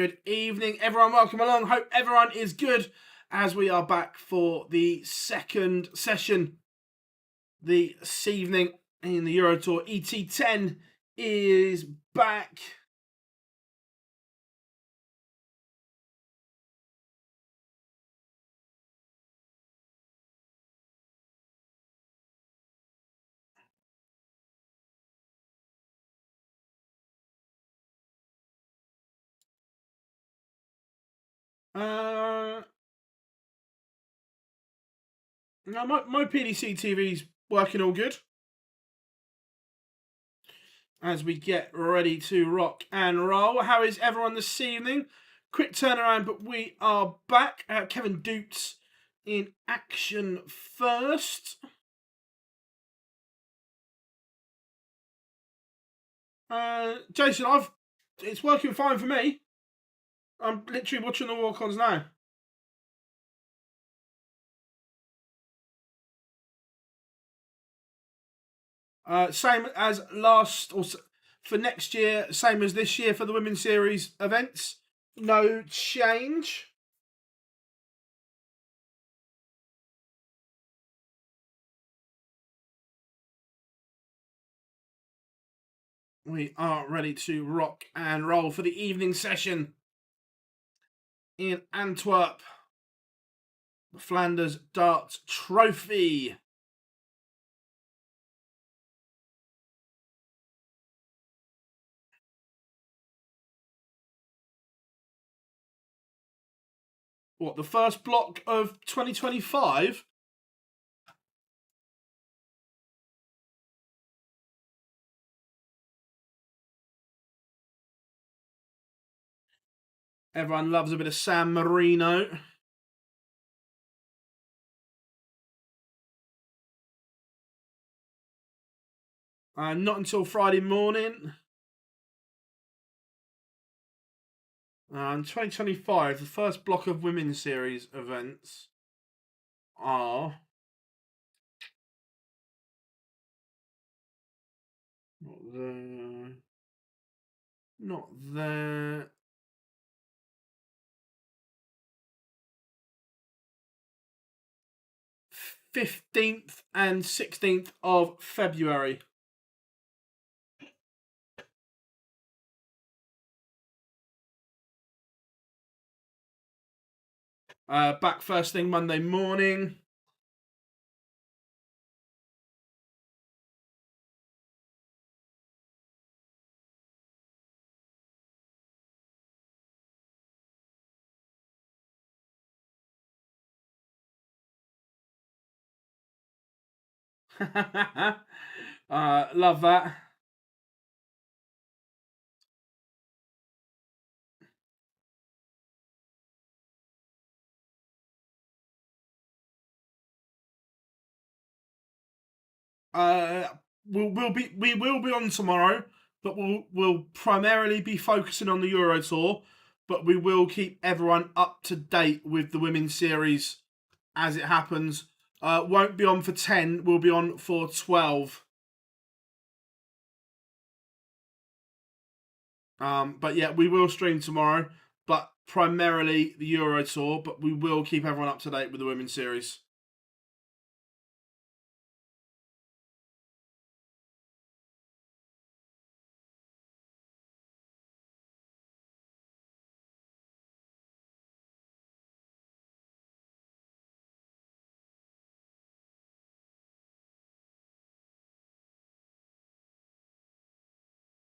Good evening, everyone. Welcome along. Hope everyone is good as we are back for the second session this evening in the Euro Tour. ET10 is back. No, my PDC TV's working all good. As we get ready to rock and roll. How is everyone this evening? Quick turnaround, but we are back. Kevin Doets in action first. Jason, it's working fine for me. I'm literally watching the walk-ons now. Same as for next year, same as this year for the Women's Series events. No change. We are ready to rock and roll for the evening session in Antwerp. The Flanders Darts Trophy. What, the first block of 2025? Everyone loves a bit of San Marino. Not until Friday morning. In 2025, the first block of Women's Series events are... Not there. The 15th and 16th of February. Back first thing Monday morning. Love that. We will be on tomorrow, but we'll primarily be focusing on the Euro Tour, but we will keep everyone up to date with the Women's Series as it happens. Won't be on for 10, we'll be on for 12. But yeah, we will stream tomorrow, but primarily the Euro Tour, but we will keep everyone up to date with the Women's Series.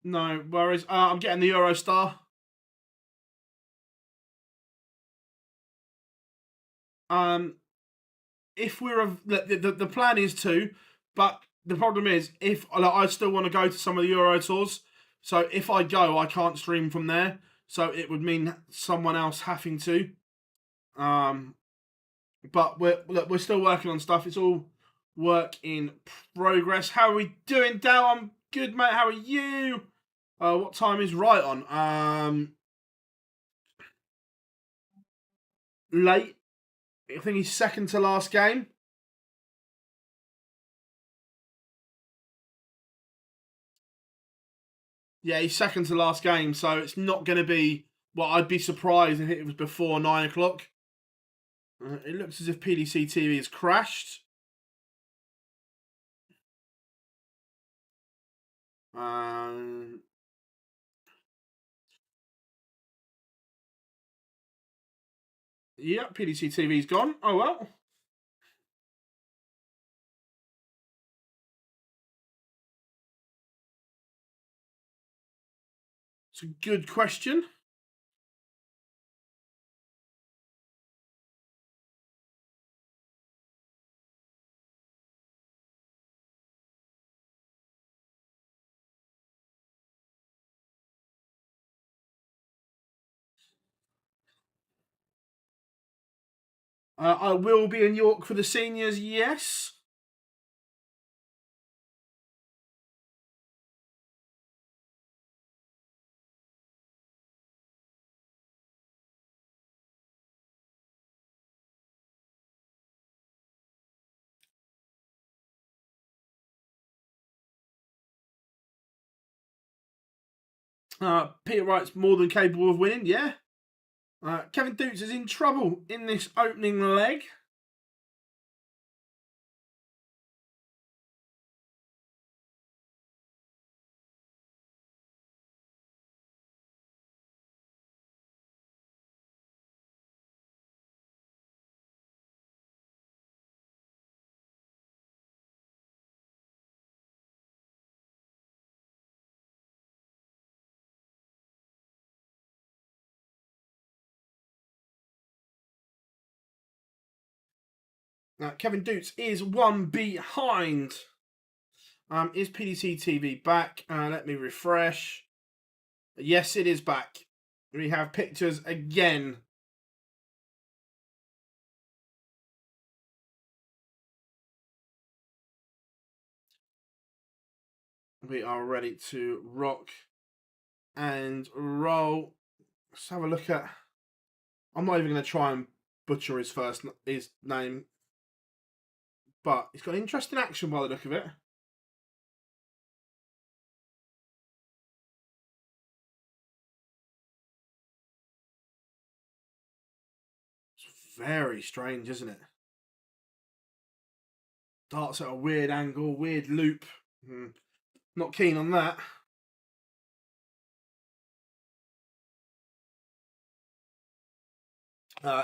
No worries. I'm getting the Eurostar. If we're the plan is to, but the problem is if I still want to go to some of the Euro tours, so if I go, I can't stream from there. So it would mean someone else having to. But we're still working on stuff. It's all work in progress. How are we doing, Dal? I'm good, mate. How are you? What time is Wright on? Late. I think he's second to last game. Yeah, he's second to last game, so it's not going to be Well, I'd be surprised if it was before 9 o'clock. It looks as if PDC TV has crashed. Yeah, PDC TV's gone. Oh well. It's a good question. I will be in York for the seniors, yes. Peter Wright's more than capable of winning, yeah. Kevin Doets is in trouble in this opening leg. Kevin Doets is one behind. Is PDC TV back? Let me refresh. Yes, it is back. We have pictures again. We are ready to rock and roll. Let's have a look at. I'm not even going to try and butcher his name, but he's got interesting action by the look of it. It's very strange, isn't it? Darts at a weird angle, weird loop. Not keen on that.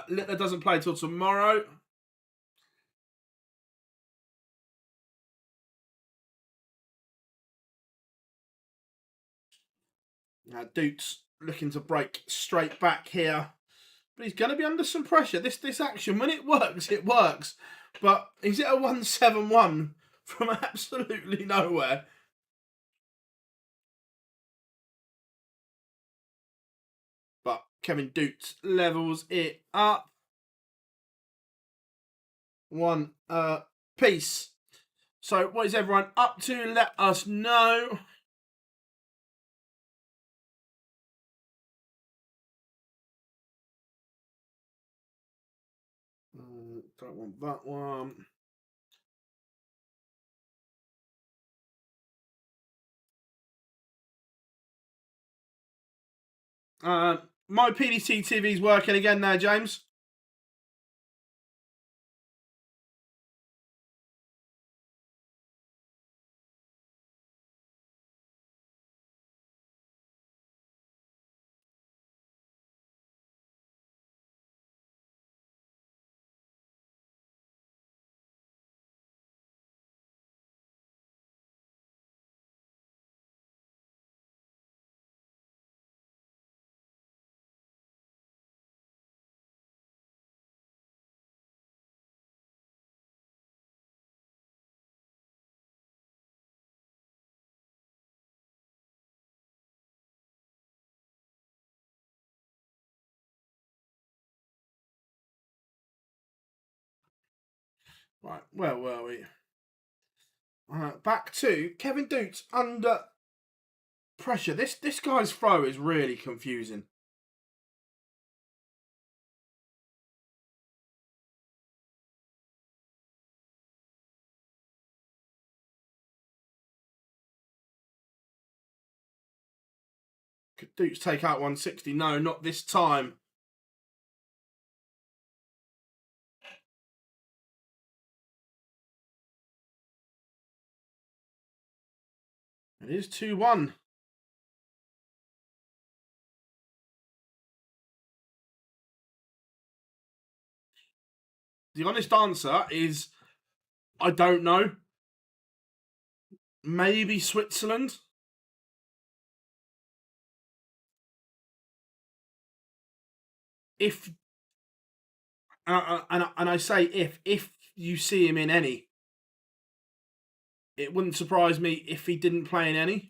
Littler doesn't play till tomorrow. Doets looking to break straight back here. But he's going to be under some pressure. This action, when it works, it works. But he's at a 171 from absolutely nowhere. But Kevin Doets levels it up. One piece. So what is everyone up to? Let us know. Don't want that one. My PDC TV's working again now, James. Right, where were we? Back to Kevin Doets under pressure. This guy's throw is really confusing. Could Doets take out 160? No, not this time. It is 2-1. The honest answer is, I don't know. Maybe Switzerland. If and I say if you see him in any, it wouldn't surprise me if he didn't play in any.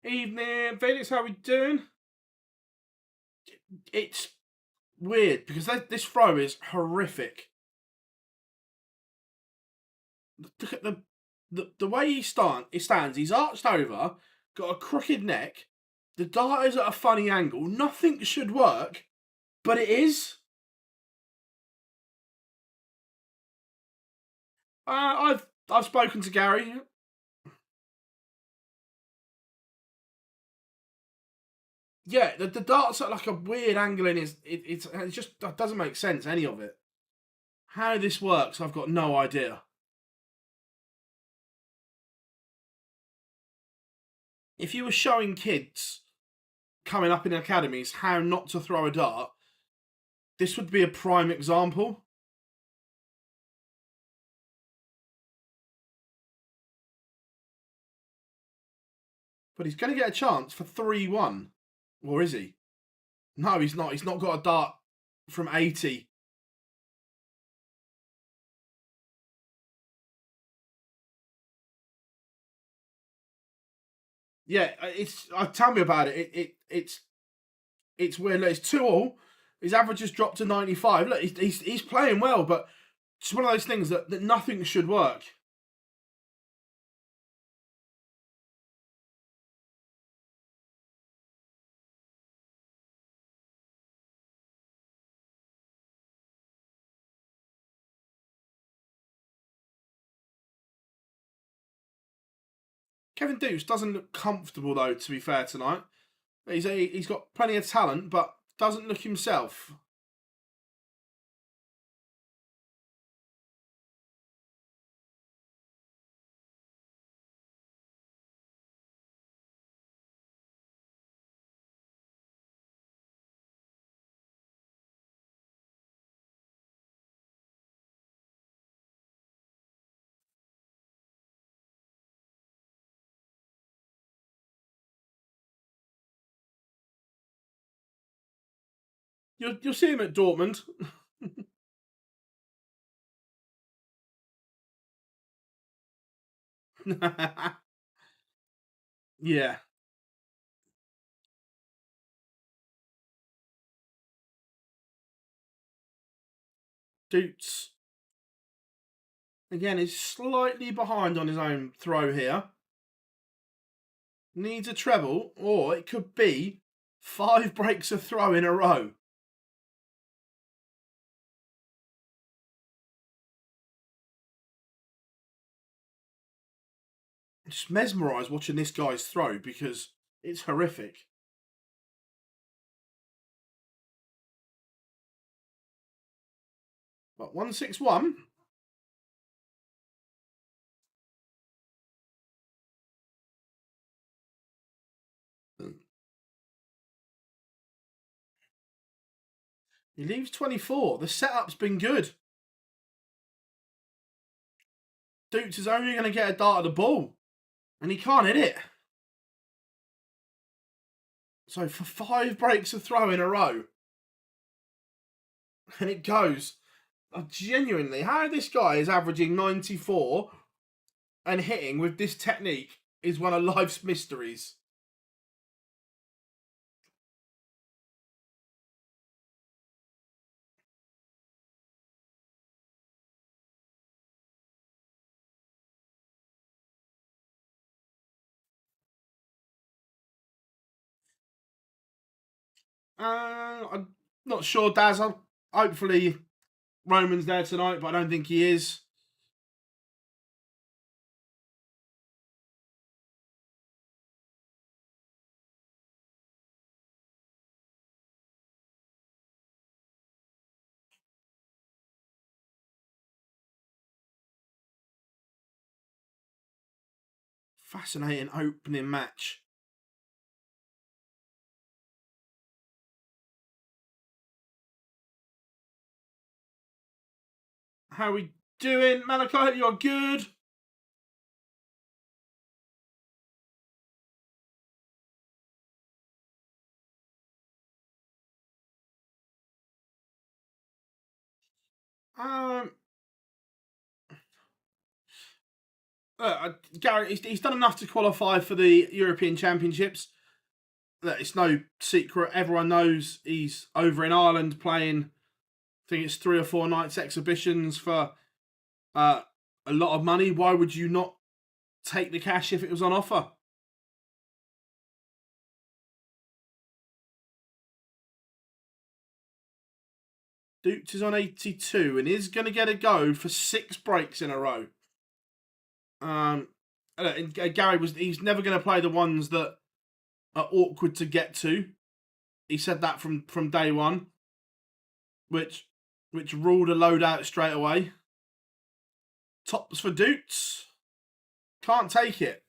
Evening, Felix. How we doing? It's weird because this throw is horrific. Look at the way he stands. He's arched over, got a crooked neck. The dart is at a funny angle. Nothing should work, but it is. I've spoken to Gary. Yeah, the dart's at like a weird angle in his. It just that doesn't make sense, any of it. How this works, I've got no idea. If you were showing kids coming up in academies how not to throw a dart, this would be a prime example. But he's going to get a chance for 3-1. Or is he? No, he's not. He's not got a dart from 80. Yeah, tell me about it. It's weird. Look, it's 2-2. His average has dropped to 95. Look, he's playing well, but it's one of those things that nothing should work. Kevin Doets doesn't look comfortable, though, to be fair, tonight. He's got plenty of talent, but doesn't look himself. You'll see him at Dortmund. Yeah. Doets, again, is slightly behind on his own throw here. Needs a treble, or it could be 5 breaks of throw in a row. I'm just mesmerised watching this guy's throw because it's horrific. But 161. He leaves 24. The setup's been good. Doets is only going to get a dart at the ball, and he can't hit it. So for 5 breaks of throw in a row, and it goes. Genuinely, how this guy is averaging 94 and hitting with this technique is one of life's mysteries. I'm not sure, Daz. Hopefully Roman's there tonight, but I don't think he is. Fascinating opening match. How we doing, Malachi? You're good. Um, Gary, he's done enough to qualify for the European Championships. It's no secret. Everyone knows he's over in Ireland playing. I think it's 3 or 4 nights exhibitions for a lot of money. Why would you not take the cash if it was on offer? Doets is on 82 and is going to get a go for 6 breaks in a row. He's never going to play the ones that are awkward to get to. He said that from day one, which ruled a load out straight away. Tops for Doets. Can't take it.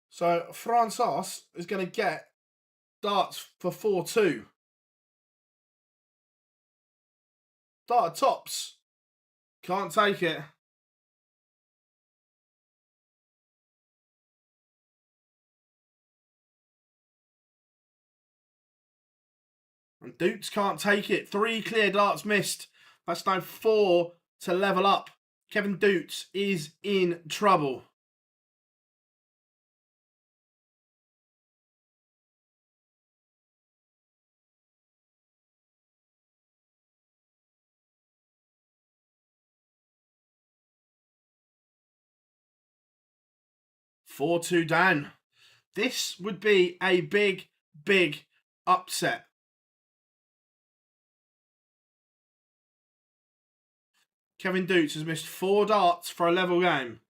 So Francis is going to get darts for 4-2. Dart tops. Can't take it. And Doets can't take it. 3 clear darts missed. That's now 4 to level up. Kevin Doets is in trouble. Four 2 down. This would be a big upset. Kevin Doets has missed 4 darts for a level game.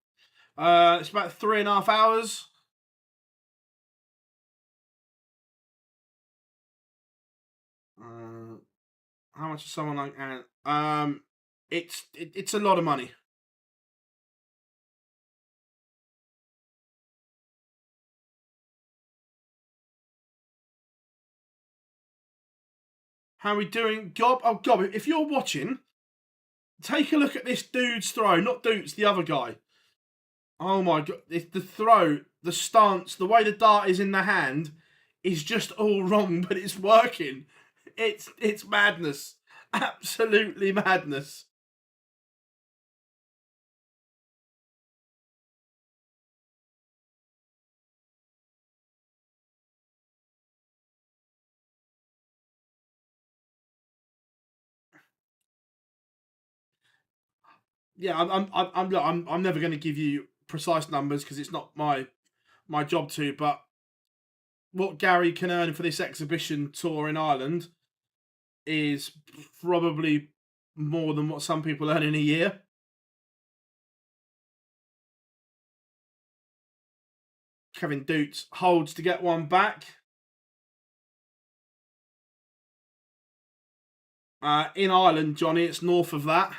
It's about 3.5 hours. How much is someone like it's a lot of money. How are we doing, Gob? Oh, Gob, if you're watching, take a look at this dude's throw. Not Doets, the other guy. Oh my god, the throw, the stance, the way the dart is in the hand is just all wrong, but it's working. It's madness. Absolutely madness. Yeah, I'm never going to give you precise numbers because it's not my job to. But what Gary can earn for this exhibition tour in Ireland is probably more than what some people earn in a year. Kevin Doets holds to get one back. In Ireland, Johnny, it's north of that.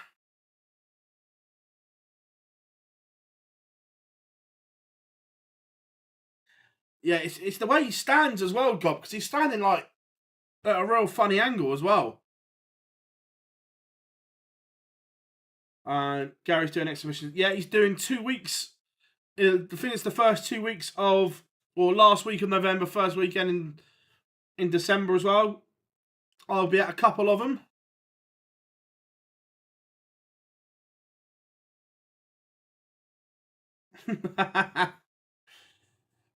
Yeah, it's the way he stands as well, Gob, because he's standing like at a real funny angle as well. Gary's doing exhibitions. Yeah, he's doing 2 weeks. I think it's the first 2 weeks of, or last week of November, first weekend in December as well. I'll be at a couple of them.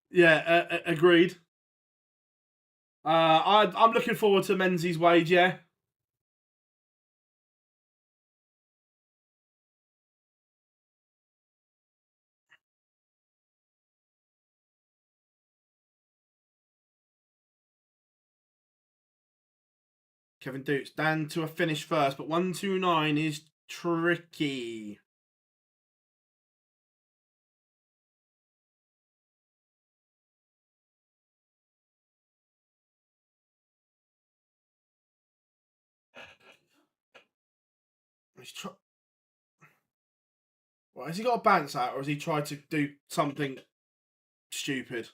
Yeah, agreed. I'm looking forward to Menzies' wage, yeah. Kevin Doets down to a finish first, but 129 is tricky. Well, has he got a bounce out, or has he tried to do something stupid,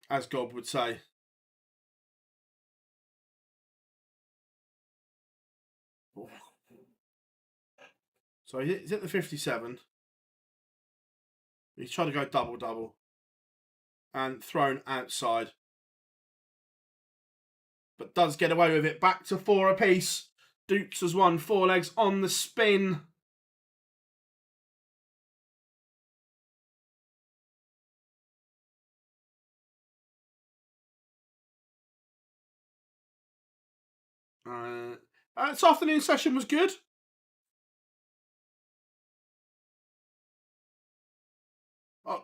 as God would say? Oh. So he's at the 57. He's trying to go double-double. And thrown outside. But does get away with it. Back to 4 apiece. Doets has won 4 legs on the spin. This afternoon session was good.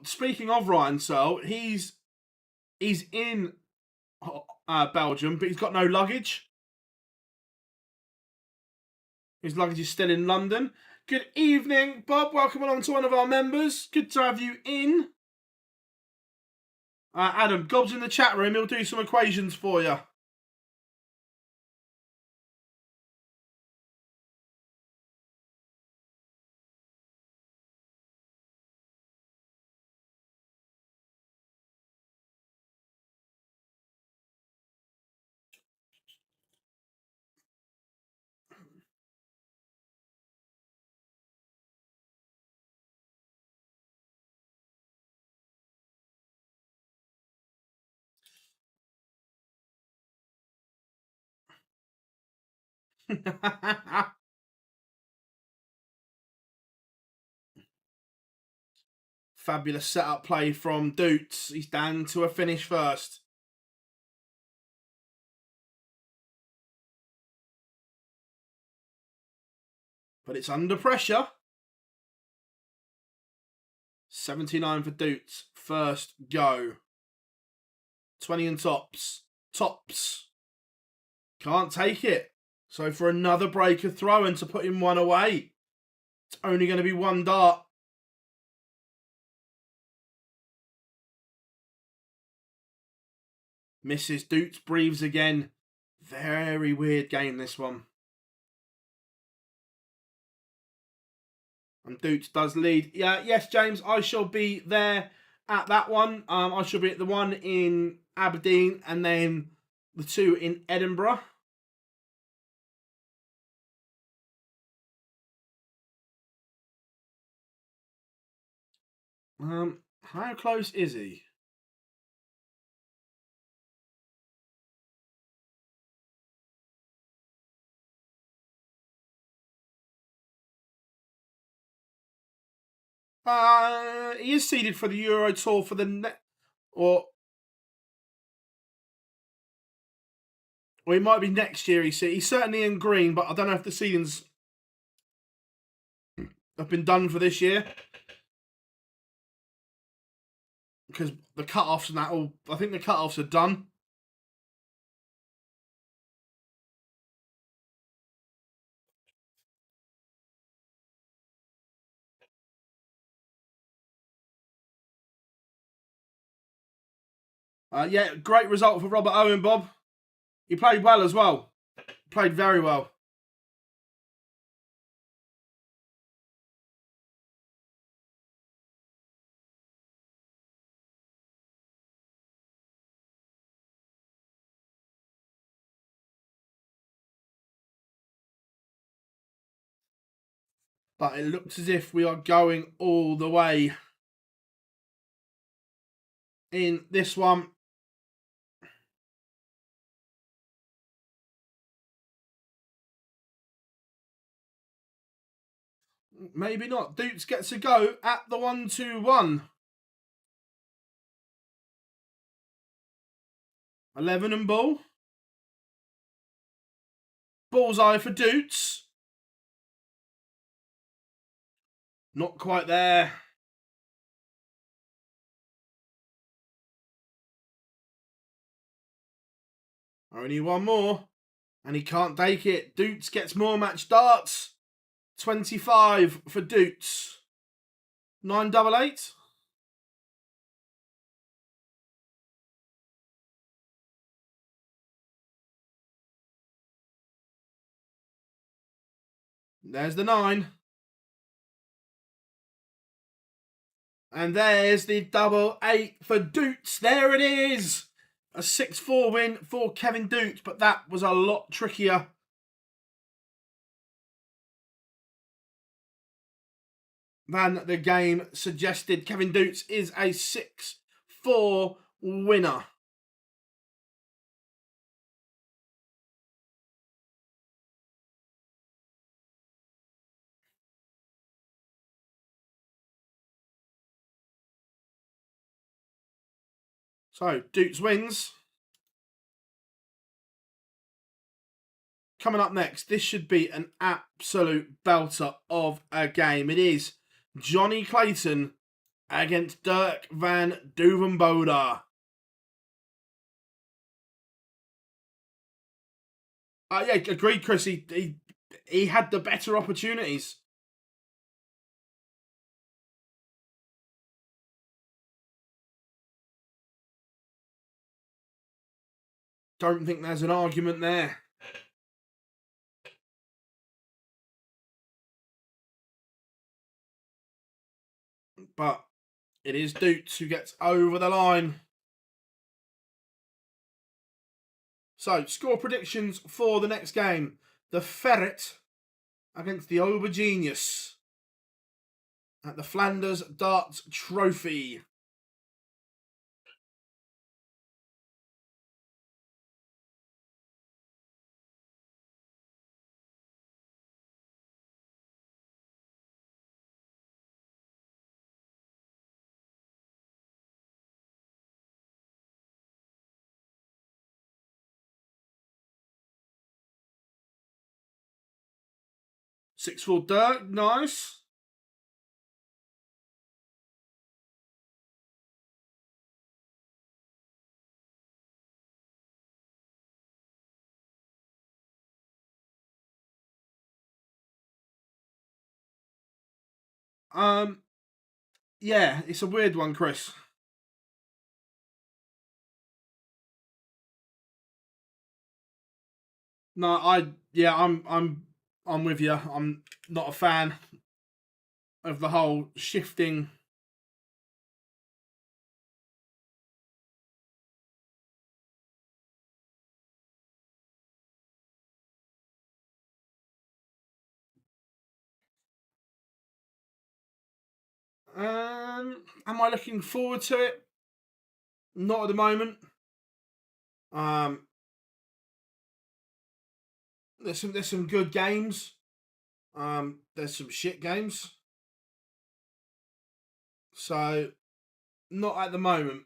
Speaking of Ryan Searle, he's in Belgium, but he's got no luggage. His luggage is still in London. Good evening, Bob. Welcome along to one of our members. Good to have you in. Adam, Gob's in the chat room. He'll do some equations for you. Fabulous setup play from Doets. He's down to a finish first. But it's under pressure. 79 for Doets. First go. 20 and tops. Tops. Can't take it. So for another breaker throw and to put him one away. It's only going to be one dart. Misses. Doets breathes again. Very weird game, this one. And Doets does lead. Yeah, yes, James, I shall be there at that one. I shall be at the one in Aberdeen and then the 2 in Edinburgh. How close is he? He is seeded for the Euro Tour for the or he might be next year. He's certainly in green, but I don't know if the seedings have been done for this year because the cut-offs and that all. I think the cut-offs are done. Yeah, great result for Robert Owen, Bob. He played well as well. Played very well. But it looks as if we are going all the way in this one. Maybe not. Doets gets a go at the 1-2-1. 11 and ball. Bullseye for Doets. Not quite there. Only one more. And he can't take it. Doets gets more match darts. 25 for Doets. 988. There's the 9. And there's the double 8 for Doets. There it is. A 6-4 win for Kevin Doets, but that was a lot trickier than the game suggested. Kevin Doets is a 6-4 winner. So, Doets wins. Coming up next, this should be an absolute belter of a game. It is Johnny Clayton against Dirk van Duijvenbode. Yeah, agreed, Chris. He had the better opportunities. Don't think there's an argument there. But it is Doets who gets over the line. So, score predictions for the next game. The Ferret against the Aubergenius at the Flanders Darts Trophy. Six for Dirk, nice. Yeah, it's a weird one, Chris. No, I'm with you. I'm not a fan of the whole shifting. Am I looking forward to it? Not at the moment. There's some good games. There's some shit games. So, not at the moment.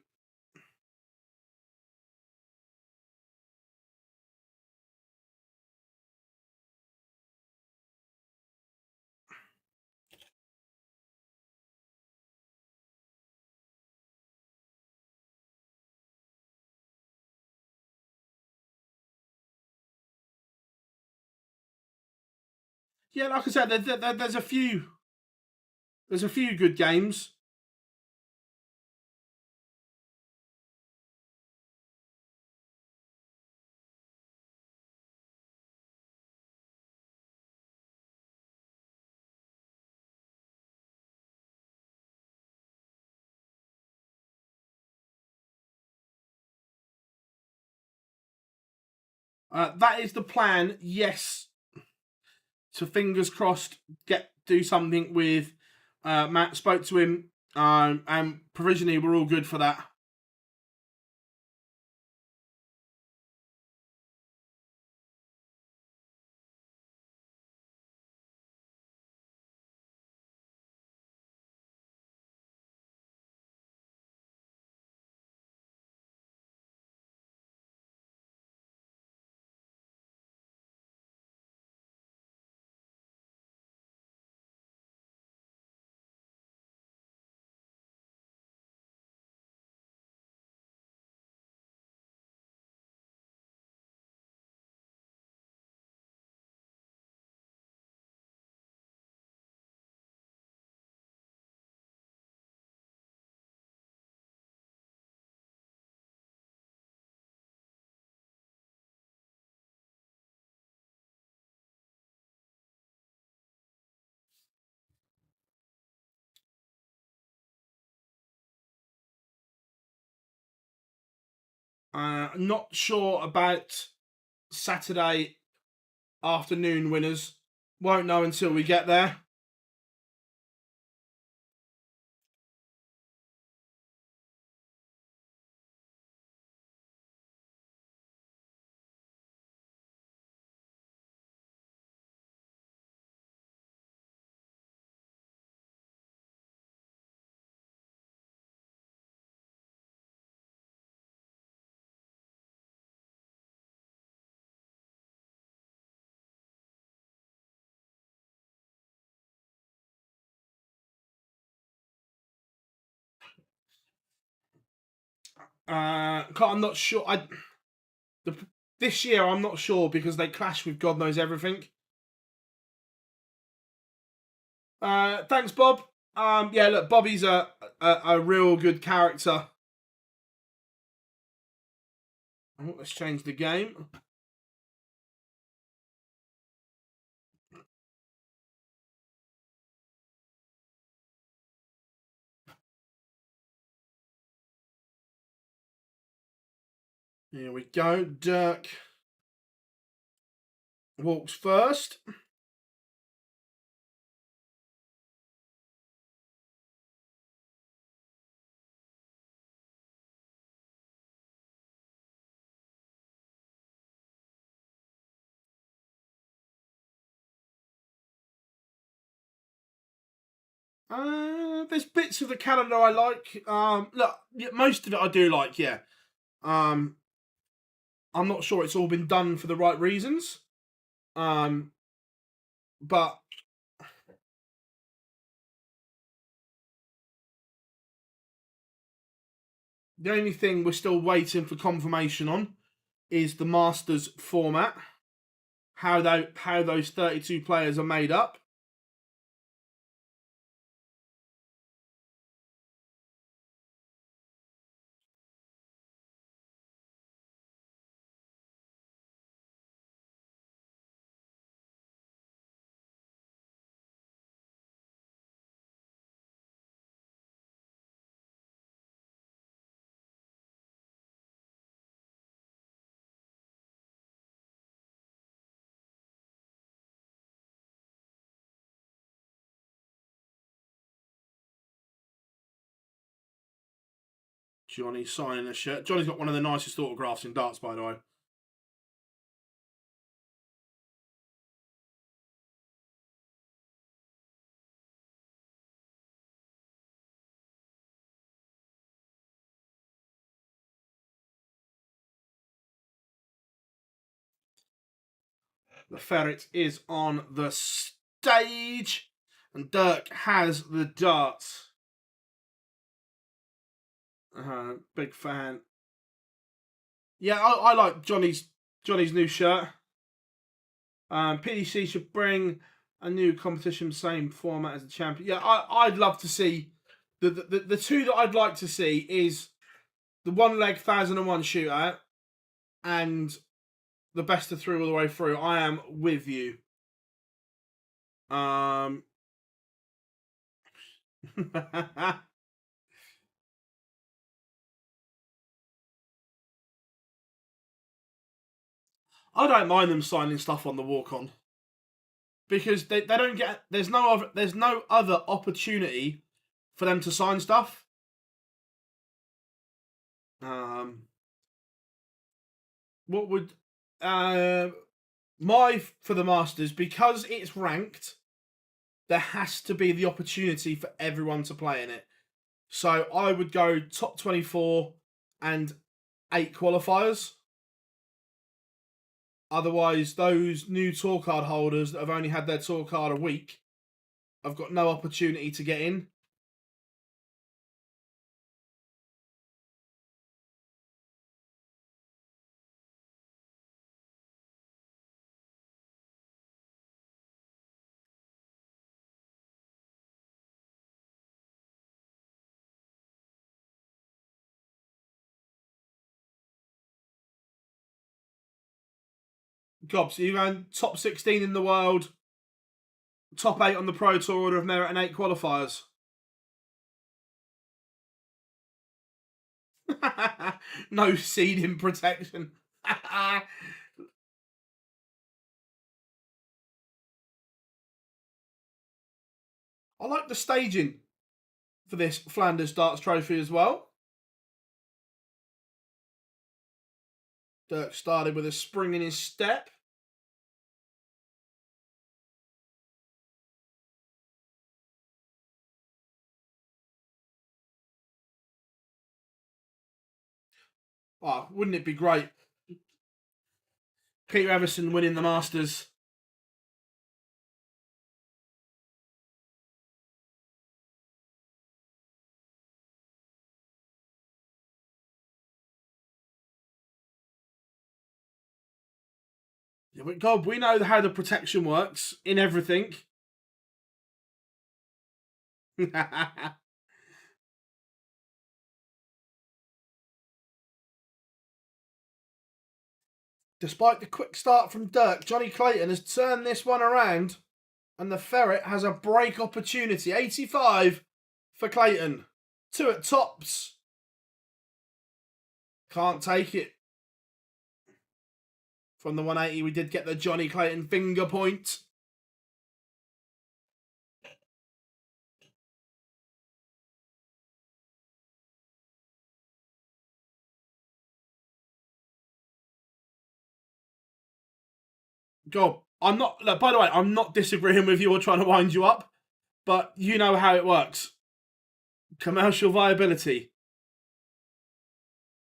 Yeah, like I said, there's a few. There's a few good games. That is the plan. Yes. So fingers crossed. Do something with Matt. Spoke to him, and provisionally we're all good for that. Not sure about Saturday afternoon winners. Won't know until we get there. I'm not sure. This year, I'm not sure because they clash with God knows everything. Thanks, Bob. Yeah, look, Bobby's a real good character. Oh, let's change the game. Here we go. Dirk walks first. There's bits of the calendar I like. Look, most of it I do like. Yeah. I'm not sure it's all been done for the right reasons. But the only thing we're still waiting for confirmation on is the Masters format. How those 32 players are made up. Johnny signing a shirt. Johnny's got one of the nicest autographs in darts, by the way. The ferret is on the stage, and Dirk has the darts. Big fan. Yeah, I like Johnny's new shirt. PDC should bring a new competition, same format as the champion. Yeah, I'd love to see the two that I'd like to see is the one leg 1001 shootout and the best of three all the way through. I am with you. I don't mind them signing stuff on the walk on because they don't get there's no other opportunity for them to sign stuff. What would my for the Masters, because it's ranked, there has to be the opportunity for everyone to play in it. So I would go top 24 and 8 qualifiers. Otherwise, those new tour card holders that have only had their tour card a week have got no opportunity to get in. Gobs, you ran top 16 in the world, top 8 on the Pro Tour order of merit, and 8 qualifiers. No seeding protection. I like the staging for this Flanders Darts Trophy as well. Bergh started with a spring in his step. Oh, wouldn't it be great? Peter Everson winning the Masters. Yeah, but God, we know how the protection works in everything. Despite the quick start from Dirk, Johnny Clayton has turned this one around, and the Ferret has a break opportunity. 85 for Clayton. 2 at tops. Can't take it. From the 180, we did get the Johnny Clayton finger point. God, I'm not. Look, by the way, I'm not disagreeing with you or trying to wind you up, but you know how it works. Commercial viability.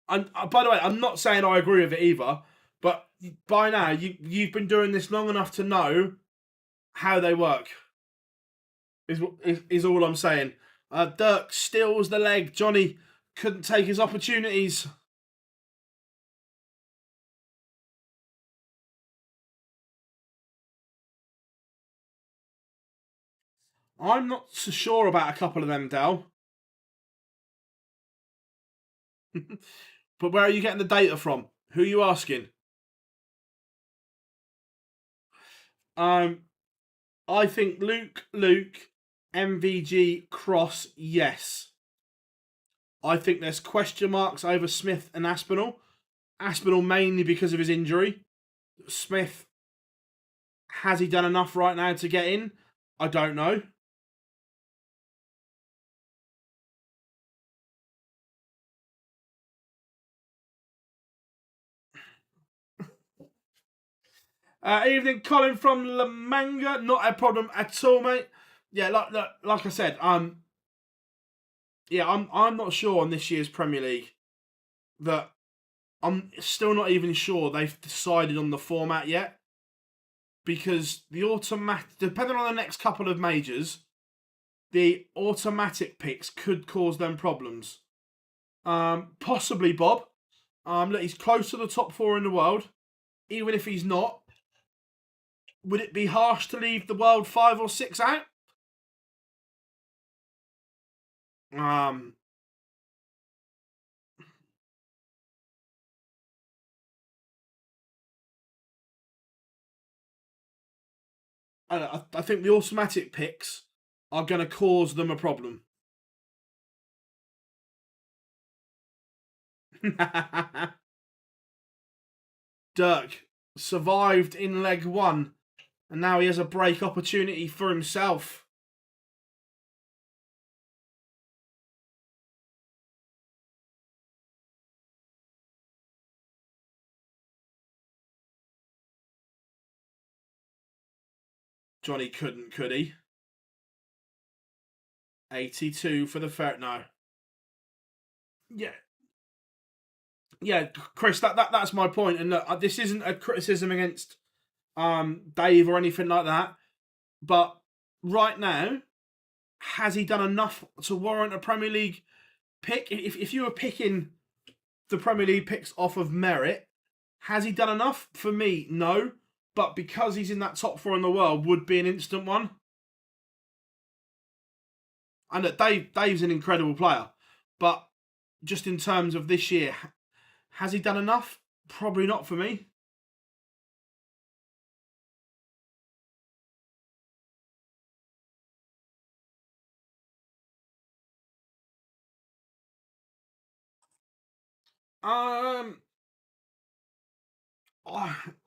And by the way, I'm not saying I agree with it either, but by now you've been doing this long enough to know how they work. Is all I'm saying. Dirk steals the leg. Johnny couldn't take his opportunities. I'm not so sure about a couple of them, Dal. But where are you getting the data from? Who are you asking? I think Luke, MVG, Cross, yes. I think there's question marks over Smith and Aspinall. Aspinall mainly because of his injury. Smith, has he done enough right now to get in? I don't know. Evening, Colin from La Manga. Not a problem at all, mate. Yeah, like I said, yeah, I'm not sure on this year's Premier League that I'm still not even sure they've decided on the format yet, because the automatic, depending on the next couple of majors, the automatic picks could cause them problems. Possibly Bob. Look, he's close to the top 4 in the world. Even if he's not, would it be harsh to leave the world 5 or 6 out? Um, I think the automatic picks are going to cause them a problem. Dirk survived in leg 1, and now he has a break opportunity for himself. Johnny couldn't, could he? 82 for the Ferret. No. Yeah. Yeah, Chris, that's my point. And look, this isn't a criticism against Dave or anything like that. But right now, has he done enough to warrant a Premier League pick? If you were picking the Premier League picks off of merit, has he done enough? For me, no. But because he's in that top 4 in the world, would be an instant one. And look, Dave's an incredible player. But just in terms of this year, has he done enough? Probably not for me. I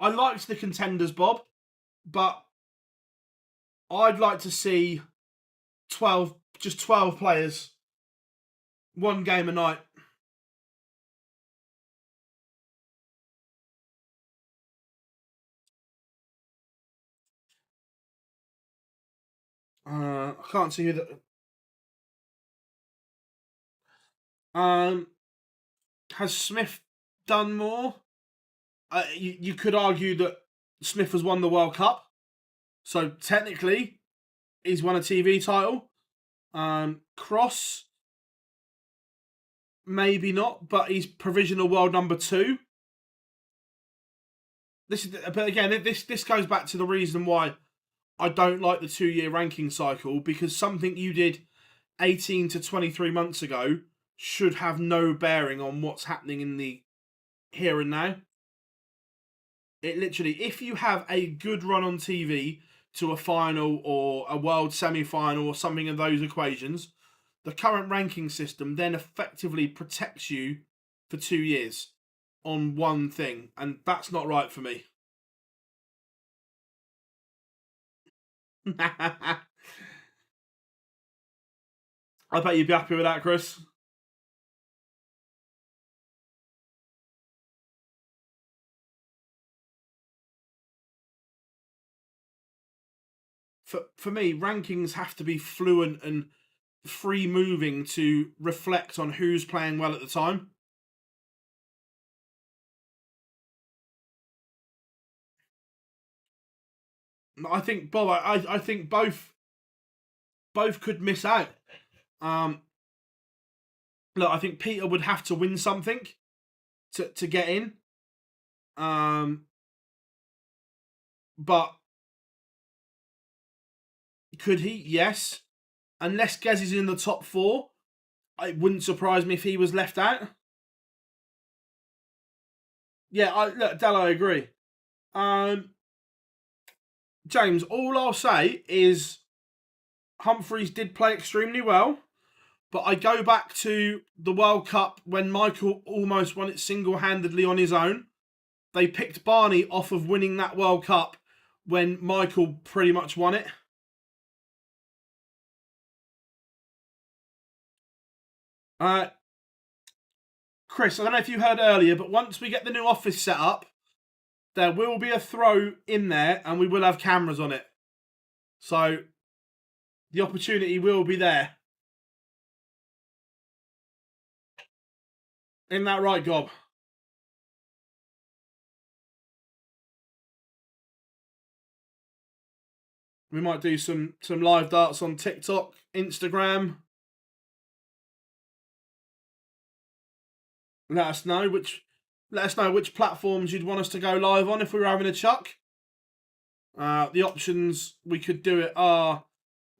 liked the contenders, Bob, but I'd like to see 12 players, one game a night. I can't see who that. Has Smith done more? You could argue that Smith has won the World Cup, so technically he's won a TV title. Cross, maybe not, but he's provisional world number 2. But again, this goes back to the reason why I don't like the 2-year ranking cycle, because something you did 18 to 23 months ago should have no bearing on what's happening in the here and now. It literally, if you have a good run on TV to a final or a world semi-final or something of those equations, the current ranking system then effectively protects you for 2 years on one thing, and that's not right for me. I bet you'd be happy with that, Chris. For me, rankings have to be fluent and free moving to reflect on who's playing well at the time. I think Bob. I think both could miss out. Um, Look, I think Peter would have to win something to get in. But could he? Yes. Unless Gez is in the top 4, it wouldn't surprise me if he was left out. Yeah, look, Del, I agree. James, all I'll say is Humphreys did play extremely well, but I go back to the World Cup when Michael almost won it single-handedly on his own. They picked Barney off of winning that World Cup when Michael pretty much won it. Chris, I don't know if you heard earlier, but once we get the new office set up, there will be a throw in there and we will have cameras on it. So the opportunity will be there. Isn't that right, Gob? We might do some live darts on TikTok, Instagram. Let us know which platforms you'd want us to go live on if we were having a chuck. The options we could do it are,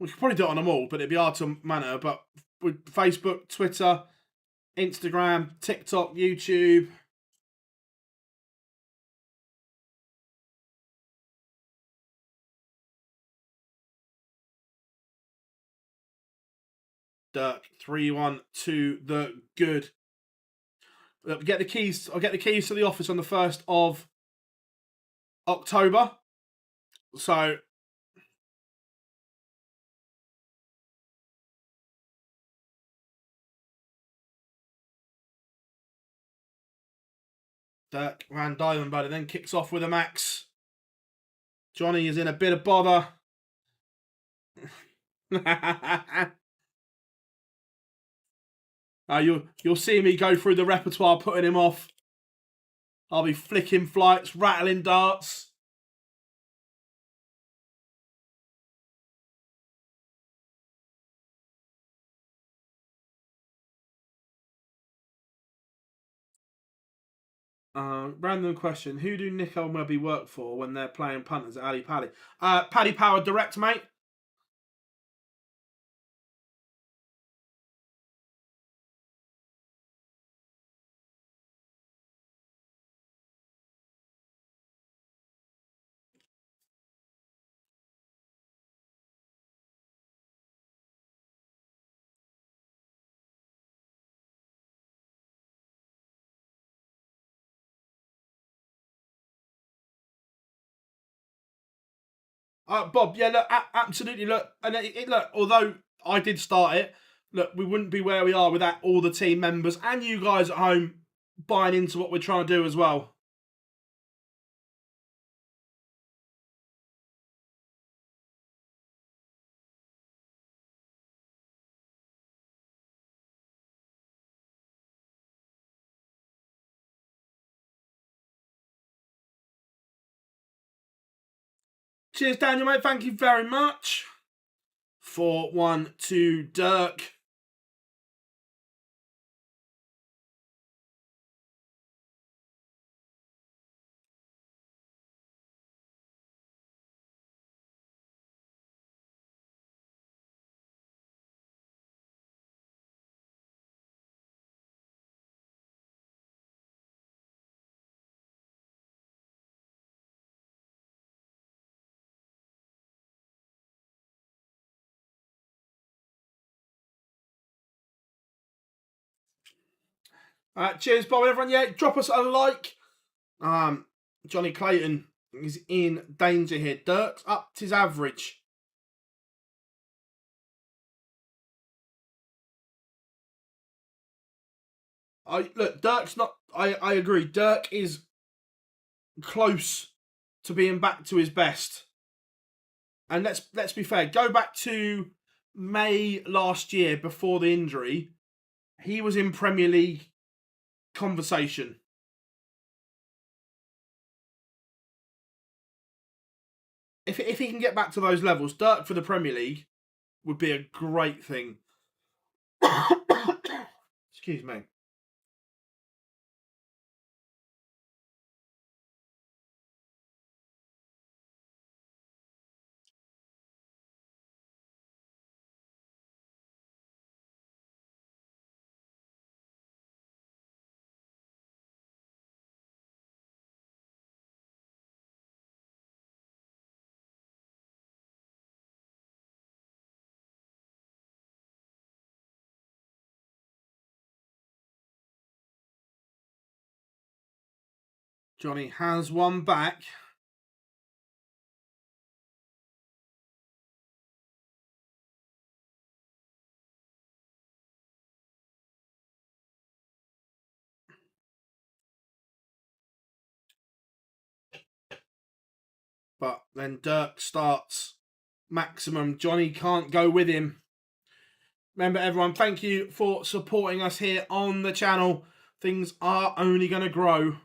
we could probably do it on them all, but it'd be hard to manage. But with Facebook, Twitter, Instagram, TikTok, YouTube. Dirk 3-1 to the good. Get the keys. I'll get the keys to the office on the 1st of October. So Dirk Van Duijvenbode then kicks off with a max. Johnny is in a bit of bother. You'll see me go through the repertoire putting him off. I'll be flicking flights, rattling darts. Random question. Who do Nico and Webby work for when they're playing punters at Ali Pally? Paddy Power Direct, mate. Bob, yeah, look, absolutely, look, and look, although I did start it, look, we wouldn't be where we are without all the team members and you guys at home buying into what we're trying to do as well. Cheers, Daniel, mate. Thank you very much. 4-1 to Bergh. Cheers, Bob, everyone. Yeah, drop us a like. Johnny Clayton is in danger here. Bergh's upped his average. Look, Bergh's not. I agree. Bergh is close to being back to his best. And let's be fair. Go back to May last year before the injury. He was in Premier League conversation. If he can get back to those levels, Bergh for the Premier League would be a great thing. Excuse me. Johnny has one back. But then Bergh starts maximum. Johnny can't go with him. Remember, everyone, thank you for supporting us here on the channel. Things are only going to grow.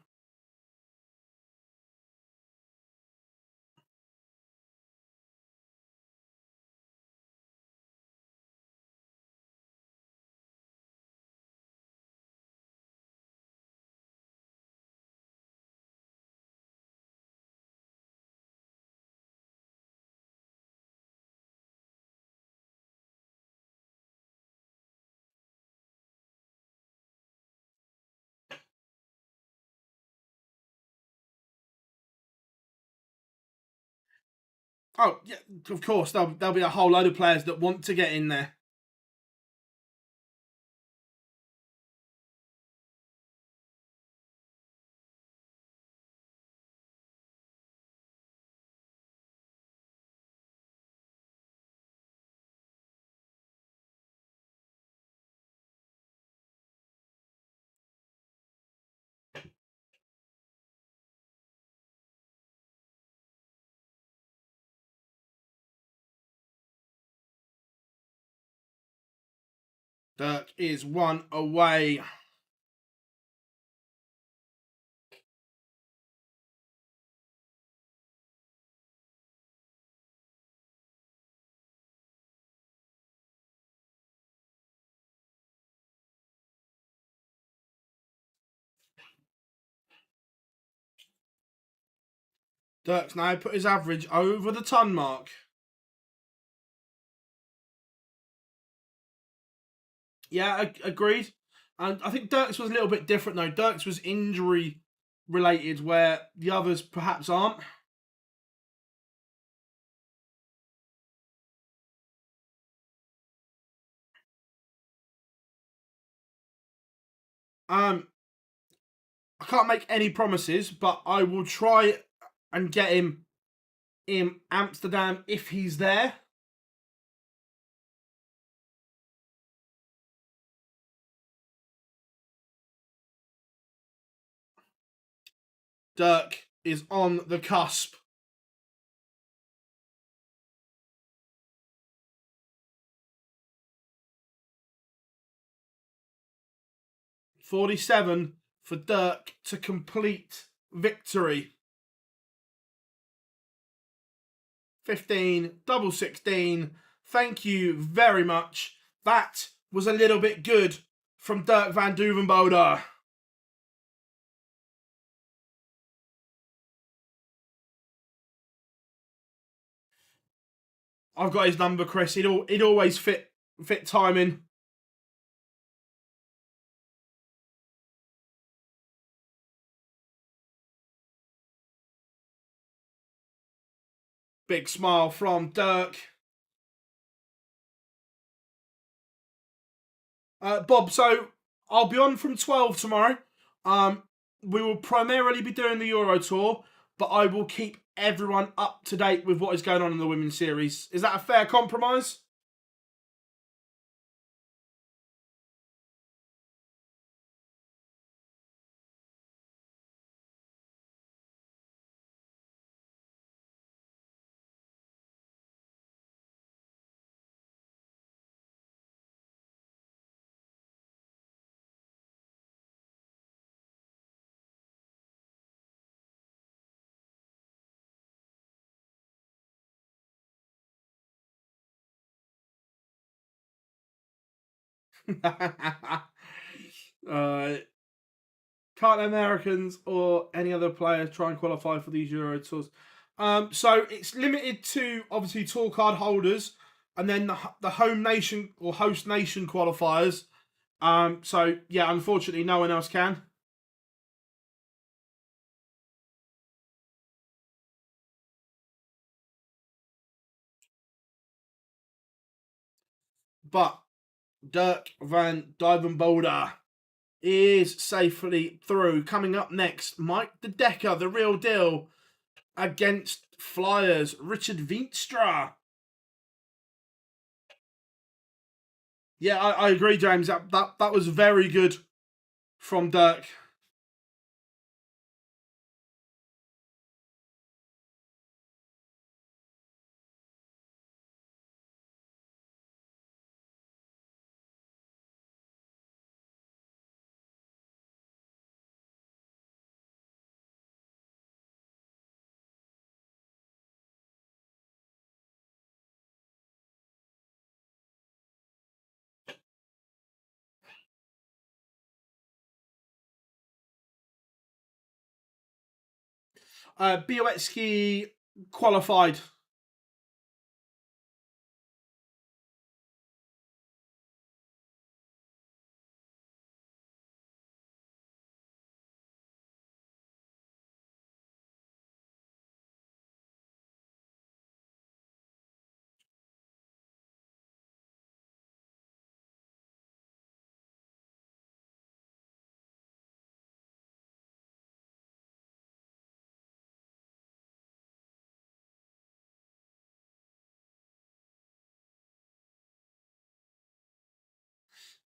Oh, yeah, of course, there'll be a whole load of players that want to get in there. Bergh is one away. Bergh's now put his average over the ton mark. Yeah, agreed. And I think Bergh's was a little bit different though. Bergh's was injury related, where the others perhaps aren't. I can't make any promises, but I will try and get him in Amsterdam if he's there. Dirk is on the cusp. .47 for Dirk to complete victory. 15, double 16. Thank you very much. That was a little bit good from Dirk van Duijvenbode. I've got his number, Chris. He'd always fit timing. Big smile from Dirk. Bob, so I'll be on from 12 tomorrow. We will primarily be doing the Euro Tour, but I will keep everyone up to date with what is going on in the Women's Series. Is that a fair compromise? Can't Americans or any other player try and qualify for these Euro Tours? So it's limited to obviously tour card holders and then the home nation or host nation qualifiers. So yeah, unfortunately, no one else can. But Dirk van Duijvenbode is safely through. Coming up next, Mike De Decker, the real deal, against Flyers, Richard Veenstra. Yeah, I agree, James. That was very good from Dirk. Białecki qualified.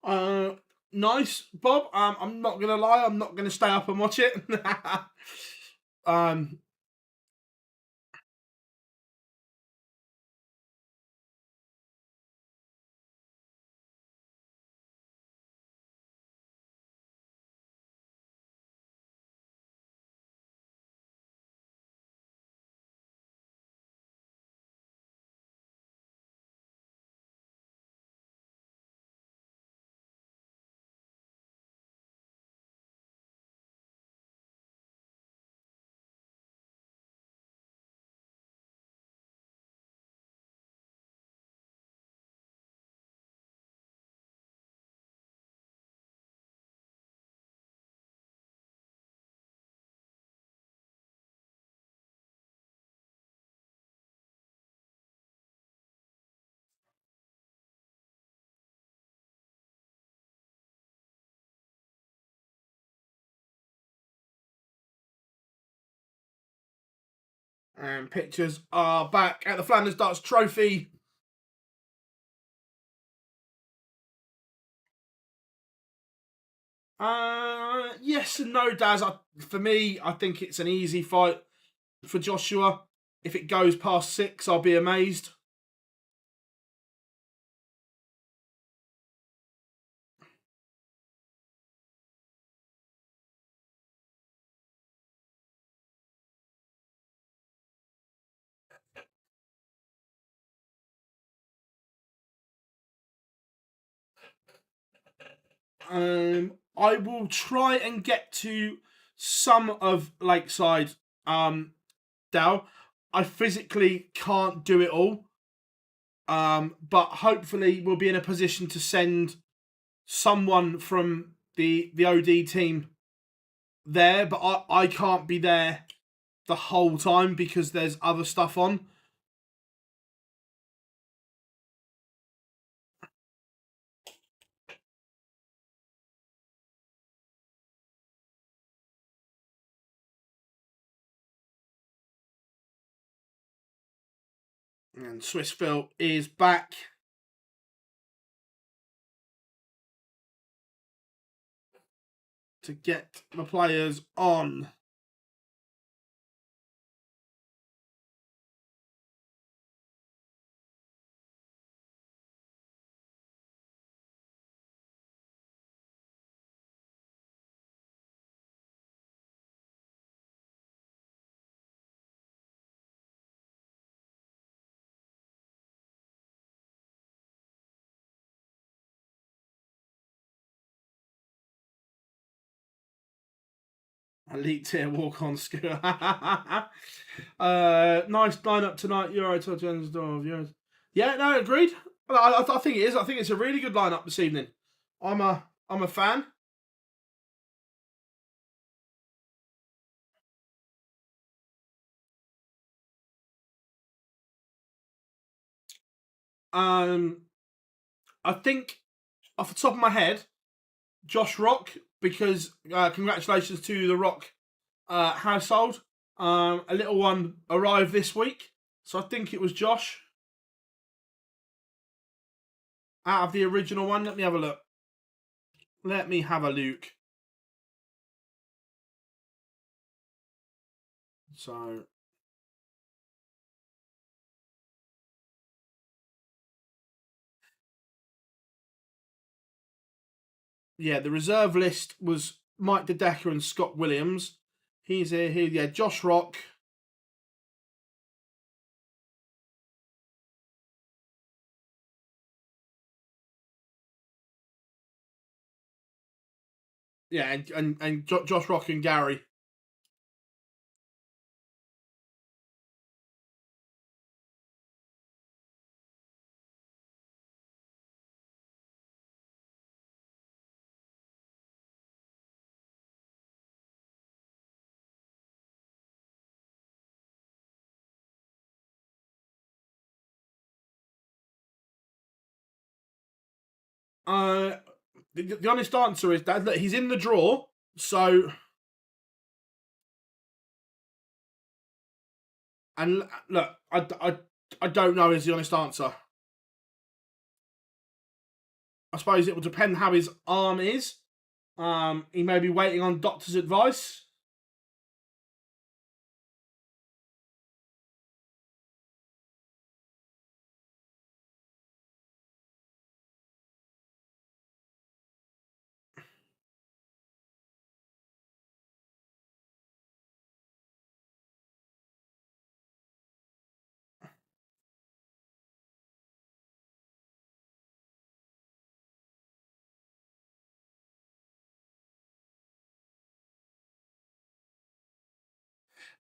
Uh, nice, Bob. I'm not gonna lie. I'm not gonna stay up and watch it. um, And pictures are back at the Flanders Darts Trophy. Yes and no, Daz. For me, I think it's an easy fight for Joshua. If it goes past 6, I'll be amazed. I will try and get to some of Lakeside, Dal. I physically can't do it all. But hopefully we'll be in a position to send someone from the OD team there, but I can't be there the whole time because there's other stuff on. And Swissville is back. To get the players on. Elite tier walk on scooter. Nice lineup tonight. Euro Tour. Yeah, no, agreed. I think it is. I think it's a really good lineup this evening. I'm a fan. I think off the top of my head, Josh Rock, because congratulations to the Rock household. A little one arrived this week, so I think it was Josh. Out of the original one, let me have a look. Let me have a look. So, yeah, the reserve list was Mike De Decker and Scott Williams. He's here. Yeah, Josh Rock. Yeah, and Josh Rock and Gary. Uh, the honest answer is that he's in the draw. So, and look, I don't know is the honest answer. I suppose it will depend how his arm is. He may be waiting on doctor's advice.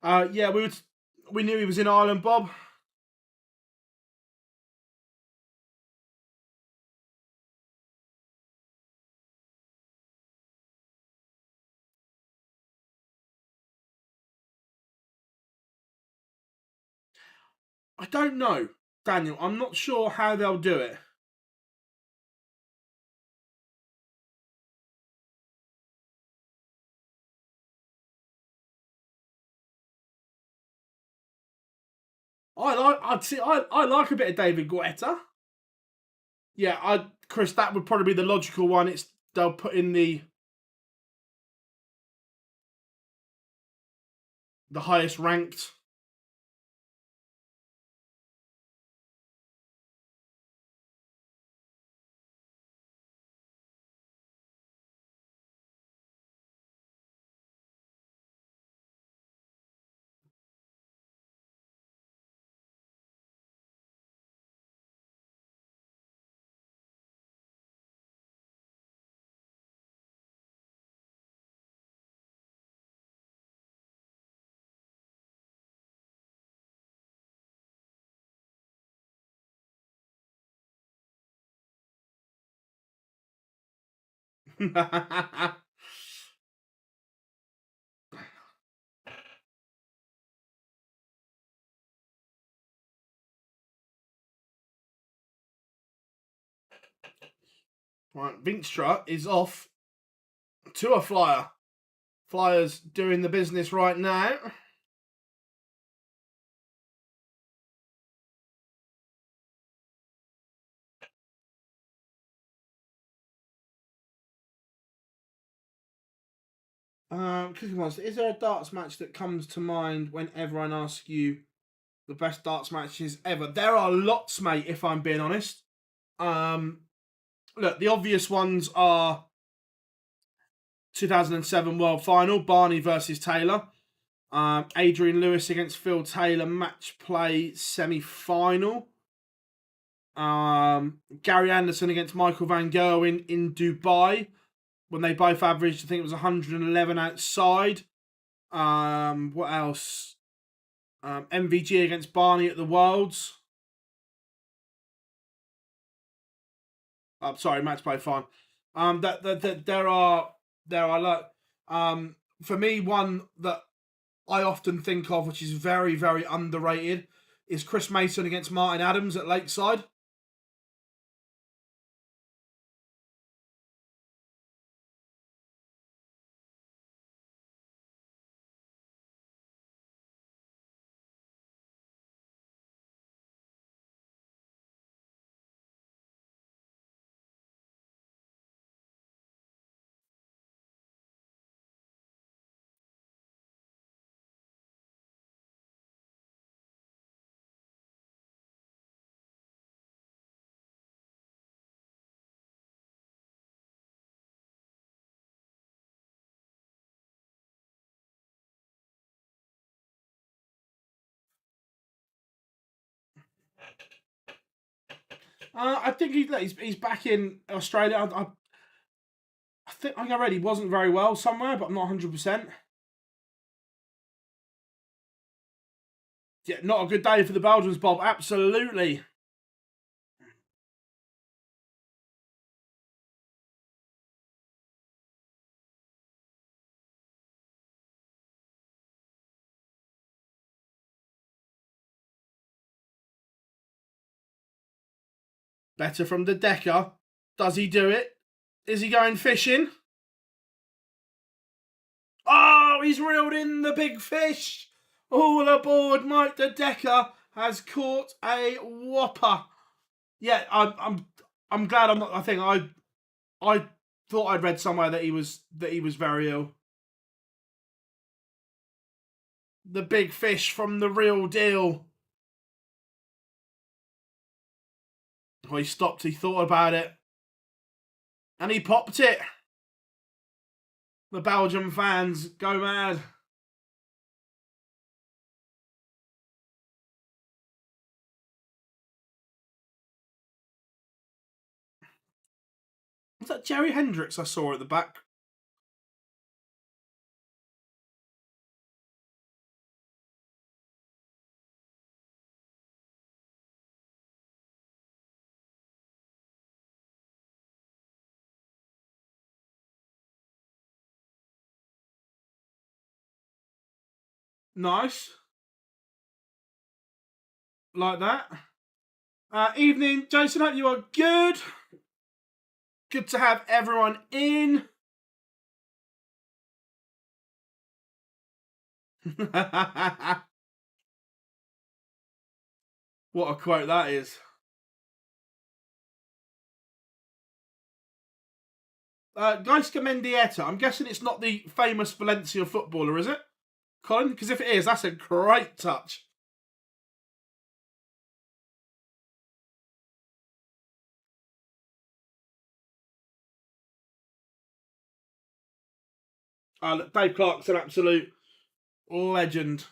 Yeah, we knew he was in Ireland, Bob. I don't know, Daniel. I'm not sure how they'll do it. I like a bit of David Guetta. Yeah, Chris, that would probably be the logical one. They'll put in the highest ranked. Right, Veenstra is off to a flyer. Flyers doing the business right now. Is there a darts match that comes to mind when everyone asks you the best darts matches ever? There are lots, mate, if I'm being honest. Look, the obvious ones are 2007 World Final, Barney versus Taylor. Adrian Lewis against Phil Taylor, match play semi-final. Gary Anderson against Michael Van Gerwen in Dubai, when they both averaged, I think it was 111 outside. What else? MVG against Barney at the Worlds. Sorry, match play fine. There are like, for me, one that I often think of, which is very, very underrated, is Chris Mason against Martin Adams at Lakeside. I think he's back in Australia. I think I read he wasn't very well somewhere, but I'm not 100%. Yeah, not a good day for the Belgians, Bob. Absolutely. Better from the Decker. Does he do it? Is he going fishing? Oh, he's reeled in the big fish. All aboard, Mike the Decker has caught a whopper. Yeah, I'm glad I'm not. I think I thought I'd read somewhere that he was very ill. The big fish from the real deal. Oh, he stopped. He thought about it, and he popped it. The Belgian fans go mad. Was that Jerry Hendricks I saw at the back? Nice. Like that. Evening, Jason. Hope you are good. Good to have everyone in. What a quote that is. Gaisca Mendieta. I'm guessing it's not the famous Valencia footballer, is it? Cullen? Because if it is, that's a great touch. Look, Dave Clark's an absolute legend.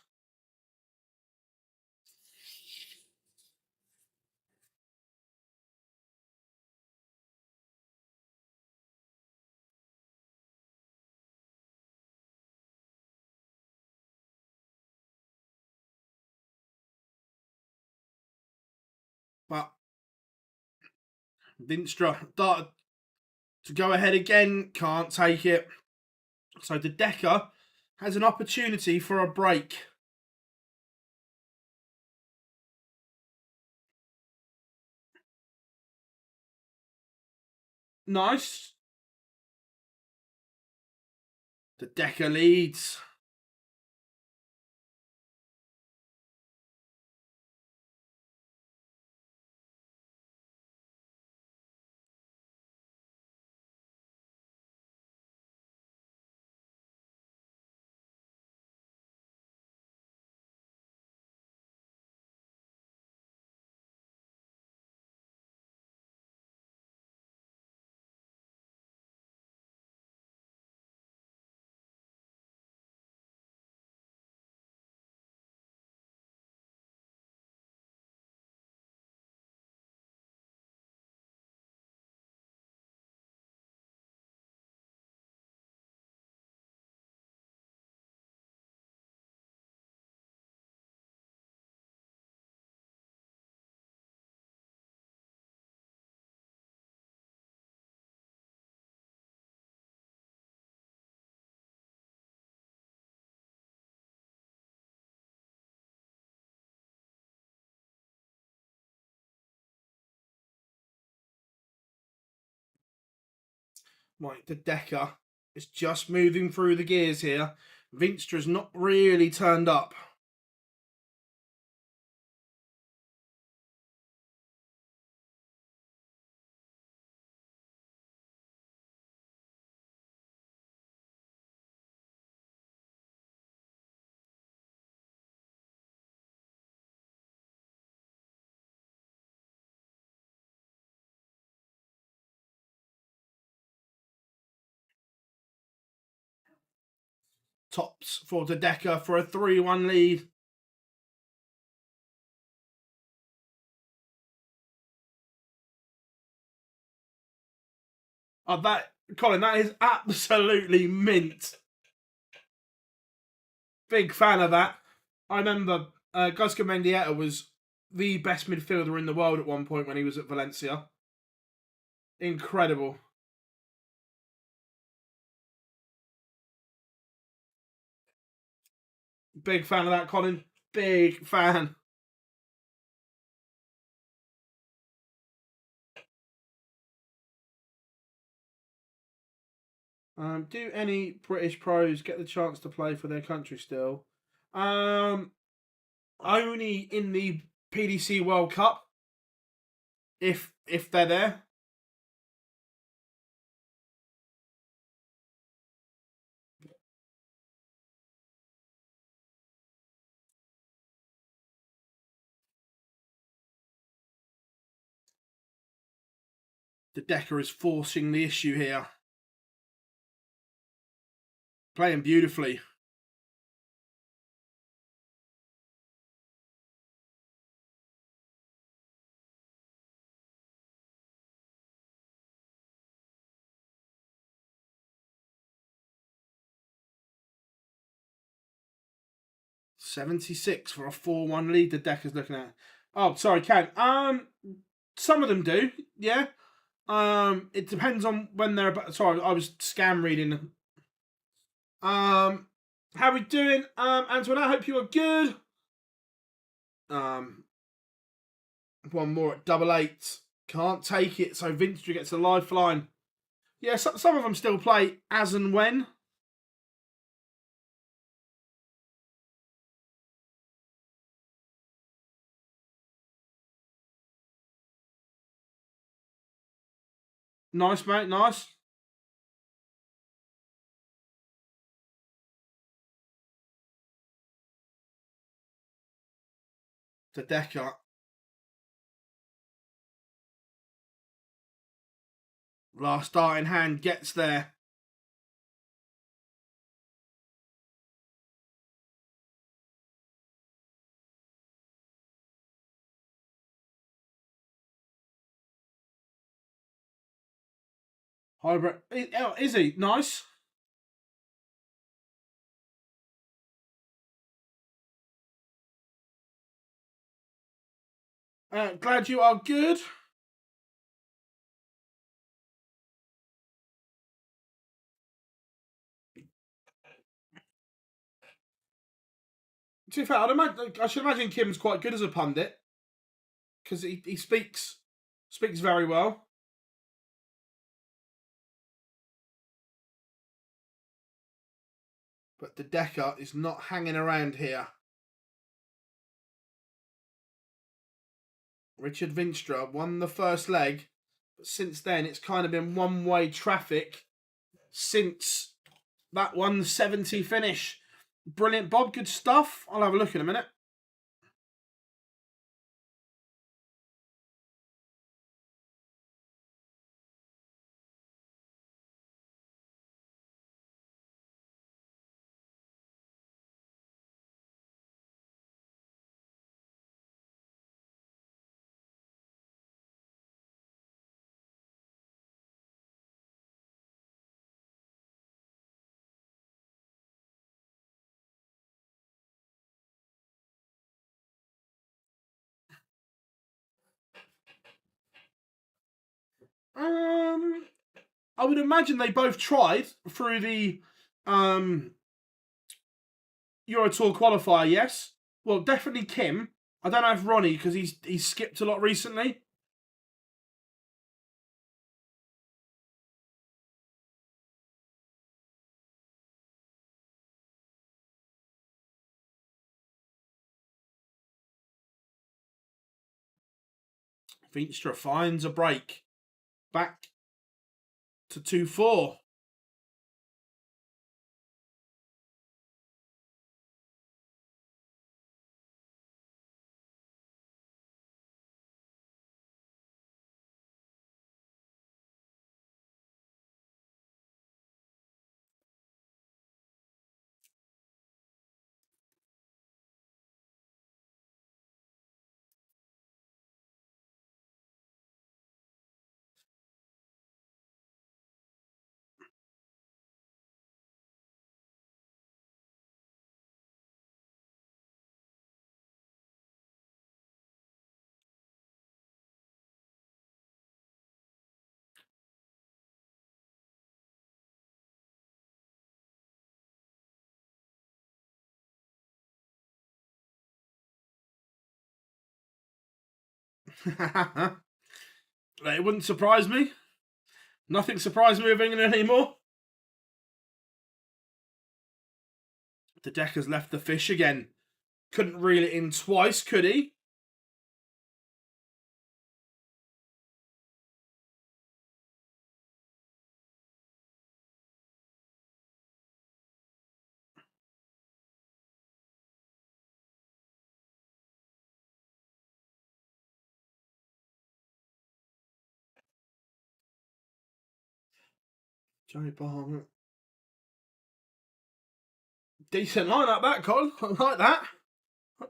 But Veenstra started to go ahead again. Can't take it. So the Decker has an opportunity for a break. Nice. The Decker leads. Right, the Decker is just moving through the gears here. Veenstra's not really turned up. Tops for the Decker for a 3-1 lead. Colin, that is absolutely mint. Big fan of that. I remember Gaisca Mendieta was the best midfielder in the world at one point when he was at Valencia. Incredible. Big fan of that, Colin. Big fan. Do any British pros get the chance to play for their country still? Only in the PDC World Cup, if they're there. The Decker is forcing the issue here. Playing beautifully. $76 for a 4-1 lead the Decker's looking at. Oh, sorry, Ken. Some of them do, yeah. It depends on when they're about. Sorry, I was scam reading. How we doing? Antoine, I hope you are good. One more at 88. Can't take it, so Veenstra gets a lifeline. Yeah, some of them still play as and when. Nice, mate, nice. To Decker. Last starting hand gets there. Hybrid. Is he? Nice. Glad you are good. To be fair, I should imagine Kim's quite good as a pundit because he speaks very well. But the Decker is not hanging around here. Richard Veenstra won the first leg, but since then it's kind of been one-way traffic since that 170 finish. Brilliant, Bob. Good stuff. I'll have a look in a minute. I would imagine they both tried through the Euro Tour qualifier. Yes, well, definitely Kim. I don't know if Ronnie because he's skipped a lot recently. Veenstra finds a break. Back to 2-4. It wouldn't surprise me. Nothing surprised me with England anymore. The Decker's left the fish again. Couldn't reel it in twice, could he? Joey Barneveld. Decent lineup, that, Colin. I like that.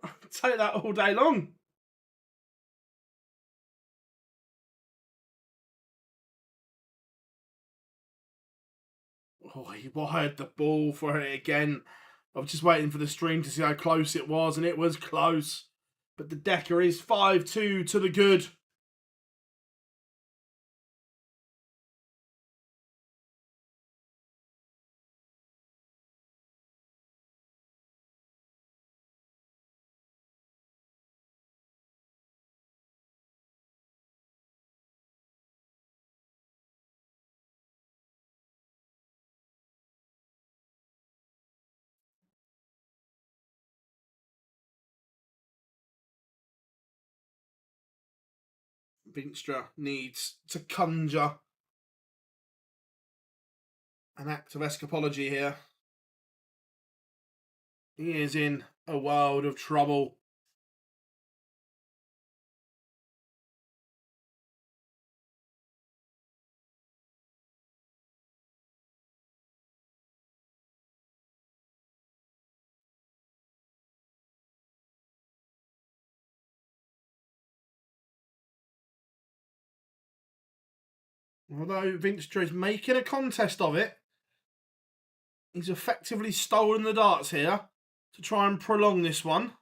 I'll take that all day long. Oh, he wired the ball for it again. I was just waiting for the stream to see how close it was, and it was close. But the Decker is 5-2 to the good. Veenstra needs to conjure an act of escapology here. He is in a world of trouble. Although Veenstra is making a contest of it, he's effectively stolen the darts here to try and prolong this one.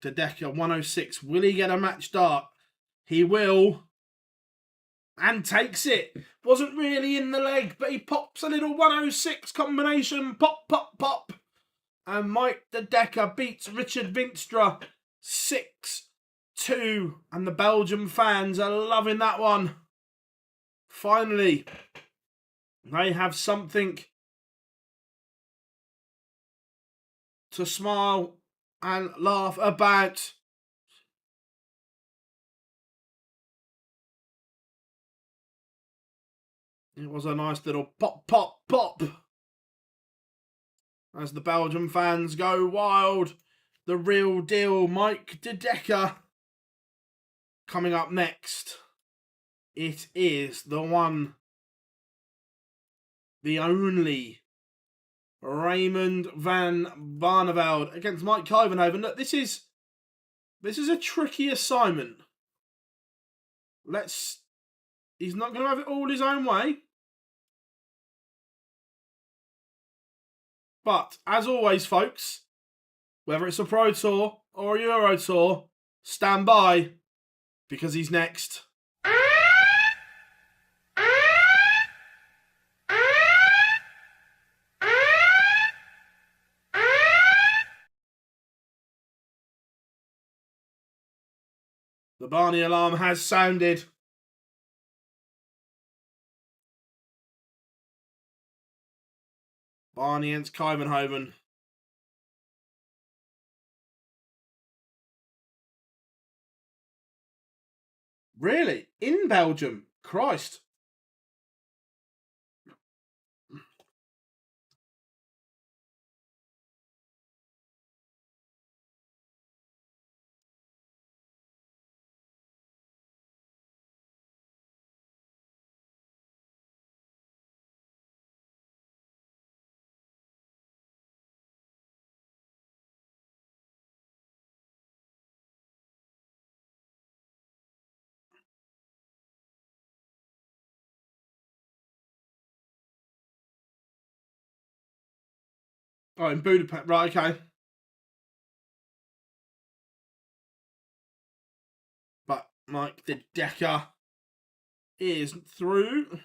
Dedeker 106. Will he get a match dart? He will. And takes it. Wasn't really in the leg, but he pops a little 106 combination. Pop, pop, pop. And Mike Dedeker beats Richard Veenstra 6-2. And the Belgian fans are loving that one. Finally, they have something to smile and laugh about. It was a nice little pop, pop, pop. As the Belgian fans go wild. The real deal, Mike Dedeker. Coming up next, it is the one, the only Raymond van Barneveld against Mike Covenhoven. Look, this is a tricky assignment. He's not going to have it all his own way. But, as always, folks, whether it's a Pro Tour or a Euro Tour, stand by, because he's next. The Barney alarm has sounded. Barney against Covenhoven. Really? In Belgium? Christ. Oh, in Budapest. Right, okay. But Mike Dedeker is through.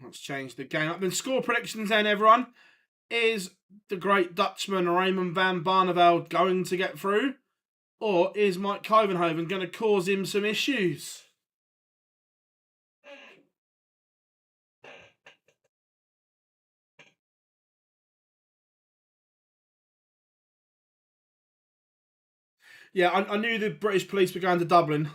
Let's change the game up. Then score predictions then, everyone. Is the great Dutchman Raymond van Barneveld going to get through? Or is Mike Covenhoven going to cause him some issues? Yeah, I knew the British police were going to Dublin.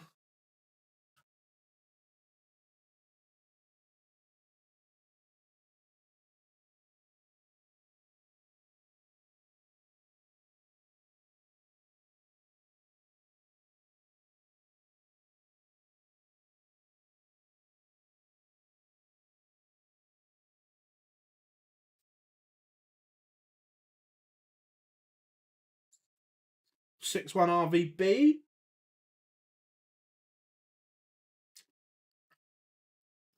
(6-1) RVB.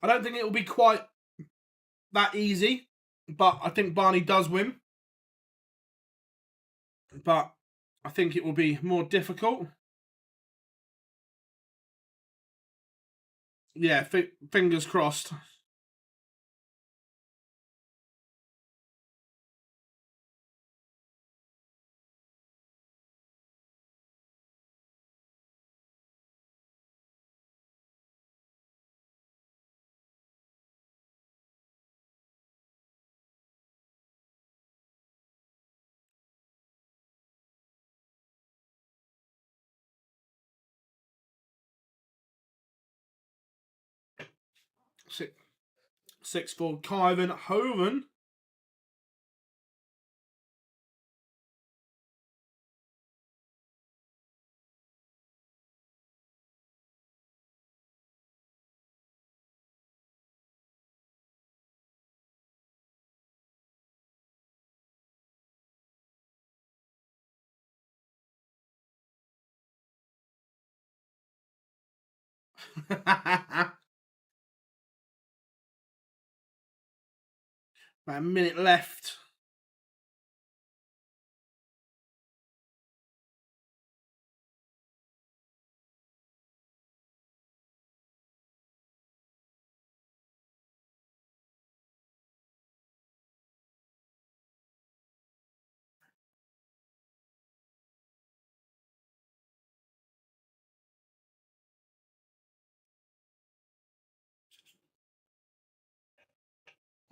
I don't think it will be quite that easy, but I think Barney does win. But I think it will be more difficult. Yeah, fingers crossed. Six for Covenhoven. About a minute left.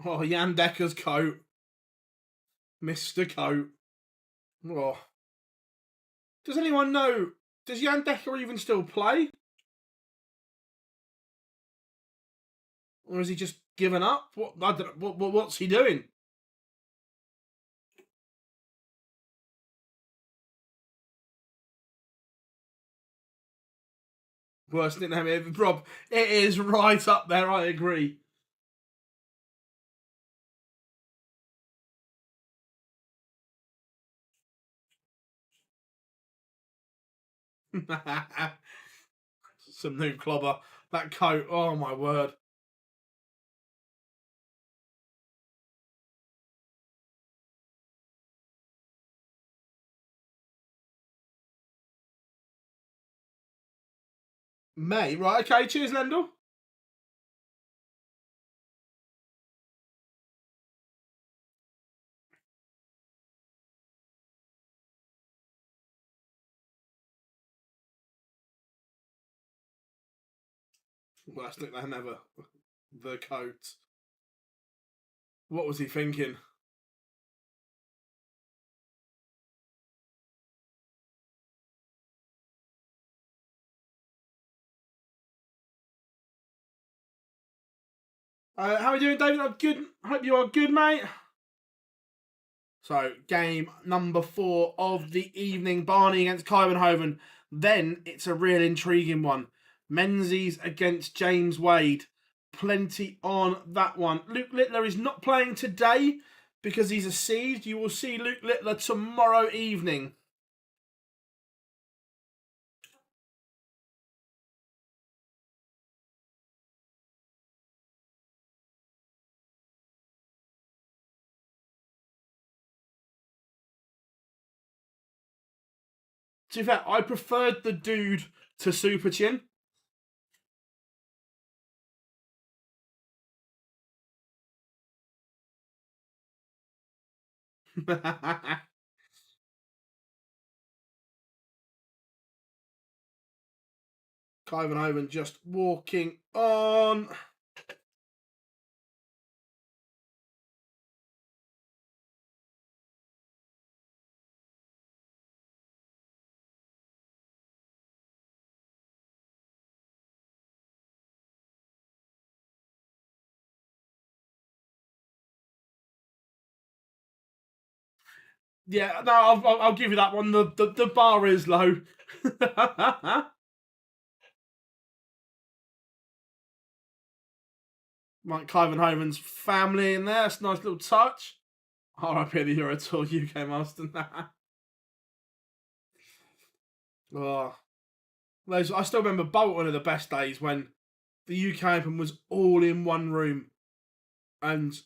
Oh, Jan Decker's coat. Mr. Coat. Oh. Does anyone know? Does Jan Decker even still play? Or has he just given up? What? I don't know. What's he doing? Worst nickname ever. Rob, it is right up there, I agree. Some new clobber. That coat, oh my word. May, right, okay, cheers, Lendl. Worst nickname ever. The coat. What was he thinking? How are you doing, David? I'm good. Hope you are good, mate. So, game number 4 of the evening, Barney against Covenhoven. Then it's a real intriguing one. Menzies against James Wade. Plenty on that one. Luke Littler is not playing today because he's a seed. You will see Luke Littler tomorrow evening. To be fair, I preferred the dude to Super Chin. Covenhoven just walking on. Yeah, no, I'll give you that one. The bar is low. Mike Covenhoven's family in there. That's a nice little touch. RIP the Euro Tour UK Master. Oh. I still remember Bolton of the best days when the UK Open was all in one room. And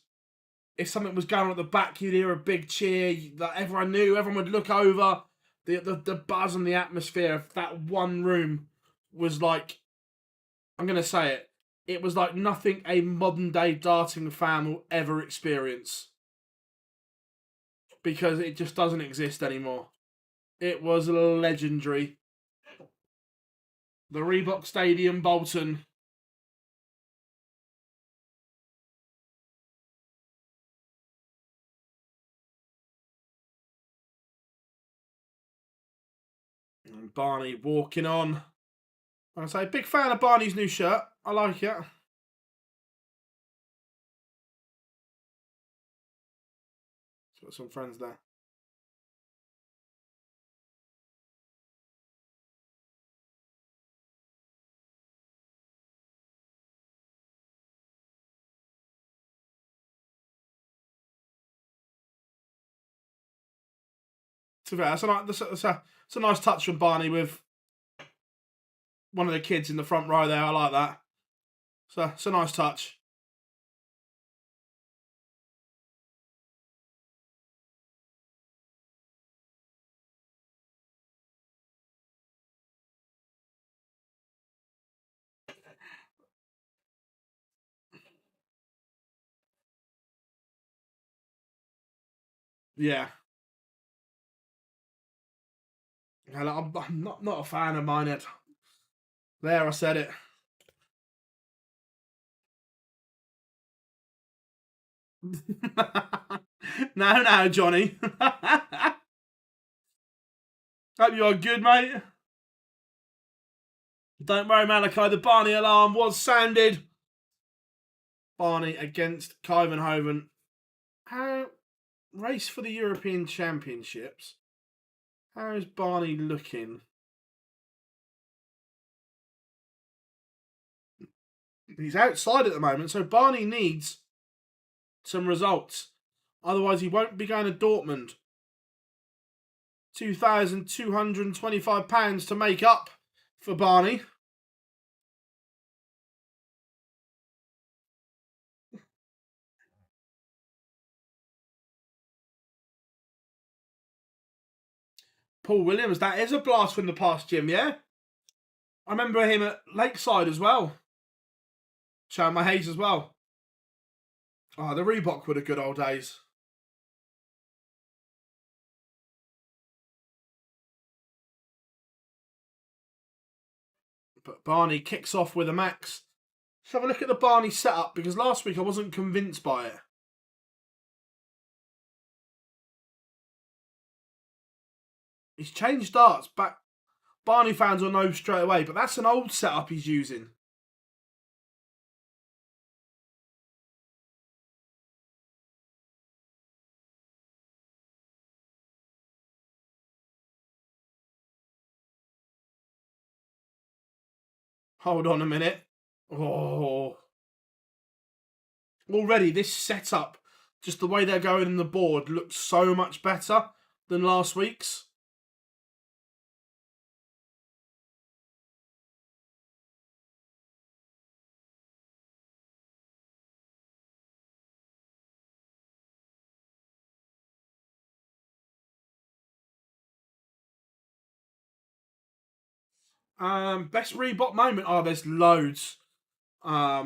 if something was going on at the back, you'd hear a big cheer that everyone knew. Everyone would look over. The buzz and the atmosphere of that one room was like, I'm going to say it, it was like nothing a modern day darting fan will ever experience. Because it just doesn't exist anymore. It was legendary. The Reebok Stadium, Bolton. And Barney walking on. I say, big fan of Barney's new shirt. I like it. Got some friends there. To be fair, it's a nice touch from Barney with one of the kids in the front row there. I like that. So it's a nice touch. Yeah. I'm not a fan of mine yet. There, I said it. No, Johnny. Hope you are good, mate. Don't worry, Malachi. The Barney alarm was sounded. Barney against Covenhoven. How race for the European Championships? How is Barney looking? He's outside at the moment, so Barney needs some results. Otherwise, he won't be going to Dortmund. £2,225 to make up for Barney. Paul Williams, that is a blast from the past, Jim, yeah? I remember him at Lakeside as well. Showing my haze as well. Oh, the Reebok were the good old days. But Barney kicks off with a max. Let's have a look at the Barney setup, because last week I wasn't convinced by it. He's changed darts back. Barney fans will know straight away, but that's an old setup he's using. Hold on a minute. Oh. Already, this setup, just the way they're going in the board, looks so much better than last week's. Best Reebok moment? Oh, there's loads. I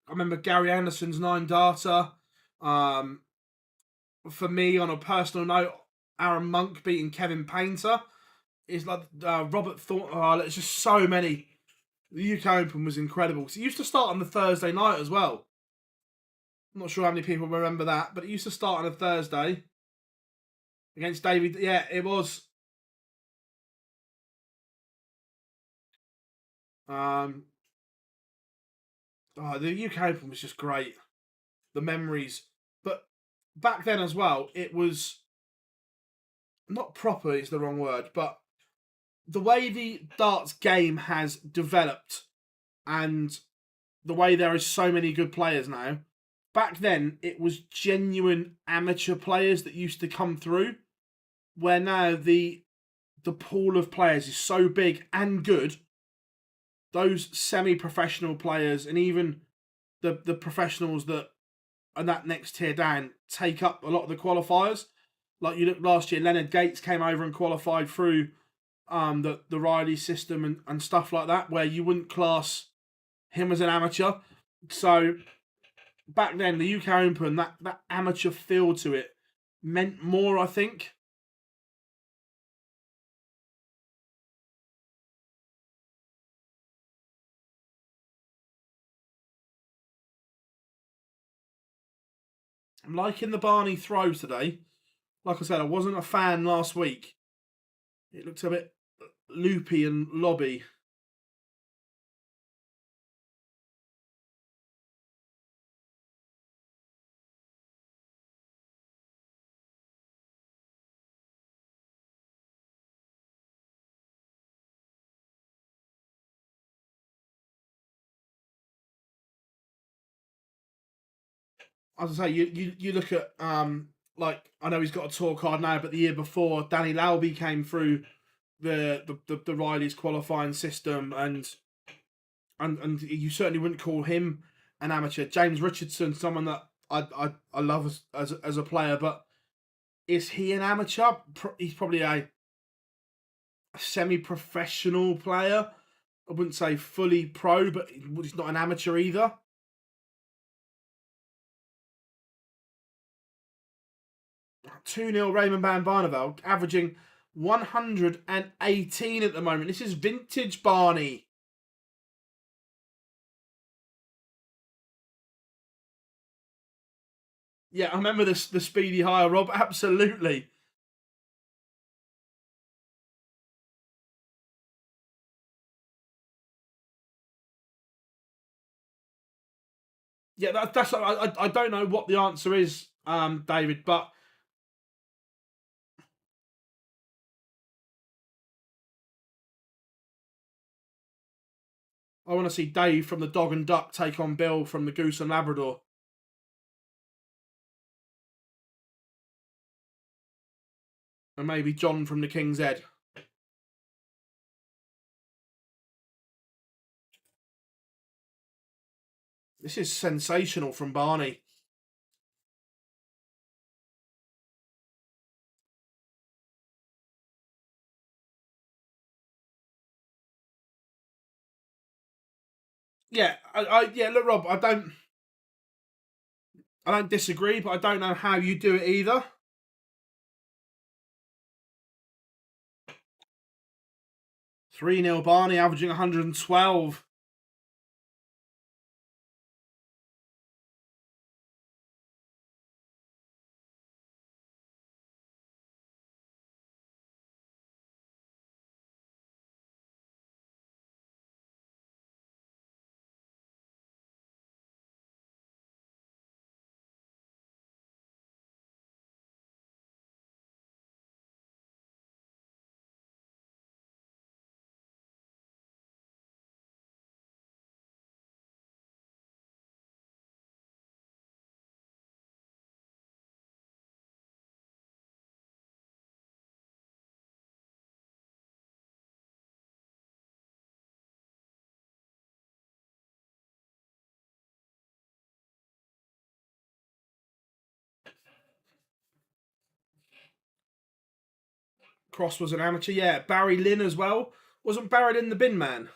remember Gary Anderson's 9-darter. For me, on a personal note, Aaron Monk beating Kevin Painter. It's like Robert Thornton. Oh, there's just so many. The UK Open was incredible. It used to start on the Thursday night as well. I'm not sure how many people remember that, but it used to start on a Thursday against David. Yeah, it was. The UK Open was just great. The memories. But back then as well, it was not proper is the wrong word, but the way the darts game has developed and the way there is so many good players now, back then it was genuine amateur players that used to come through, where now the pool of players is so big and good those semi-professional players and even the professionals that are that next tier down take up a lot of the qualifiers. Like you look last year, Leonard Gates came over and qualified through the Riley system and stuff like that, where you wouldn't class him as an amateur. So back then, the UK Open, that amateur feel to it meant more, I think. I'm liking the Barney throw today. Like I said, I wasn't a fan last week. It looked a bit loopy and lobby. As I say, you look at like I know he's got a tour card now, but the year before Danny Lauby came through the Riley's qualifying system, and you certainly wouldn't call him an amateur. James Richardson, someone that I love as a player, but is he an amateur? He's probably a semi-professional player. I wouldn't say fully pro, but he's not an amateur either. 2-0 Raymond van Barneveld, averaging 118 at the moment. This is vintage Barney. Yeah, I remember the speedy hire, Rob. Absolutely. Yeah, that's. I don't know what the answer is, David, but I want to see Dave from the Dog and Duck take on Bill from the Goose and Labrador. And maybe John from the King's Head. This is sensational from Barney. Yeah, yeah. Look, Rob, I don't disagree, but I don't know how you do it either. 3-0 Barney, averaging 112. Cross was an amateur, yeah. Barry Lynn as well. Wasn't Barry Lynn the bin man?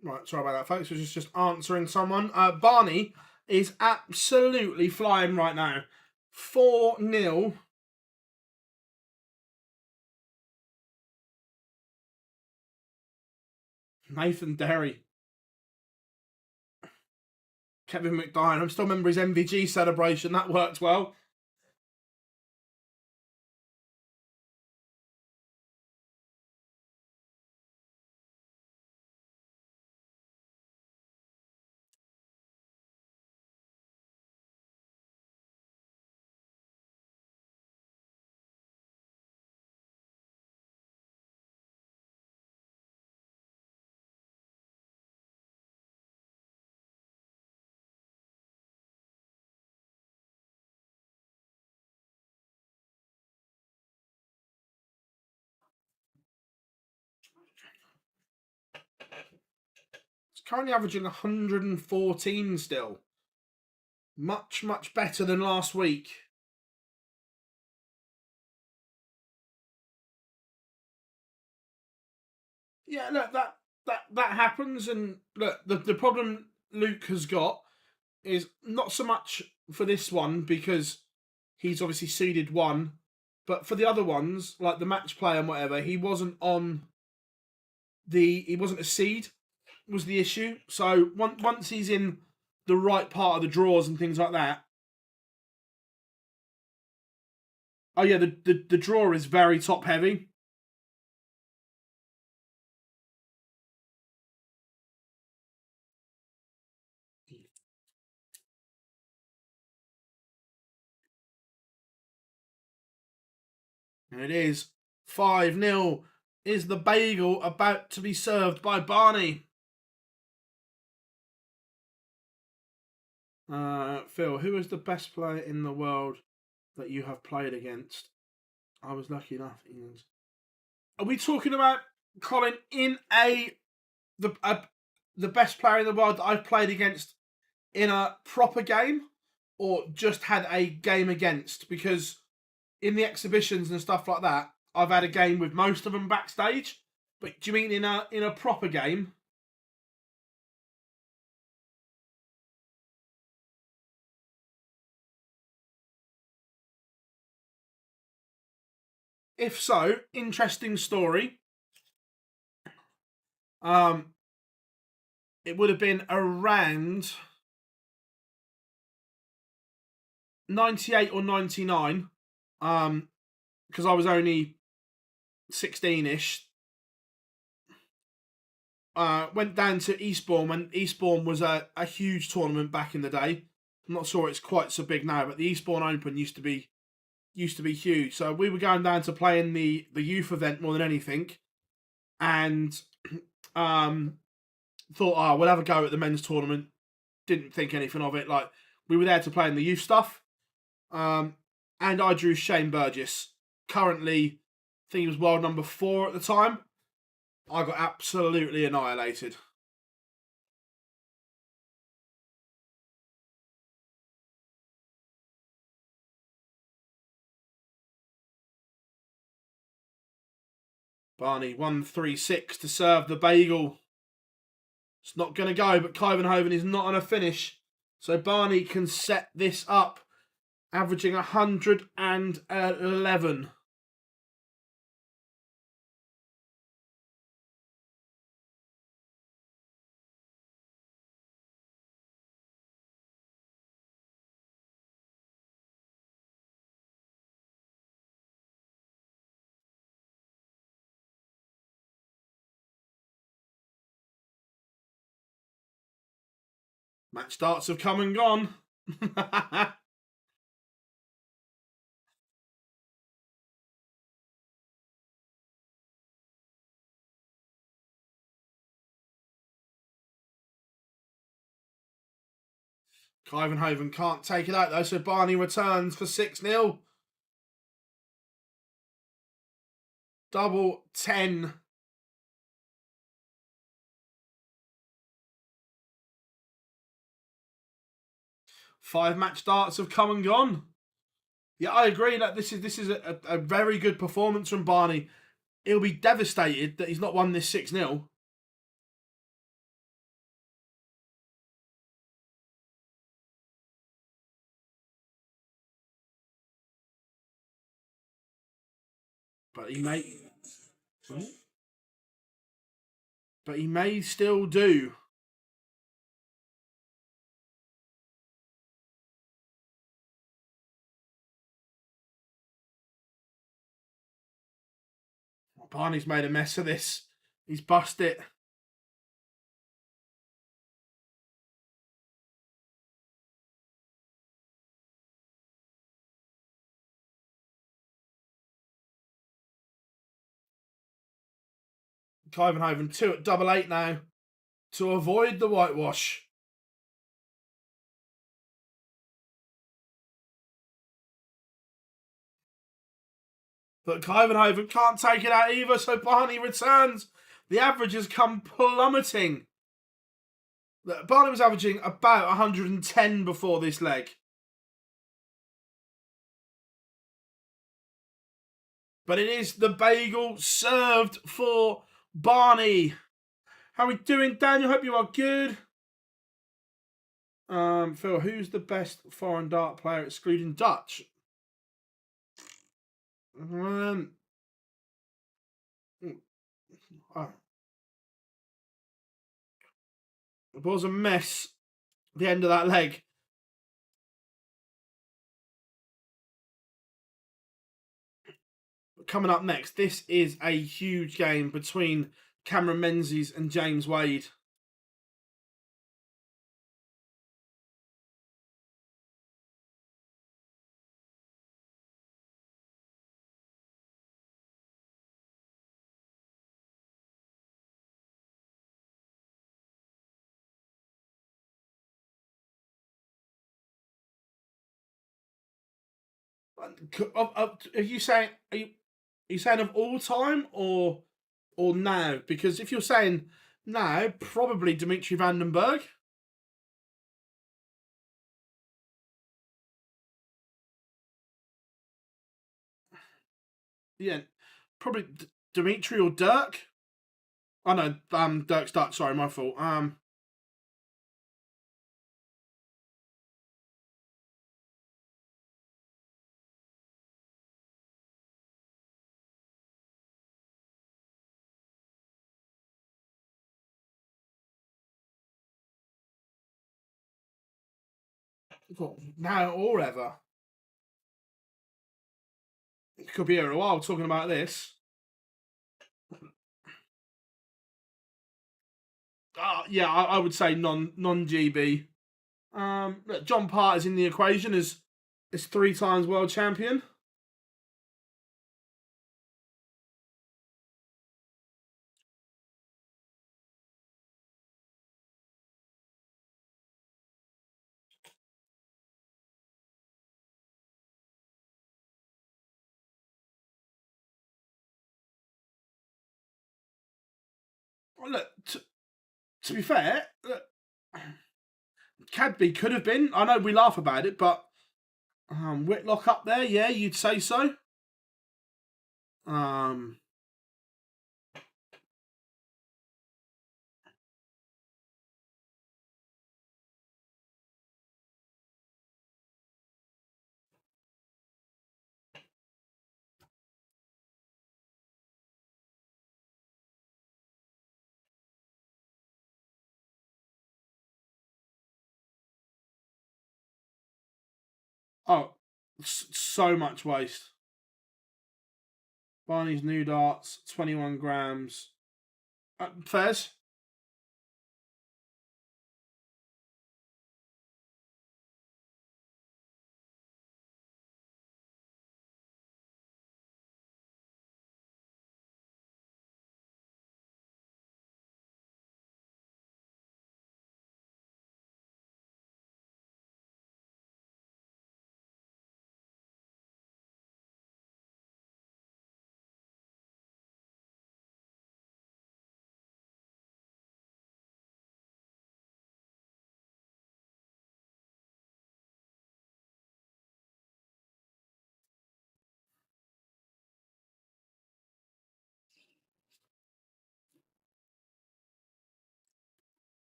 Right, sorry about that, folks. We're just answering someone. Barney is absolutely flying right now. 4-0. Nathan Derry. Kevin McDine. I still remember his MVG celebration. That worked well. It's currently averaging 114 still. Much, much better than last week. Yeah, look, that happens, and look, the problem Luke has got is not so much for this one because he's obviously seeded one, but for the other ones, like the match play and whatever, he wasn't a seed was the issue. So once he's in the right part of the draws and things like that. Oh yeah, the draw is very top heavy. And it is 5-0. Is the bagel about to be served by Barney? Phil, who is the best player in the world that you have played against? I was lucky enough. Are we talking about Colin in the best player in the world that I've played against in a proper game, or just had a game against? Because in the exhibitions and stuff like that, I've had a game with most of them backstage. But do you mean in a proper game? If so, interesting story. It would have been around 98 or 99. Because I was only 16-ish. Went down to Eastbourne when Eastbourne was a huge tournament back in the day. I'm not sure it's quite so big now, but the Eastbourne Open used to be huge. So we were going down to play in the youth event more than anything, and thought, oh, we'll have a go at the men's tournament. Didn't think anything of it. Like, we were there to play in the youth stuff, and I drew Shane Burgess. Currently, I think he was world number 4 at the time. I got absolutely annihilated. Barney 1-3-6 to serve the bagel. It's not going to go, but Covenhoven is not on a finish. So Barney can set this up, averaging 111. Match starts have come and gone. Covenhoven can't take it out though, so Barney returns for 6-0. Double 10. Five match starts have come and gone. Yeah, I agree that this is a very good performance from Barney. He'll be devastated that he's not won this 6-0. But he may still do. Barney's made a mess of this. He's bust it. Covenhoven 2 at double 8 now to avoid the whitewash. But Covenhoven can't take it out either, so Barney returns. The average has come plummeting. Barney was averaging about 110 before this leg. But it is the bagel served for Barney. How are we doing, Daniel? Hope you are good. Phil, who's the best foreign dart player excluding Dutch? It was a mess at the end of that leg. Coming up next, this is a huge game between Cameron Menzies and James Wade. Are you saying are you saying of all time or now? Because if you're saying now, probably Dimitri van den Bergh. Yeah, probably Dimitri or Dirk. Oh no, Dirk's Dutch. Sorry, my fault. Now or ever. It could be here a while talking about this. Yeah, I would say non GB. Look, John Part is in the equation as 3 times world champion. Well, look, to be fair, look, Cadby could have been. I know we laugh about it, but Whitlock up there, yeah, you'd say so. Oh, so much waste. Barney's new darts, 21 grams. Fez?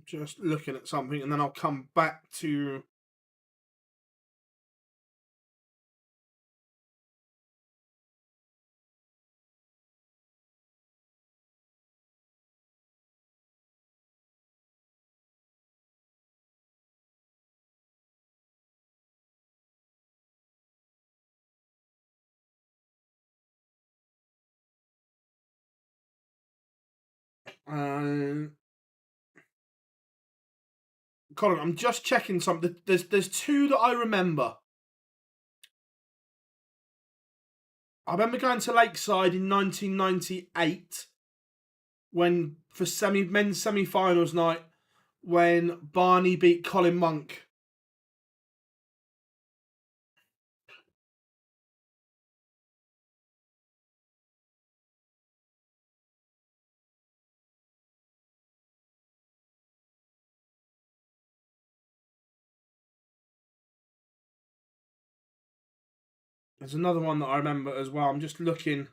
Just looking at something, and then I'll come back to. Colin, I'm just checking something. There's two that I remember. I remember going to Lakeside in 1998 when for men's semi-finals night when Barney beat Colin Monk. There's another one that I remember as well. I'm just looking.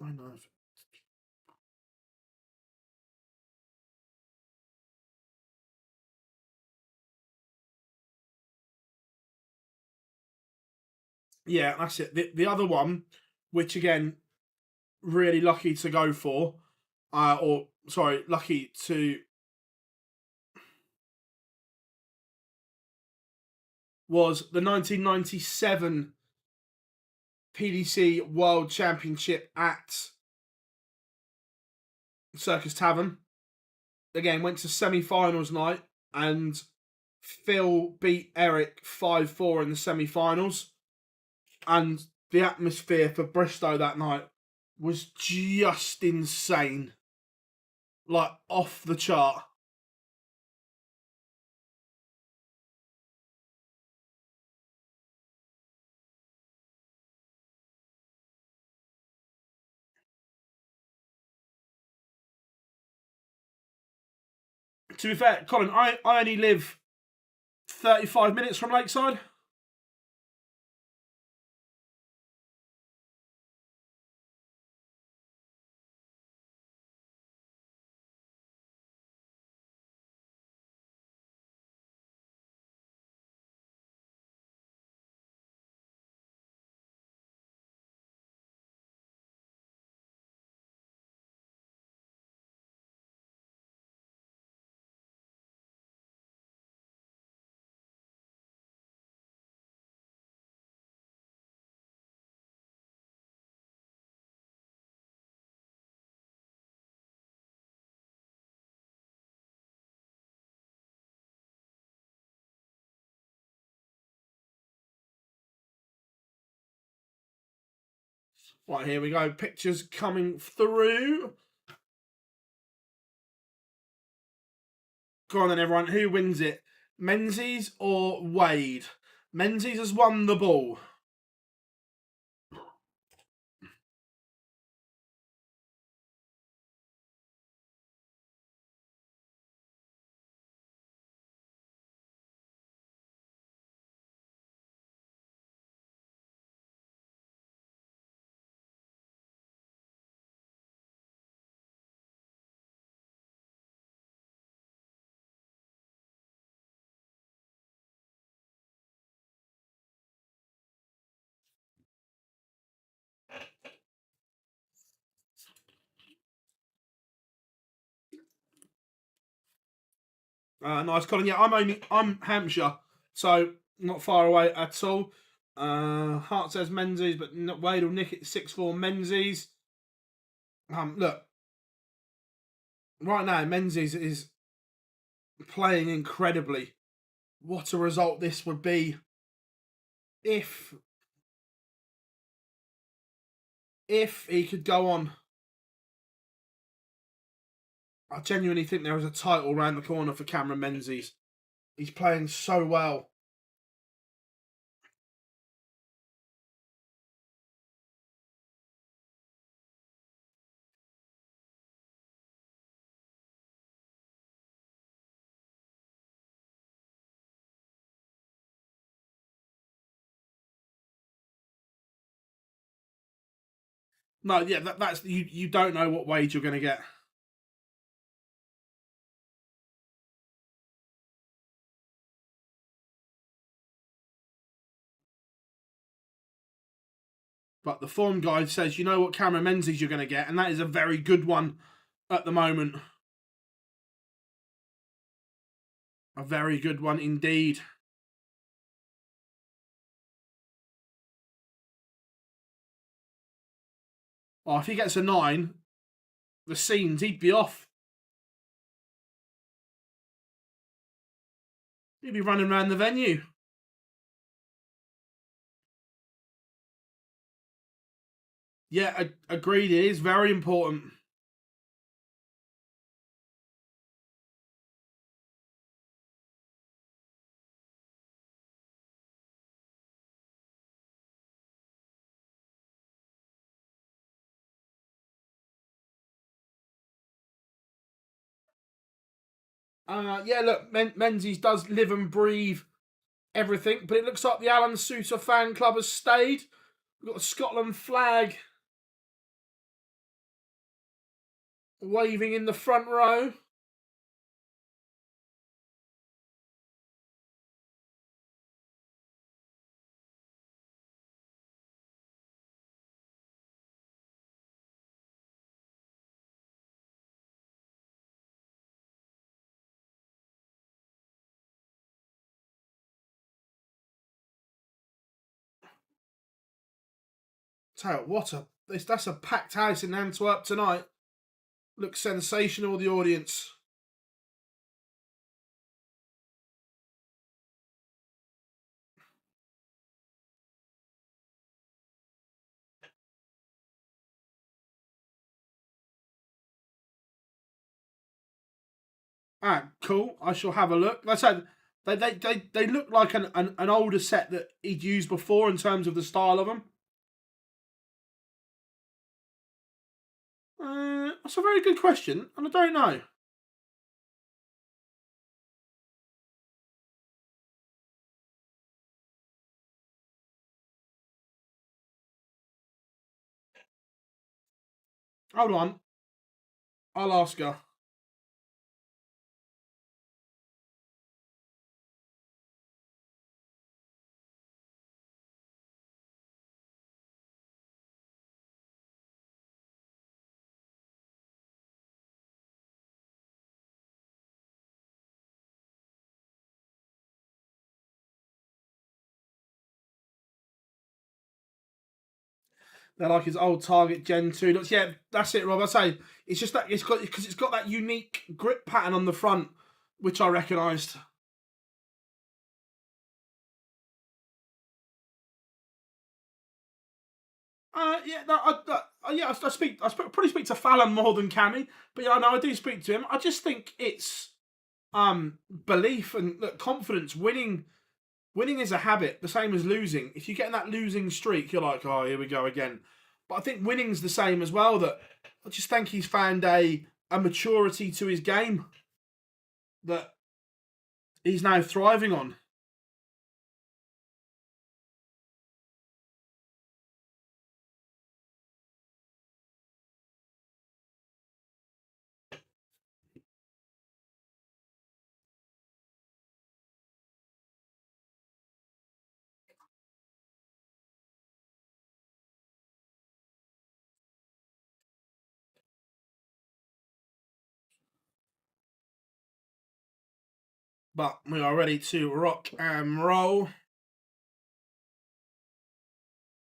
I know. Yeah, that's it. The other one, which again, really lucky to go for, lucky to, was the 1997 PDC World Championship at Circus Tavern. Again, went to semi-finals night, and Phil beat Eric 5-4 in the semi-finals. And the atmosphere for Bristow that night was just insane. Like, off the chart. To be fair, Colin, I only live 35 minutes from Lakeside. Right, here we go. Pictures coming through. Go on then, everyone. Who wins it? Menzies or Wade? Menzies has won the ball. Nice, Colin. Yeah, I'm Hampshire, so not far away at all. Hart says Menzies, but Wade will nick it 6-4 Menzies. Look, right now Menzies is playing incredibly. What a result this would be if he could go on. I genuinely think there is a title around the corner for Cameron Menzies. He's playing so well. No, yeah, that's you don't know what wage you're going to get. But the form guide says you know what Cameron Menzies you're going to get, and that is a very good one at the moment. A very good one indeed. Oh, if he gets a 9, the scenes, he'd be off. He'd be running around the venue. Yeah, agreed. It is very important. Yeah, look, Menzies does live and breathe everything, but it looks like the Alan Soutar fan club has stayed. We've got the Scotland flag waving in the front row. Tell you what, that's a packed house in Antwerp tonight. Looks sensational, the audience. Ah, cool. I shall have a look. Like I said, they look like an older set that he'd used before in terms of the style of them. That's a very good question, and I don't know. Hold on. I'll ask her. They're like his old Target Gen 2 looks. Yeah, that's it, Rob. I say it's just that it's got that unique grip pattern on the front, which I recognised. Yeah, no, I probably speak to Fallon more than Cammy, but yeah, no, I do speak to him. I just think it's belief and look, confidence. Winning is a habit, the same as losing. If you get in that losing streak, you're like, oh, here we go again. But I think winning's the same as well. That I just think he's found a maturity to his game that he's now thriving on. But we are ready to rock and roll.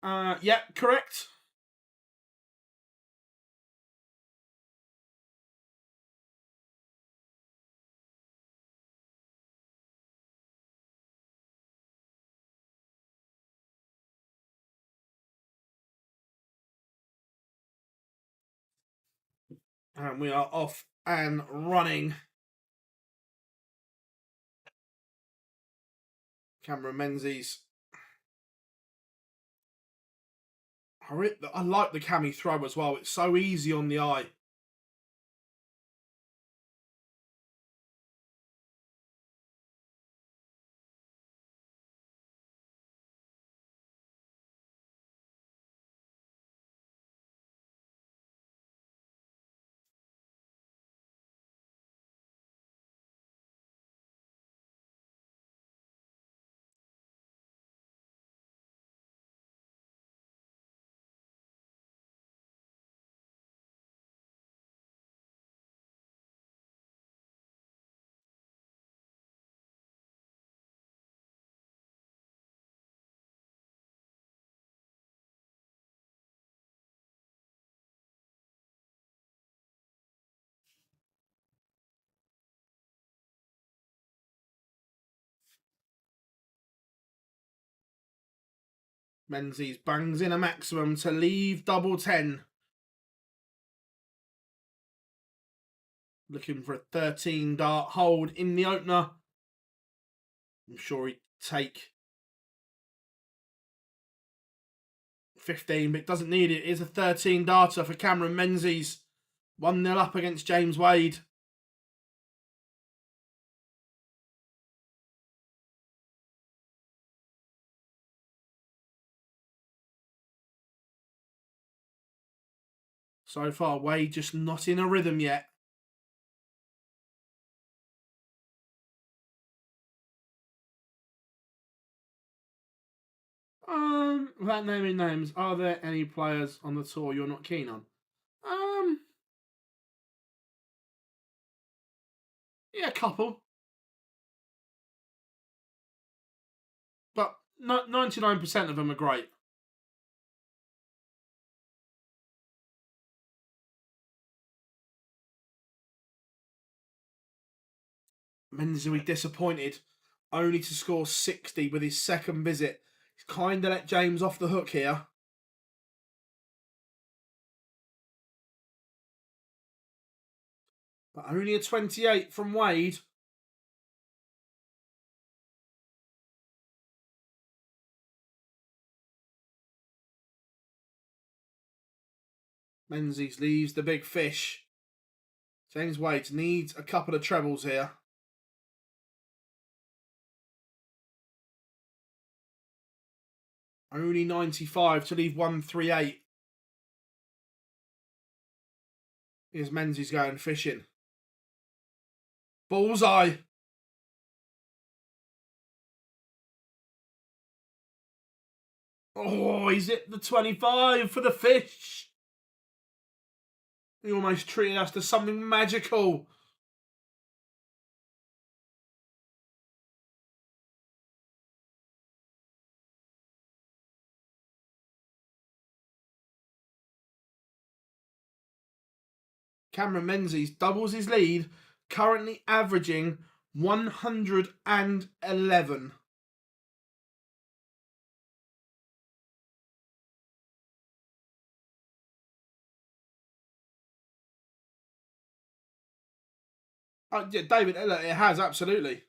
Yeah, correct. And we are off and running. Cameron Menzies. I like the cami throw as well. It's so easy on the eye. Menzies bangs in a maximum to leave double 10. Looking for a 13 dart hold in the opener. I'm sure he'd take 15, but doesn't need it. It is a 13 darter for Cameron Menzies. 1-0 up against James Wade. So far, Wade just not in a rhythm yet. Without naming names, are there any players on the tour you're not keen on? Yeah, a couple. But 99% of them are great. Menzies will be disappointed only to score 60 with his second visit. He's kind of let James off the hook here. But only a 28 from Wade. Menzies leaves the big fish. James Wade needs a couple of trebles here. Only 95 to leave 138. Here's Menzies going fishing. Bullseye. Oh, he's hit the 25 for the fish. He almost treated us to something magical. Cameron Menzies doubles his lead, currently averaging 111. Yeah, David, look, it has, absolutely.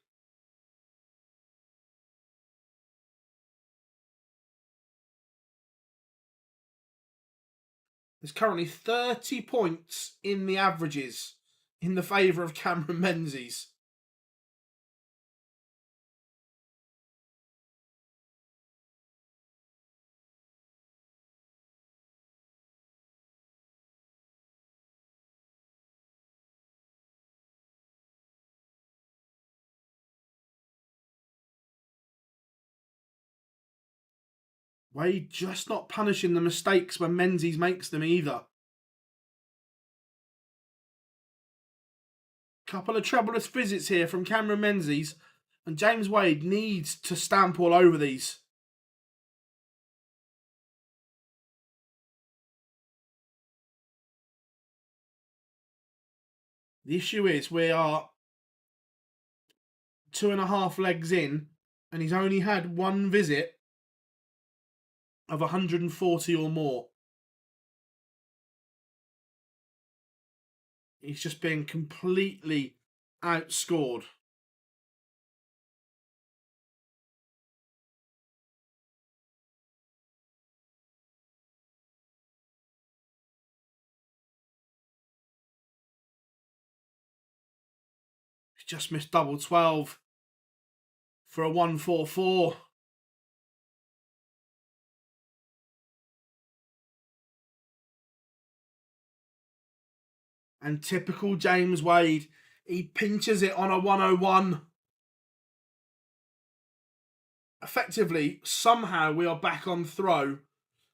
There's currently 30 points in the averages in the favour of Cameron Menzies. Wade just not punishing the mistakes when Menzies makes them either. Couple of troublous visits here from Cameron Menzies, and James Wade needs to stamp all over these. The issue is we are 2.5 legs in, and he's only had one visit of 140 or more. He's just been completely outscored. He's just missed double 12 for a 144. And typical James Wade, he pinches it on a 101. Effectively, somehow we are back on throw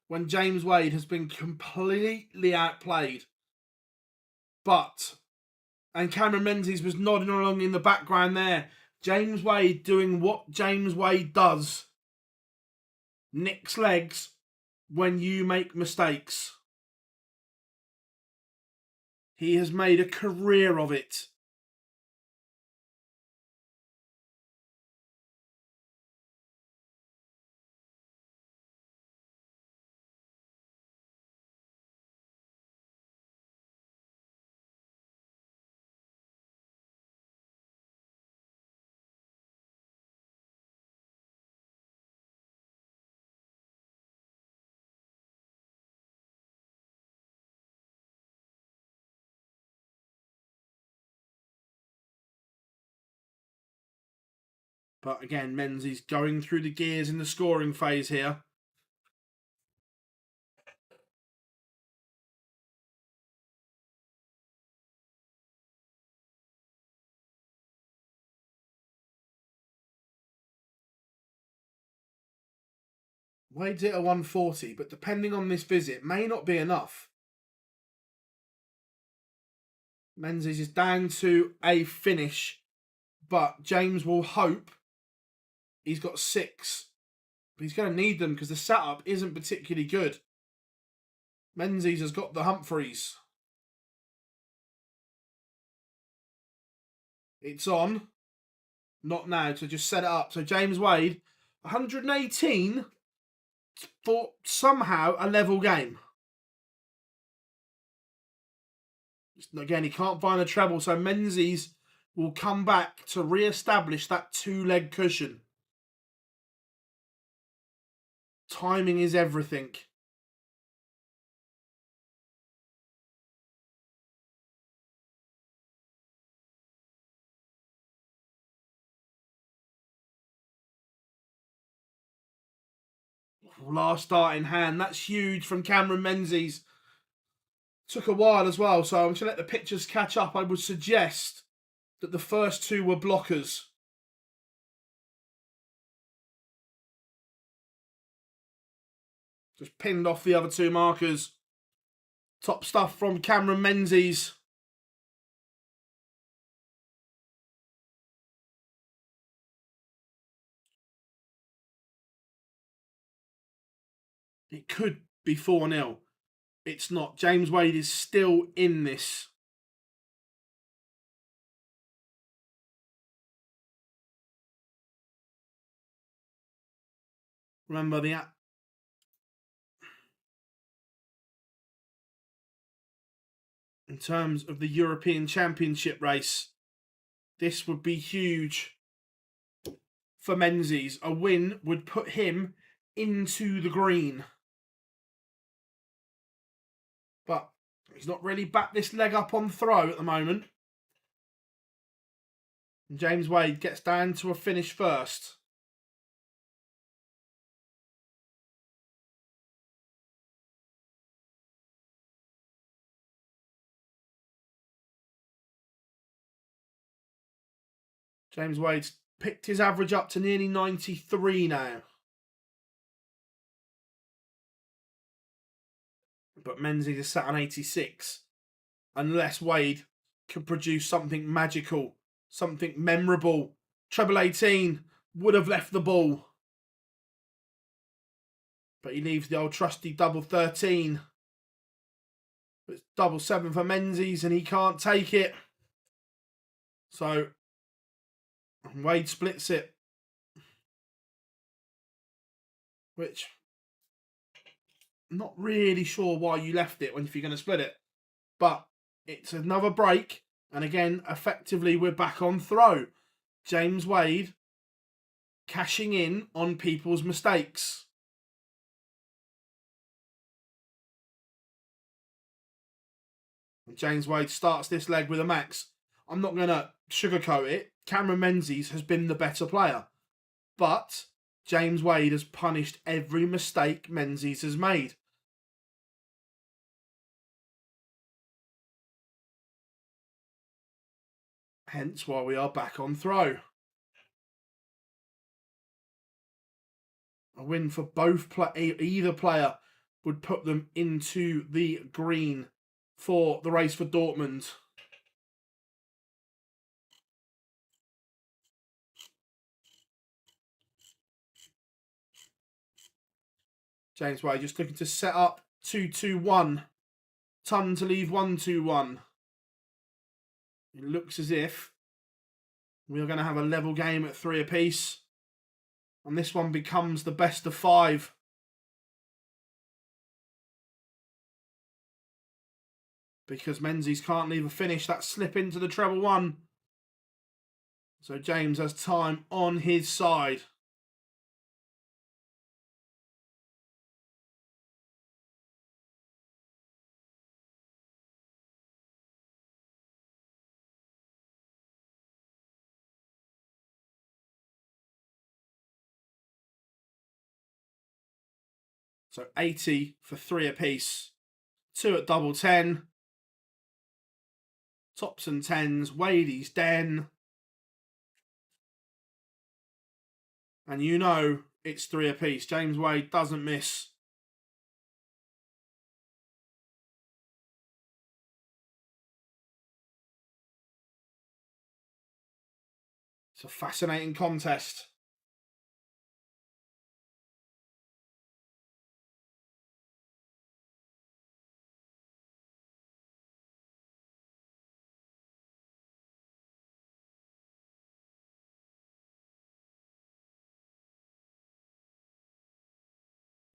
when James Wade has been completely outplayed. And Cameron Menzies was nodding along in the background there. James Wade doing what James Wade does. Nicks legs when you make mistakes. He has made a career of it. But again, Menzies going through the gears in the scoring phase here. Wade's it a 140, but depending on this visit, may not be enough. Menzies is down to a finish, but James will hope he's got 6. But he's going to need them because the setup isn't particularly good. Menzies has got the Humphreys. It's on. Not now, so just set it up. So James Wade, 118 for somehow a level game. Again, he can't find the treble, so Menzies will come back to re-establish that 2-leg cushion. Timing is everything. Last start in hand. That's huge from Cameron Menzies. Took a while as well, so I'm going to let the pictures catch up. I would suggest that the first 2 were blockers. Just pinned off the other 2 markers. Top stuff from Cameron Menzies. It could be 4-0. It's not. James Wade is still in this. Remember in terms of the European Championship race, this would be huge for Menzies. A win would put him into the green. But he's not really backed this leg up on throw at the moment. And James Wade gets down to a finish first. James Wade's picked his average up to nearly 93 now. But Menzies is sat on 86. Unless Wade can produce something magical, something memorable. Treble 18 would have left the ball. But he leaves the old trusty double 13. It's double 7 for Menzies and he can't take it. So Wade splits it. Which, I'm not really sure why you left it if you're going to split it. But it's another break. And again, effectively, we're back on throw. James Wade cashing in on people's mistakes. And James Wade starts this leg with a max. I'm not going to sugarcoat it. Cameron Menzies has been the better player. But James Wade has punished every mistake Menzies has made. Hence why we are back on throw. A win for either player would put them into the green for the race for Dortmund. James Wade just looking to set up 2-2-1. Ton to leave 1-2-1. It looks as if we're going to have a level game at 3 apiece. And this one becomes the best of 5. Because Menzies can't leave a finish. That slip into the treble 1. So James has time on his side. So 80 for 3 apiece. 2 at double 10. Tops and 10s. Wadey's Den. And you know it's 3 apiece. James Wade doesn't miss. It's a fascinating contest.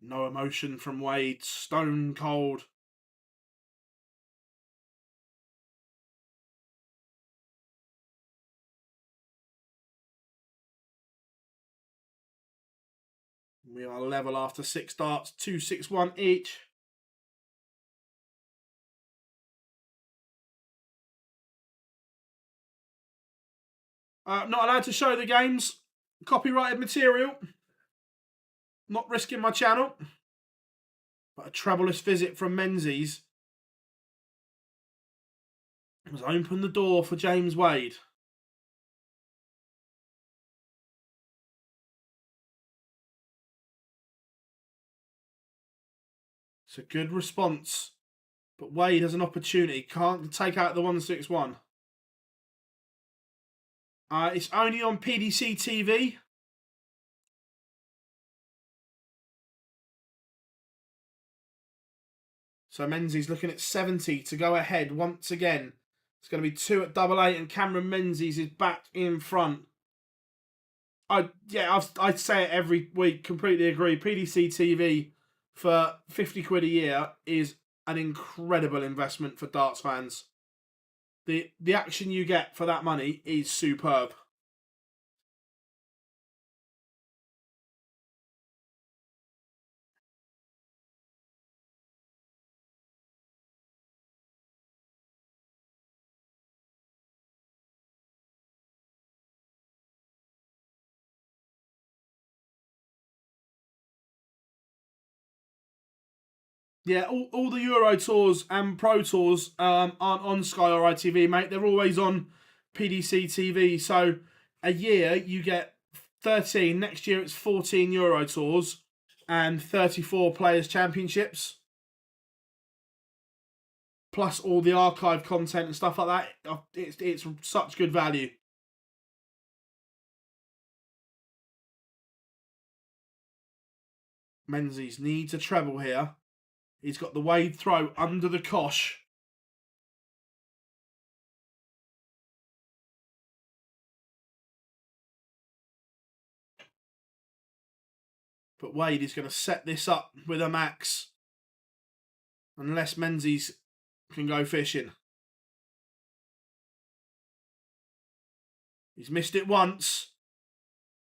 No emotion from Wade. Stone cold. We are level after 6 darts. 2-6-1 each. Not allowed to show the games. Copyrighted material. Not risking my channel. But a troublous visit from Menzies has opened the door for James Wade. It's a good response. But Wade has an opportunity. Can't take out the 1-6-1. It's only on PDC TV. So Menzies looking at 70 to go ahead once again. It's going to be 2 at double 8 and Cameron Menzies is back in front. I'd say it every week. Completely agree. PDC TV for 50 quid a year is an incredible investment for darts fans. The action you get for that money is superb. Yeah, all the Euro Tours and Pro Tours aren't on Sky or ITV, mate. They're always on PDC TV. So a year you get 13. Next year it's 14 Euro Tours and 34 Players Championships. Plus all the archive content and stuff like that. It's such good value. Menzies needs a treble here. He's got the Wade throw under the cosh. But Wade is going to set this up with a max. Unless Menzies can go fishing. He's missed it once.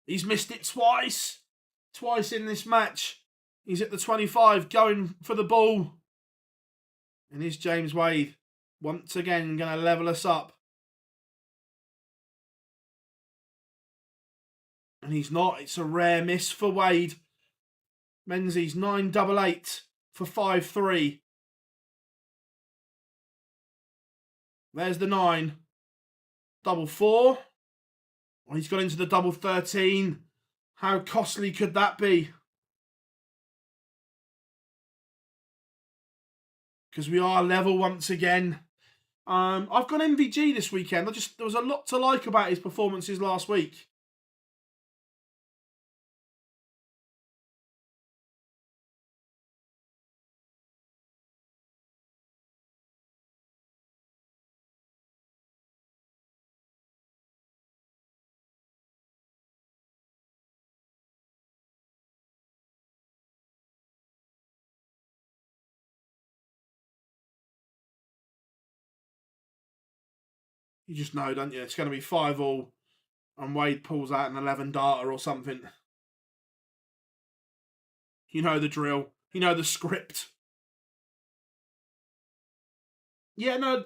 He's missed it twice. Twice in this match. He's at the 25 going for the ball. And here's James Wade. Once again going to level us up. And he's not. It's a rare miss for Wade. Menzies 9-8 for 5-3. There's the 9. Double 4. Oh, he's got into the double 13. How costly could that be? Because we are level once again. I've got MVG this weekend. There was a lot to like about his performances last week. You just know, don't you? It's going to be 5-all and Wade pulls out an 11 darter or something. You know the drill. You know the script. Yeah, no,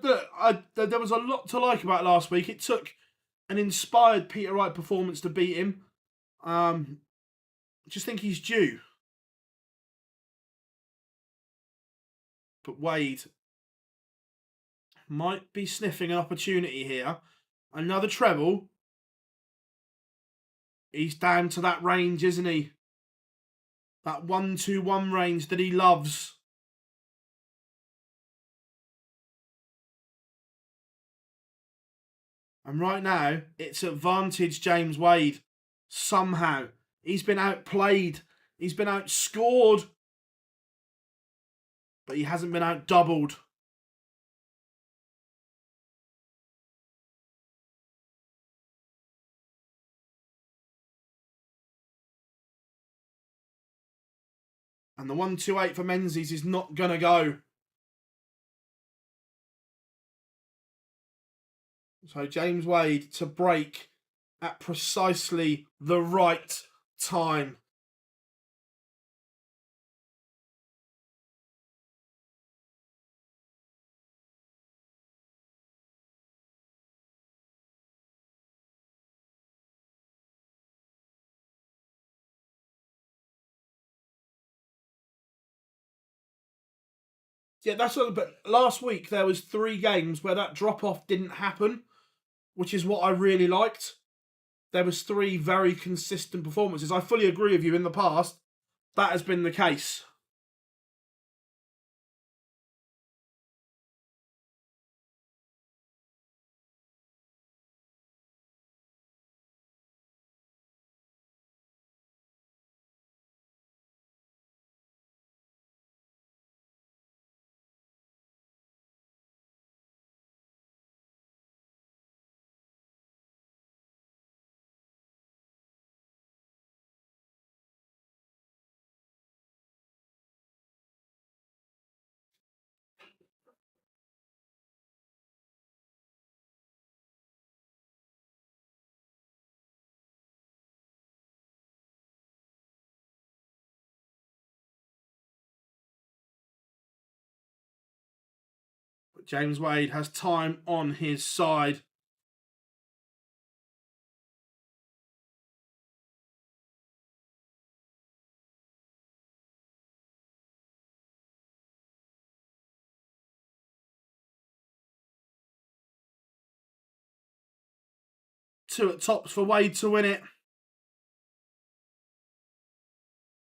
there was a lot to like about last week. It took an inspired Peter Wright performance to beat him. Just think he's due. But Wade might be sniffing an opportunity here. Another treble. He's down to that range, isn't he? That 1-2-1 range that he loves. And right now, it's advantage James Wade. Somehow. He's been outplayed. He's been outscored. But he hasn't been out-doubled. And the 1-2-8 for Menzies is not going to go. So James Wade to break at precisely the right time. Yeah, that's what. But last week there was 3 games where that drop off didn't happen, which is what I really liked. There was 3 very consistent performances. I fully agree with you. In the past, that has been the case. But James Wade has time on his side. Two at tops for Wade to win it.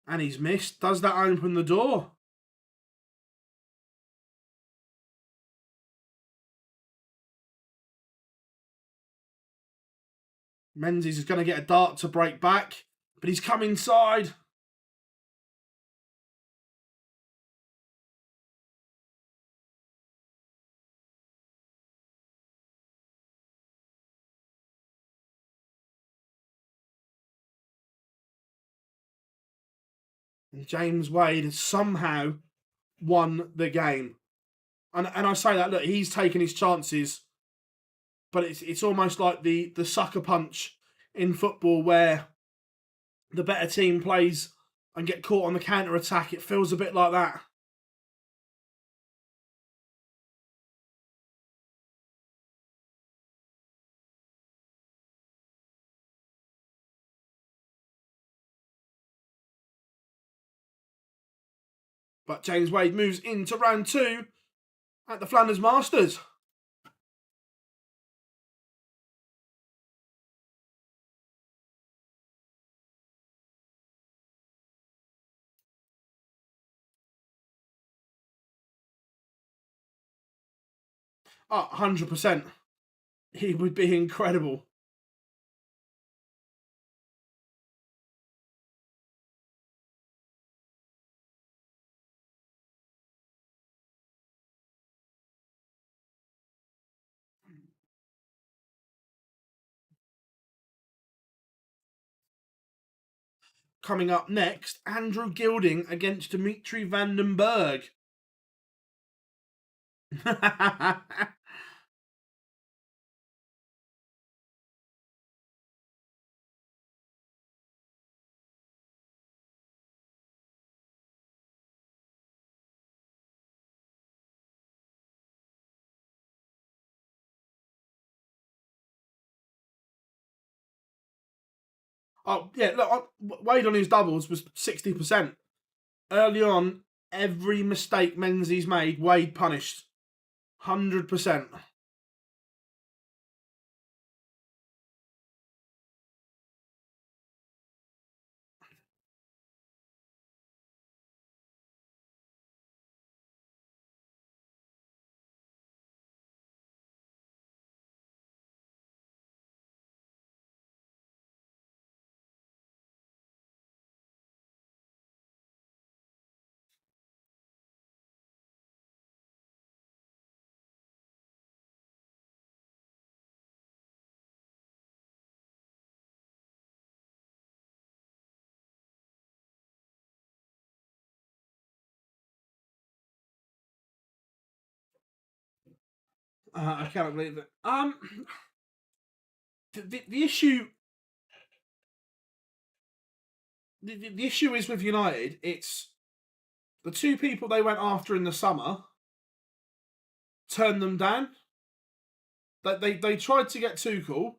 And he's missed. Does that open the door? Menzies is going to get a dart to break back, but he's come inside. And James Wade has somehow won the game. And I say that, look, he's taken his chances, but it's almost like the sucker punch in football where the better team plays and get caught on the counter attack. It feels a bit like that. But James Wade moves into round 2 at the Flanders Masters. Oh, 100%. He would be incredible. Coming up next, Andrew Gilding against Dimitri van den Bergh. Oh, yeah, look, Wade on his doubles was 60%. Early on, every mistake Menzies made, Wade punished. 100%. I cannot believe it. The issue, the issue is with United. It's the two people they went after in the summer turned them down. They tried to get Tuchel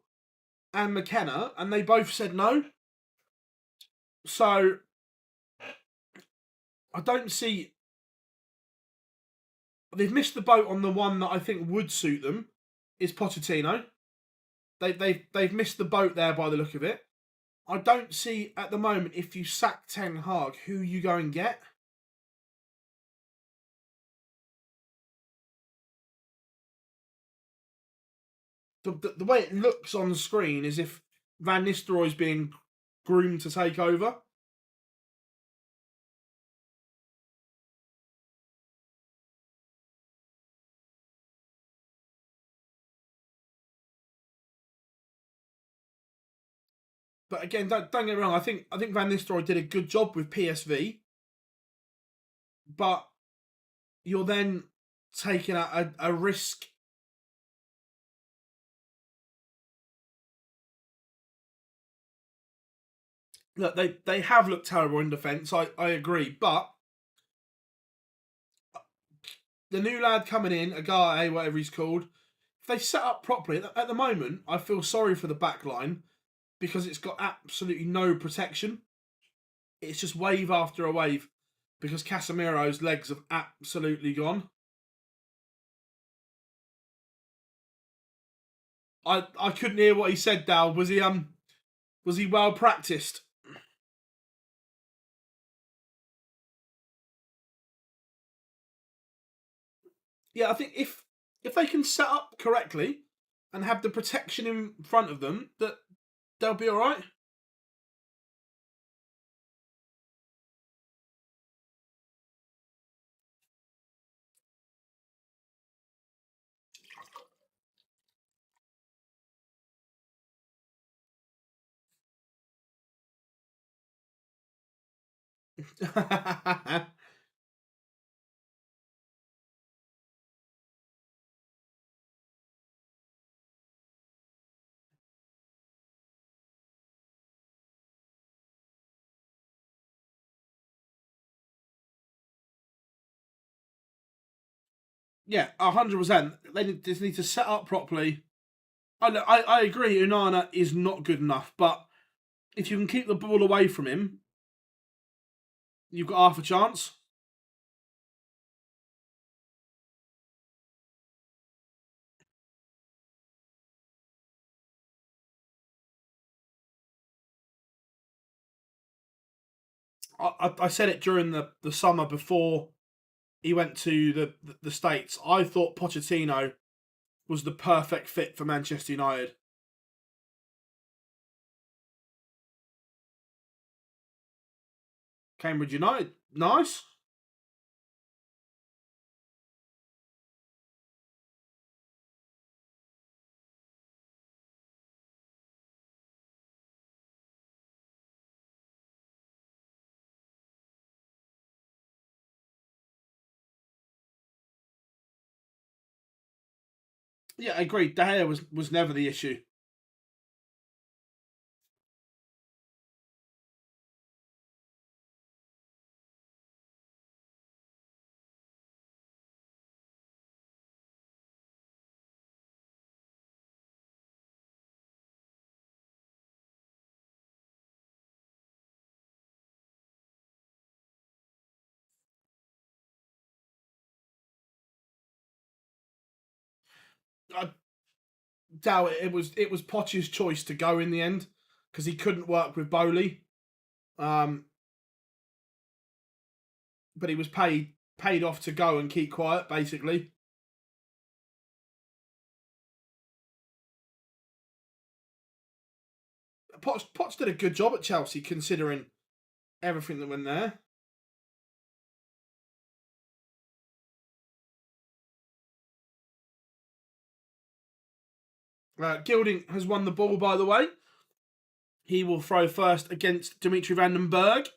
and McKenna, and they both said no. So I don't see. They've missed the boat on the one that I think would suit them. Is Pochettino. They've missed the boat there by the look of it. I don't see at the moment, if you sack Ten Hag, who you go and get. The way it looks on the screen is if Van Nistelrooy's being groomed to take over. But again, don't get me wrong. I think Van Nistelrooy did a good job with PSV, but you're then taking a risk. Look, they have looked terrible in defence. I agree, but the new lad coming in, Agate, whatever he's called, if they set up properly, at the moment, I feel sorry for the back line because it's got absolutely no protection. It's just wave after a wave because Casemiro's legs have absolutely gone. I couldn't hear what he said, Dal. Was he well practiced? Yeah, I think if they can set up correctly and have the protection in front of them, that they'll be all right. Yeah, 100%. They just need to set up properly. I agree. Unana is not good enough, but if you can keep the ball away from him, you've got half a chance. I said it during the summer before he went to the States. I thought Pochettino was the perfect fit for Manchester United. Cambridge United, nice. Yeah, I agree. De Gea was never the issue. I doubt it. It was Potter's choice to go in the end because he couldn't work with Bowley. But he was paid off to go and keep quiet, basically. Potts did a good job at Chelsea considering everything that went there. Gilding has won the ball, by the way. He will throw first against Dimitri van den Bergh.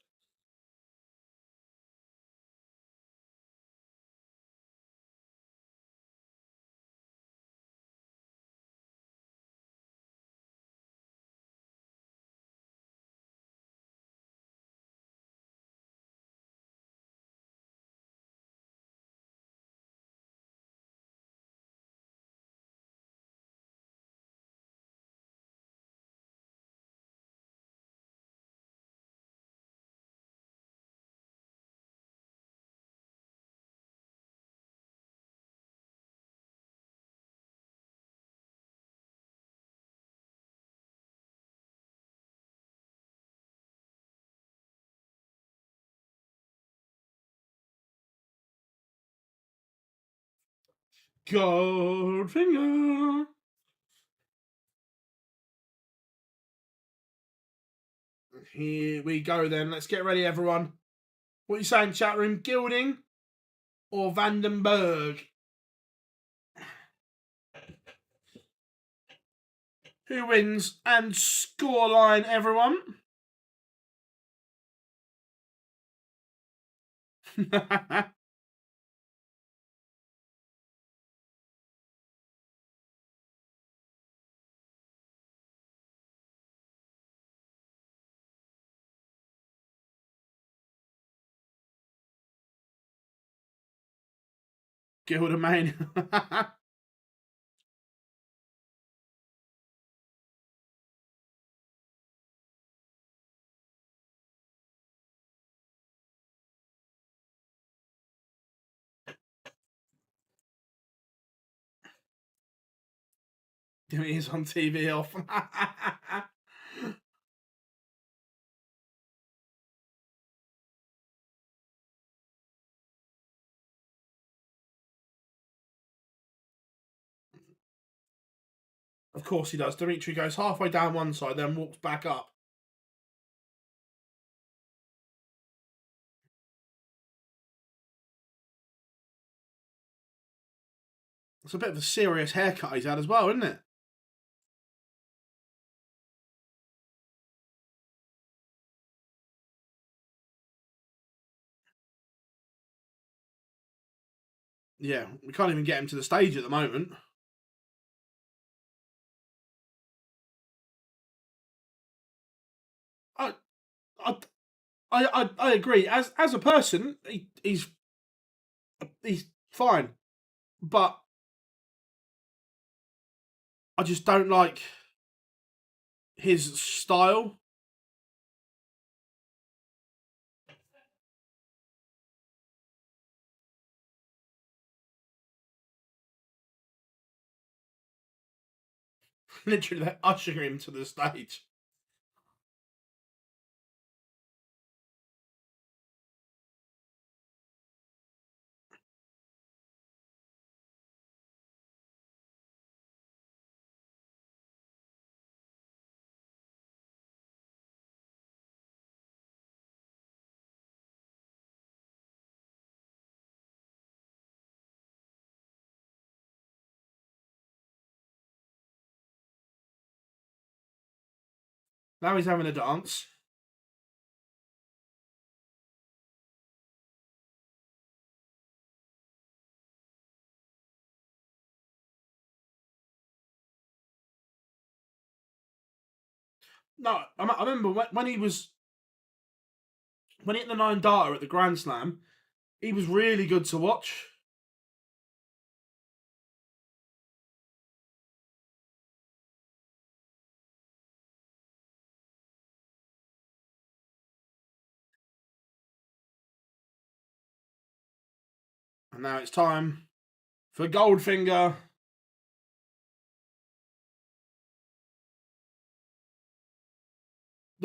Goldfinger. Here we go then. Let's get ready, everyone. What are you saying, chat room? Gilding or Van den Bergh? Who wins? And scoreline, everyone. Gildemane. He is on TV off. Of course he does. Dimitri goes halfway down one side, then walks back up. It's a bit of a serious haircut he's had as well, isn't it? Yeah, we can't even get him to the stage at the moment. I agree. As a person, he's fine, but I just don't like his style. Literally, they usher him to the stage. Now he's having a dance. No, I remember when he was when he hit the 9 darter at the Grand Slam, he was really good to watch. And now it's time for Goldfinger.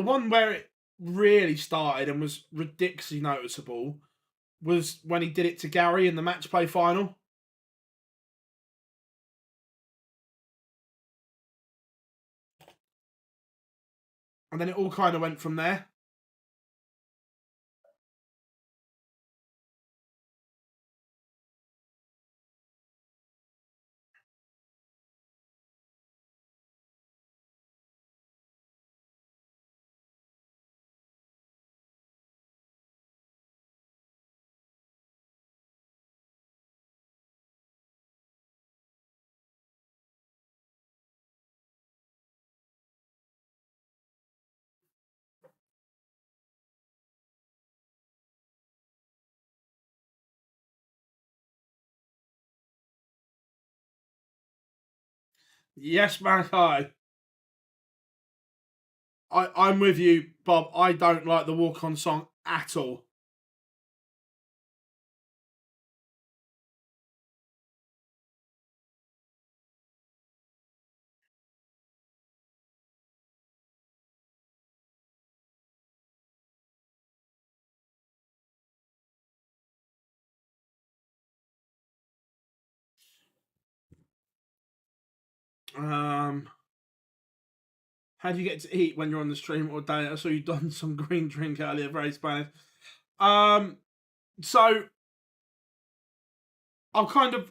the one where it really started and was ridiculously noticeable was when he did it to Gary in the match play final. And then it all kind of went from there. Yes, Mankind. I'm with you, Bob. I don't like the walk-on song at all. How do you get to eat when you're on the stream all day? I saw you done some green drink earlier, very Spanish. So I'll kind of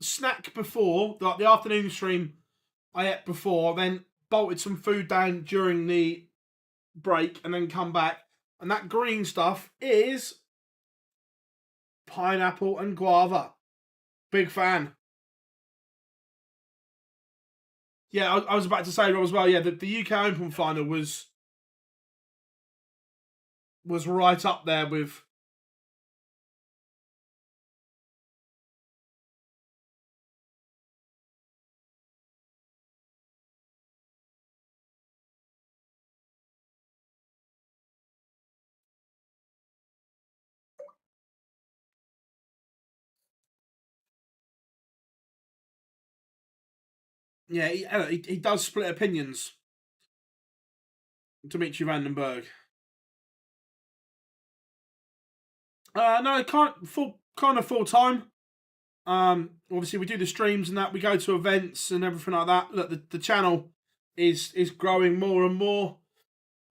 snack before, like the afternoon stream I ate before, then bolted some food down during the break and then come back. And that green stuff is pineapple and guava. Big fan. Yeah, I was about to say, Rob, as well. Yeah, the UK Open final was right up there with. Yeah, he does split opinions. Dimitri Van den Bergh. No, kind of full time. Obviously we do the streams and that. We go to events and everything like that. Look, the channel is growing more and more,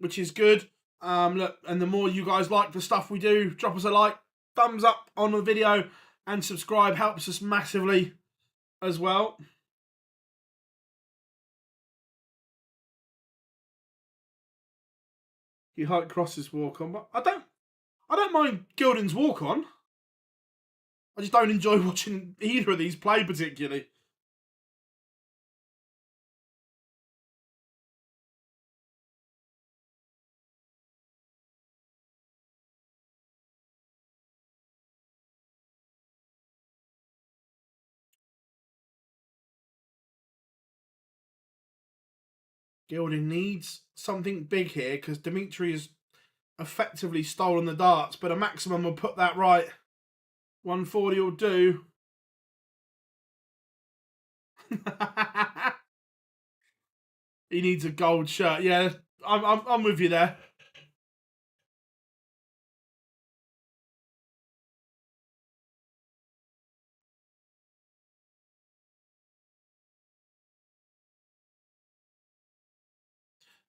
which is good. Look, and the more you guys like the stuff we do, drop us a like, thumbs up on the video, and subscribe helps us massively as well. You like Cross's walk on, but I don't mind Gilding's walk on. I just don't enjoy watching either of these play particularly. Gilding needs something big here because Dimitri has effectively stolen the darts, but a maximum will put that right. 140 will do. He needs a gold shirt. Yeah, I'm with you there.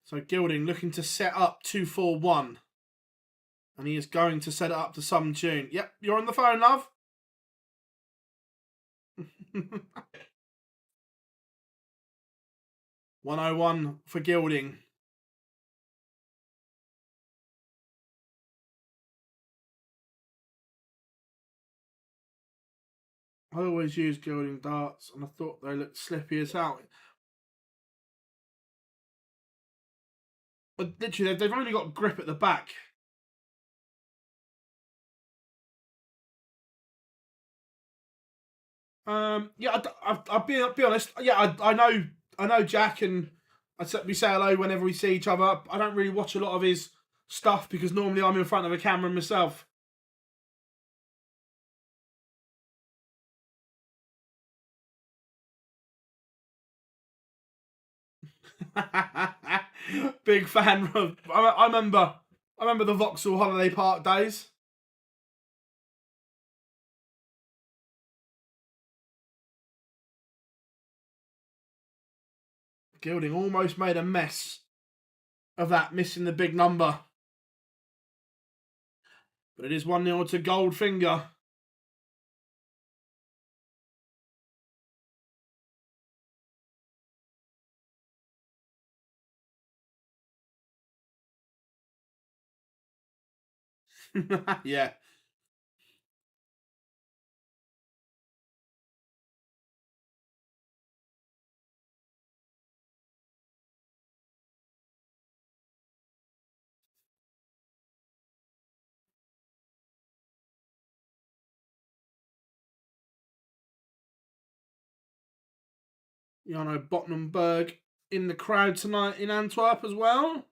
So Gilding looking to set up 2-4-1. And he is going to set it up to some tune. Yep, you're on the phone, love. 101 for Gilding. I always use Gilding darts, and I thought they looked slippy as hell. But literally, they've only got grip at the back. Yeah, I'll be honest. Yeah, I know Jack, and we say hello whenever we see each other. I don't really watch a lot of his stuff because normally I'm in front of a camera myself. Big fan of. I remember the Vauxhall Holiday Park days. Gilding almost made a mess of that, missing the big number. But it is 1-0 to Goldfinger. Yeah. Jarno Bergh in the crowd tonight in Antwerp as well.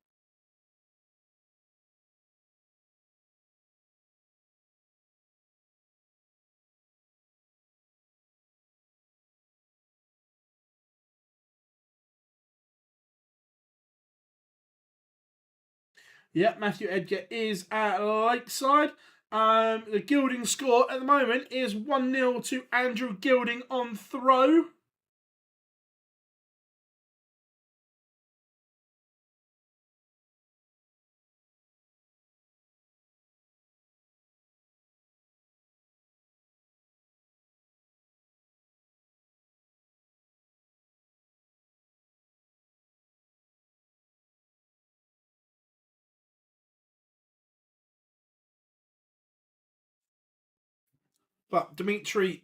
Yep, Matthew Edgar is at Lakeside. The Gilding score at the moment is 1-0 to Andrew Gilding on throw. But Dimitri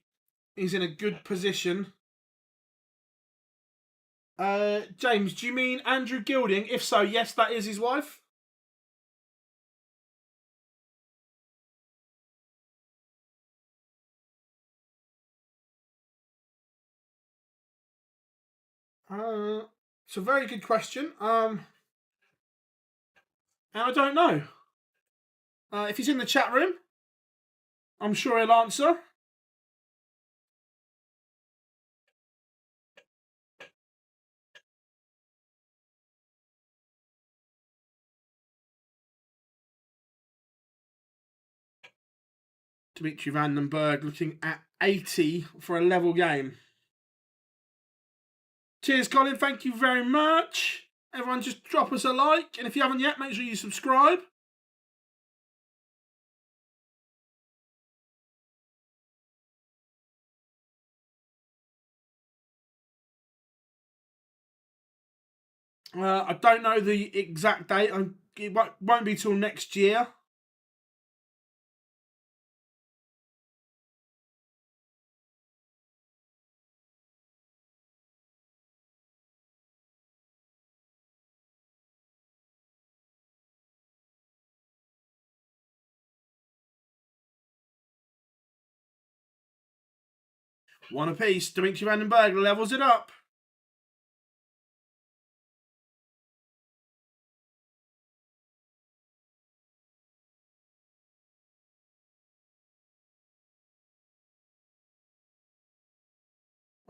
is in a good position. James, do you mean Andrew Gilding? If so, yes, that is his wife. It's a very good question. And I don't know. If he's in the chat room, I'm sure he'll answer. Dimitri Vandenberg looking at 80 for a level game. Cheers, Colin. Thank you very much. Everyone just drop us a like. And if you haven't yet, make sure you subscribe. I don't know the exact date. It won't be till next year. One apiece. Dimitri Vandenberg levels it up.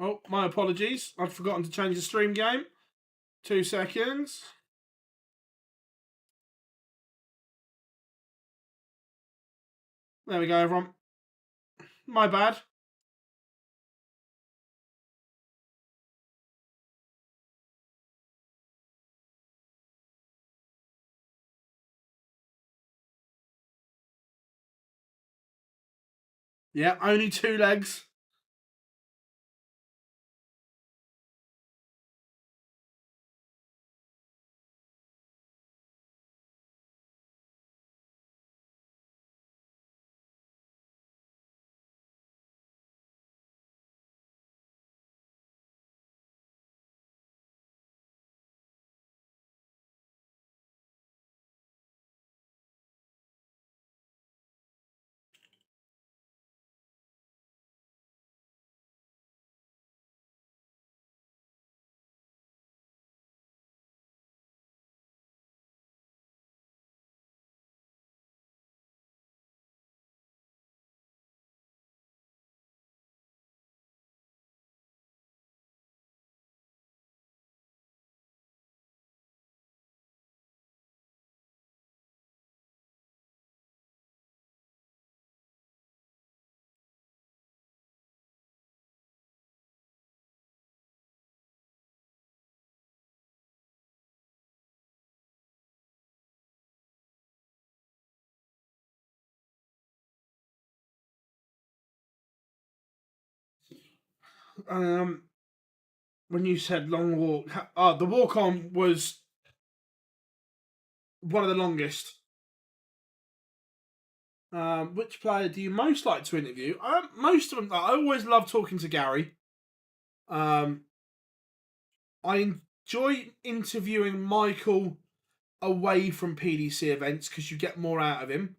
Oh, my apologies. I'd forgotten to change the stream game. 2 seconds. There we go, everyone. My bad. Yeah, only 2 legs. When you said long walk, the walk on was one of the longest. Which player do you most like to interview? Most of them. I always love talking to Gary. I enjoy interviewing Michael away from PDC events because you get more out of him.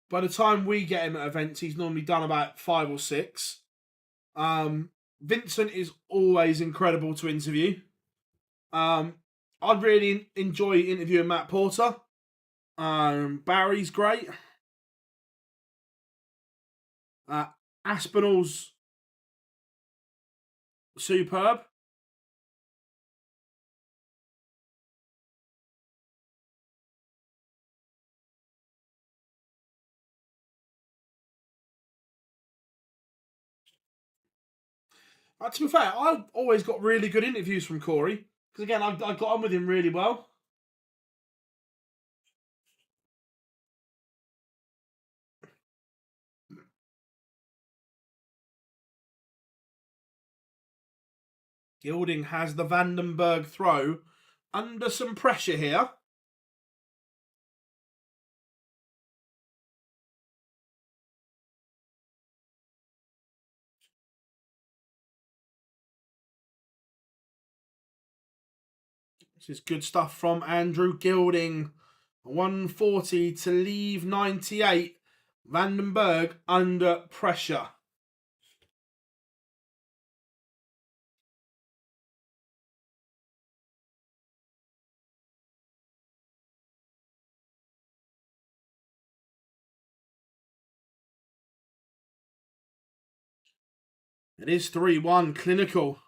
By the time we get him at events, he's normally done about 5 or 6. Vincent is always incredible to interview. I really enjoy interviewing Matt Porter. Barry's great. Aspinall's superb. To be fair, I've always got really good interviews from Corey. Because again, I got on with him really well. Gilding has the Vandenberg throw under some pressure here. This is good stuff from Andrew Gilding. 140 to leave 98. Vandenberg under pressure. It is 3-1 clinical.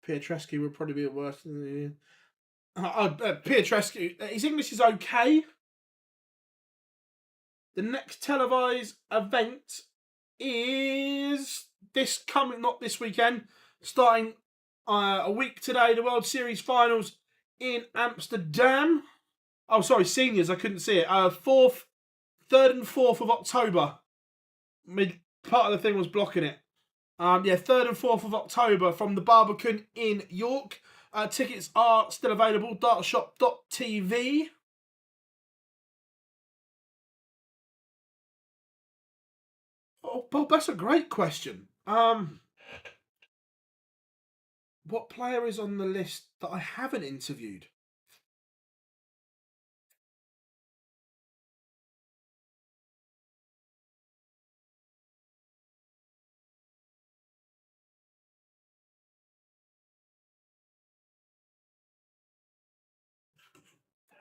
Pietreczky would probably be worse than Pietreczky. His English is okay. The next televised event is not this weekend, starting a week today. The World Series Finals in Amsterdam. Oh, sorry, seniors. I couldn't see it. 3rd and 4th of October. Part of the thing was blocking it. 3rd and 4th of October from the Barbican in York. Tickets are still available. Dartshop.tv. Oh, Bob, that's a great question. What player is on the list that I haven't interviewed?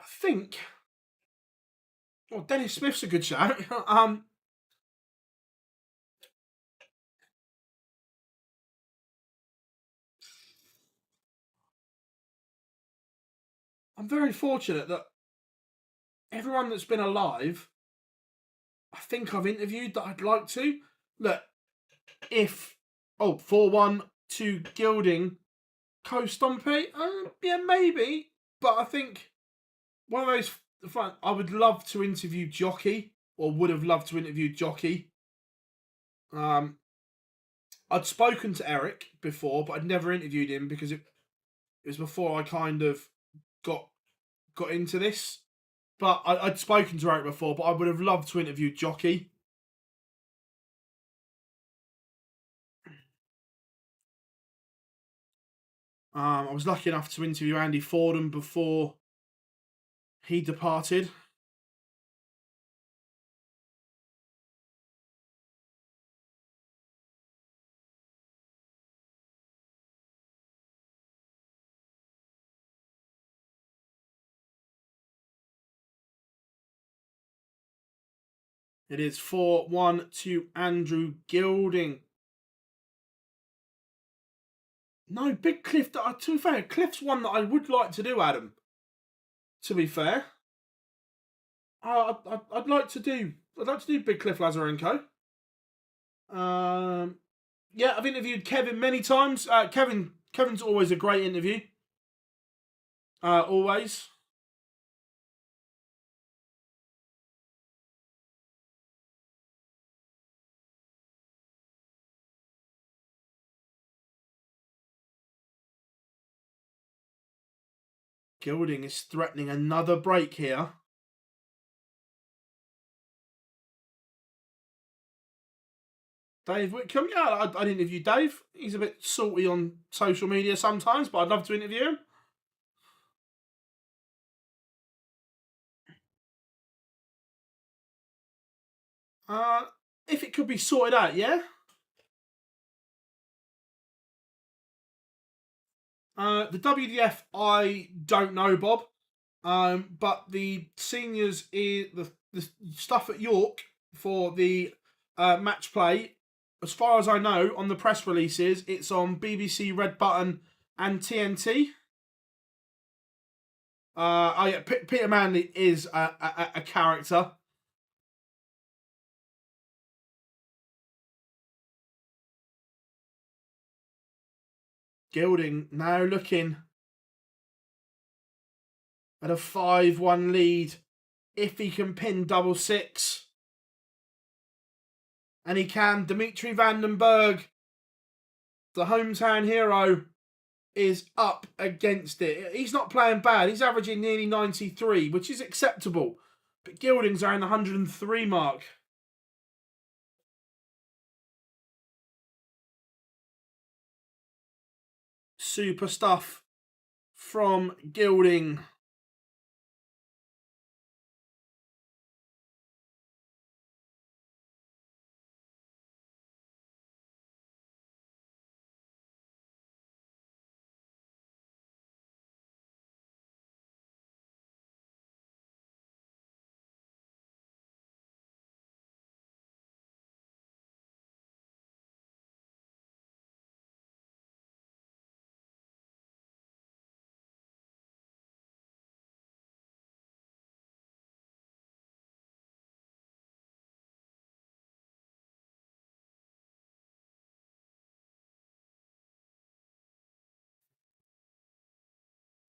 I think. Well, Dennis Smith's a good shout. I'm very fortunate that everyone that's been alive, I think I've interviewed that I'd like to. Look, if 4-1 to Gilding, Co-Stompy, yeah, maybe. But I think one of those fun. I would love to interview Jockey, or would have loved to interview Jockey. I'd spoken to Eric before, but I'd never interviewed him because it was before I kind of got into this. But I'd spoken to Eric before, but I would have loved to interview Jockey. I was lucky enough to interview Andy Fordham before he departed. It is 4-1 to Andrew Gilding. No, Big Cliff. To be fair, Cliff's one that I would like to do, Adam. To be fair, I'd like to do. I'd like to do Big Cliff Lazarenko. Yeah, I've interviewed Kevin many times. Kevin's always a great interview. Always. Gilding is threatening another break here. Dave Whitcomb, yeah, I'd interview Dave. He's a bit salty on social media sometimes, but I'd love to interview him. If it could be sorted out, yeah. The WDF, I don't know, Bob. But the seniors is the stuff at York for the match play. As far as I know, on the press releases, it's on BBC Red Button and TNT. Yeah, Peter Manley is a character. Gilding now looking at a 5-1 lead. If he can pin double six. And he can. Dimitri van den Bergh, the hometown hero, is up against it. He's not playing bad. He's averaging nearly 93, which is acceptable. But Gilding's around the 103 mark. Super stuff from Gilding.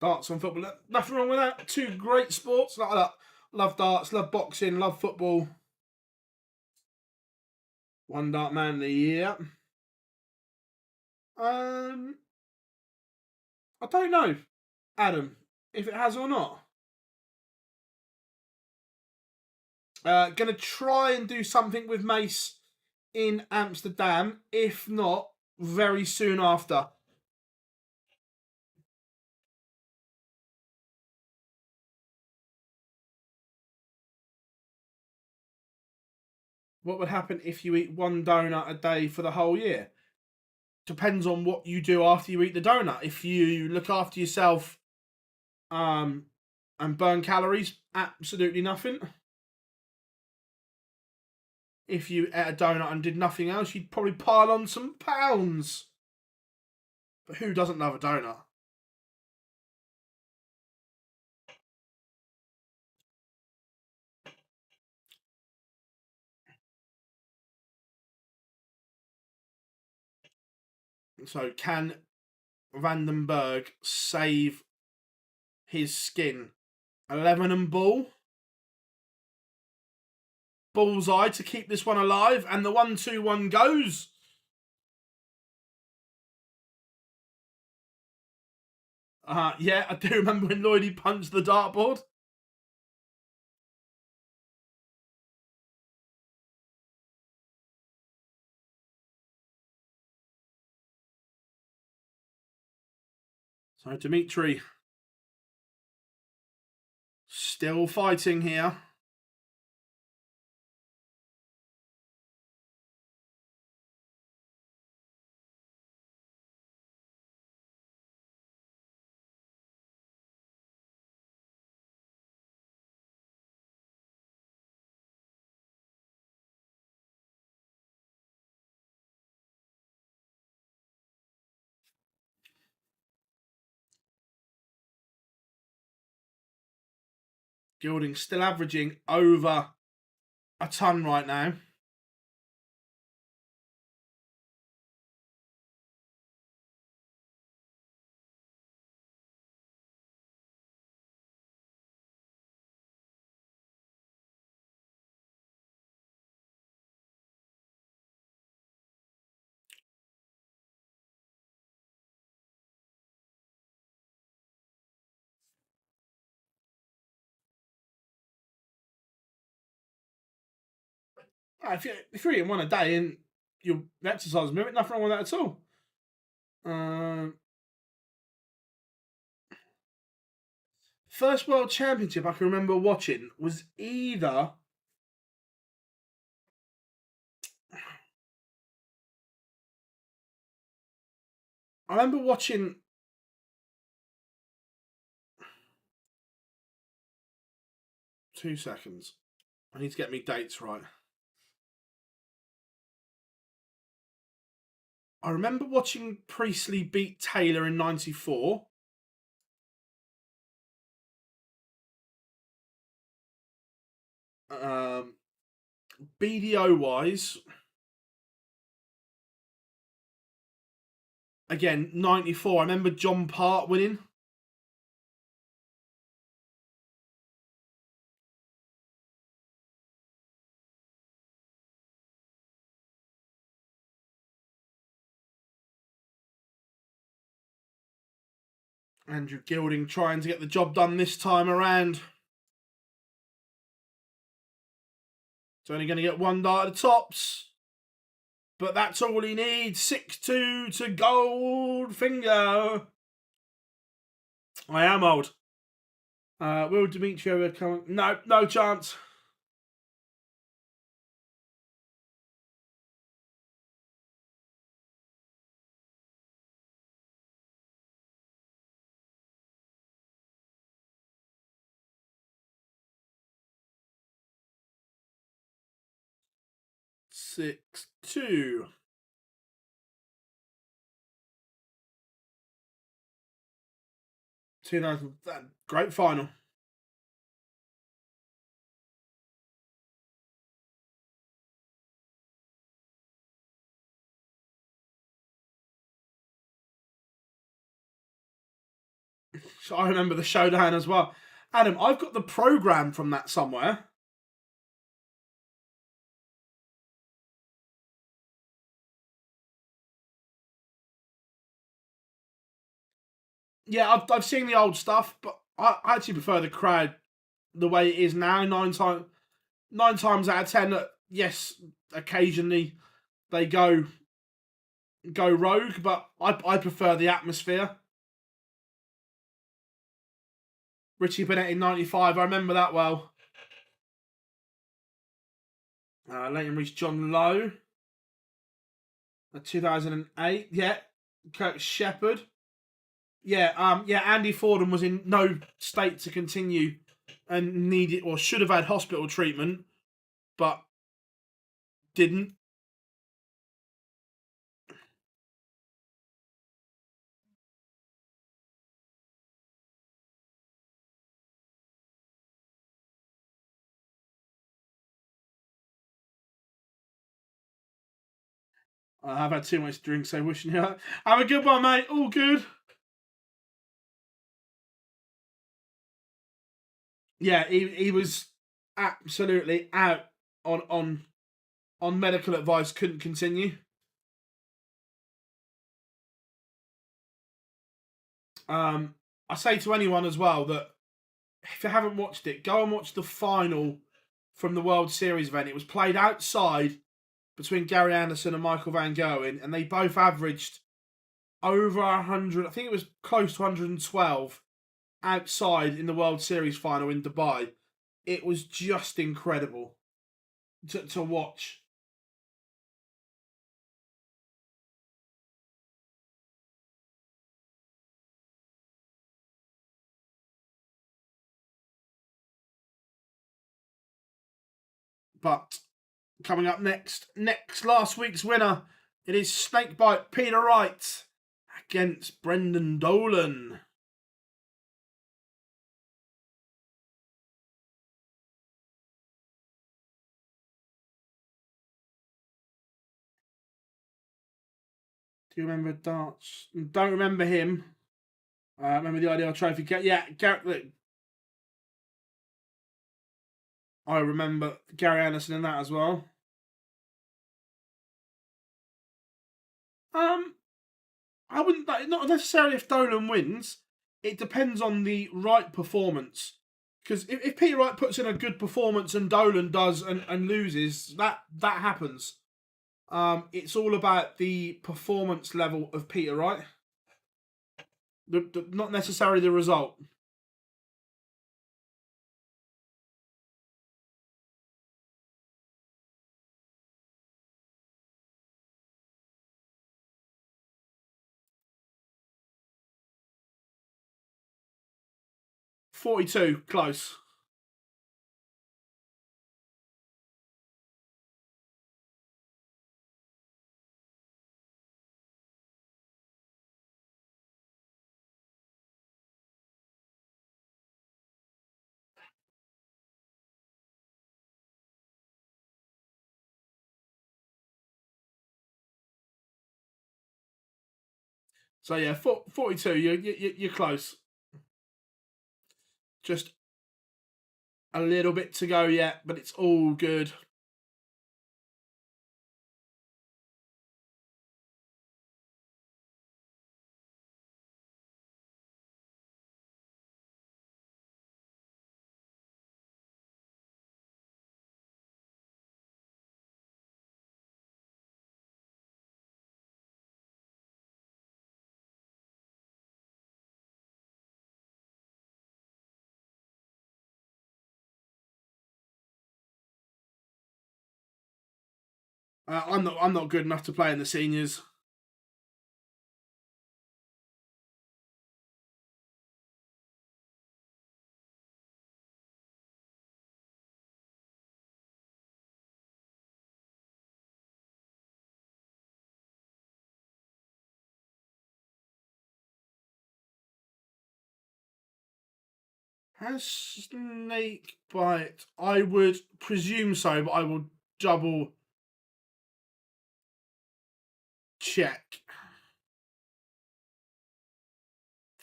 Darts and football. Nothing wrong with that. Two great sports like that. Love darts, love boxing, love football. One dart Manley, yeah. I don't know, Adam, if it has or not. Gonna try and do something with Mace in Amsterdam. If not, very soon after. What would happen if you eat one donut a day for the whole year? Depends on what you do after you eat the donut. If you look after yourself and burn calories, absolutely nothing. If you ate a donut and did nothing else, you'd probably pile on some pounds. But who doesn't love a donut? So can van den Bergh save his skin? 11 and ball. Bullseye to keep this one alive, and the 1-2-1 goes. Yeah, I do remember when Lloydie punched the dartboard. So Dimitri still fighting here. Gilding still averaging over a ton right now. If you're eating one a day and you're exercising, nothing wrong with that at all. First World Championship I can remember watching was either I remember watching 2 seconds. I need to get me dates right. I remember watching Priestley beat Taylor in 94. BDO wise, again, 94. I remember John Part winning. Andrew Gilding trying to get the job done this time around. It's only going to get 1 dart at the tops. But that's all he needs. 6-2 to Goldfinger. I am old. Will Demetrio come? No, no chance. Six, 2. Great final. So I remember the showdown as well. Adam, I've got the programme from that somewhere. Yeah, I've seen the old stuff, but I actually prefer the crowd the way it is now. 9 times out of 10, yes, occasionally they go rogue, but I prefer the atmosphere. Richie Bennett in 95, I remember that well. Leighton Reese, John Lowe. 2008, yeah. Kirk Shepherd. Yeah, Andy Fordham was in no state to continue and needed or should have had hospital treatment, but didn't. I've had too much to drink, so wishing you have a good one, mate. All good. Yeah, he was absolutely out on medical advice. Couldn't continue. I say to anyone as well that if you haven't watched it, go and watch the final from the World Series event. It was played outside between Gary Anderson and Michael Van Gerwen, and they both averaged over 100. I think it was close to 112 outside in the World Series final in Dubai. It was just incredible to watch. But coming up next last week's winner, it is Snakebite Peter Wright against Brendan Dolan. Do you remember darts? Don't remember him. Remember the Ideal Trophy? Yeah, I remember Gary Anderson in that as well. I wouldn't. Not necessarily if Dolan wins. It depends on the Wright performance. Because if Peter Wright puts in a good performance and Dolan does and loses, that happens. It's all about the performance level of Peter Wright, not necessarily the result. $42, close. So yeah, 42. You're close. Just a little bit to go yet, but it's all good. I'm not good enough to play in the seniors. Has snake bite? I would presume so, but I will double check.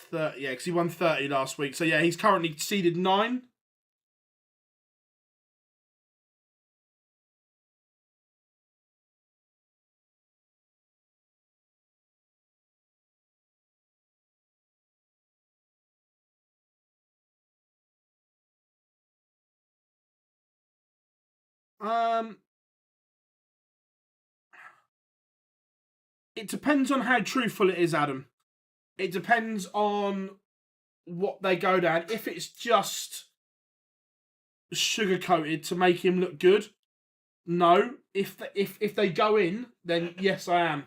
30, yeah, because he won 30 last week. So yeah, he's currently seeded 9. It depends on how truthful it is, Adam. It depends on what they go down. If it's just sugar coated to make him look good, no. If they go in, then yes, I am.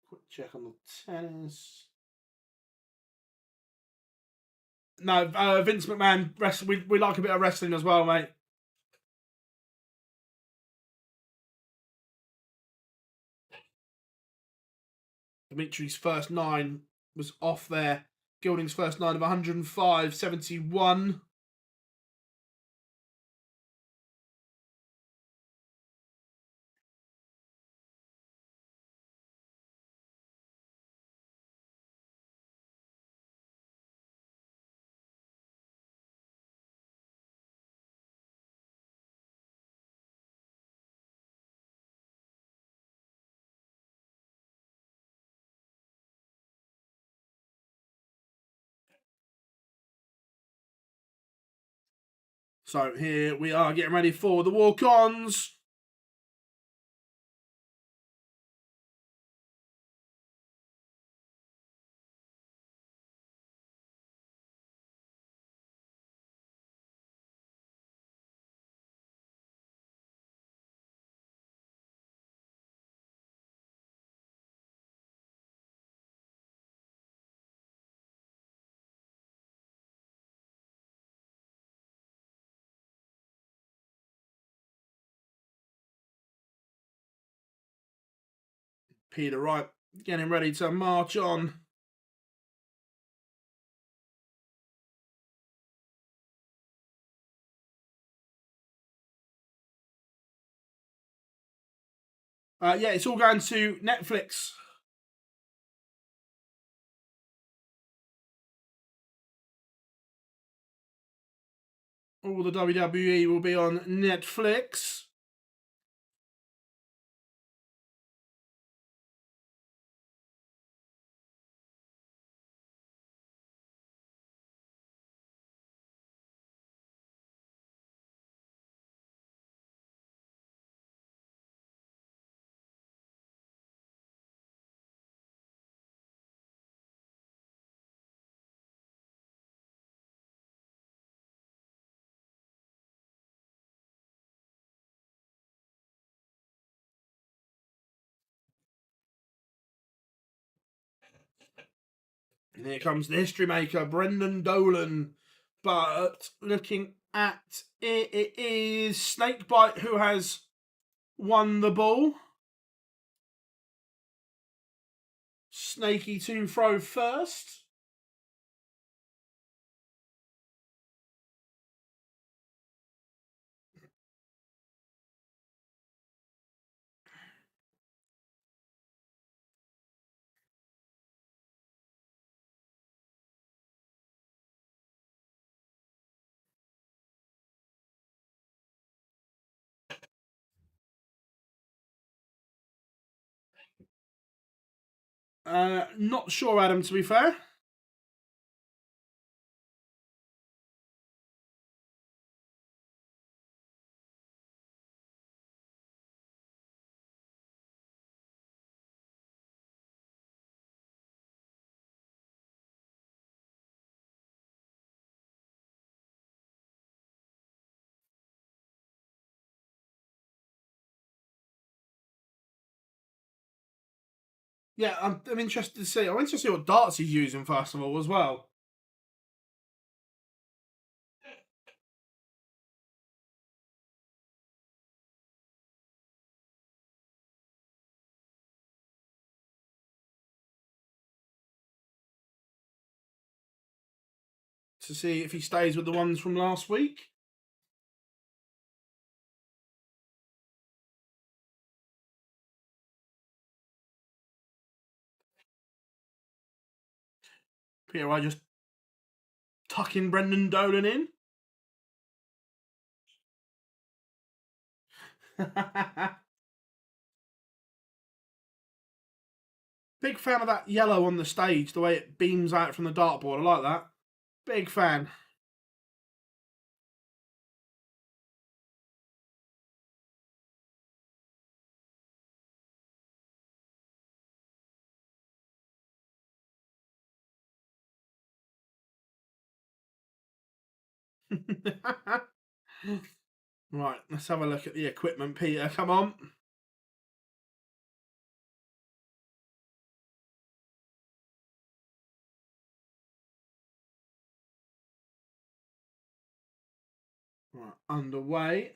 Quick check on the tennis. No, Vince McMahon. We like a bit of wrestling as well, mate. Dimitri's first 9 was off there. Gilding's first 9 of 105.71. So here we are getting ready for the walk-ons. Peter Wright getting ready to march on. Yeah, it's all going to Netflix. All the WWE will be on Netflix. And here comes the history maker, Brendan Dolan. But looking at it, it is Snakebite who has won the ball. Snaky to throw first. Not sure, Adam, to be fair. Yeah, I'm interested to see. I'm interested to see what darts he's using first of all as well. To see if he stays with the ones from last week. Peter, I just tucking Brendan Dolan in. Big fan of that yellow on the stage, the way it beams out from the dartboard. I like that. Big fan. Right, let's have a look at the equipment, Peter. Come on. Right, underway.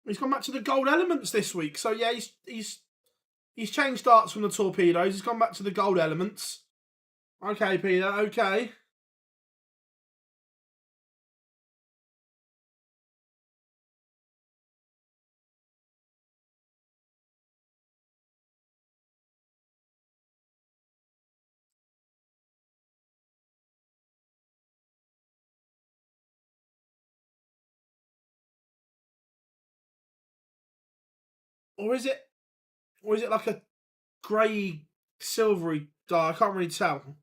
He's gone back to the gold elements this week. So yeah, he's changed darts from the torpedoes. He's gone back to the gold elements. Okay, Peter. Okay. Or is it? Or is it like a grey, silvery dart? I can't really tell.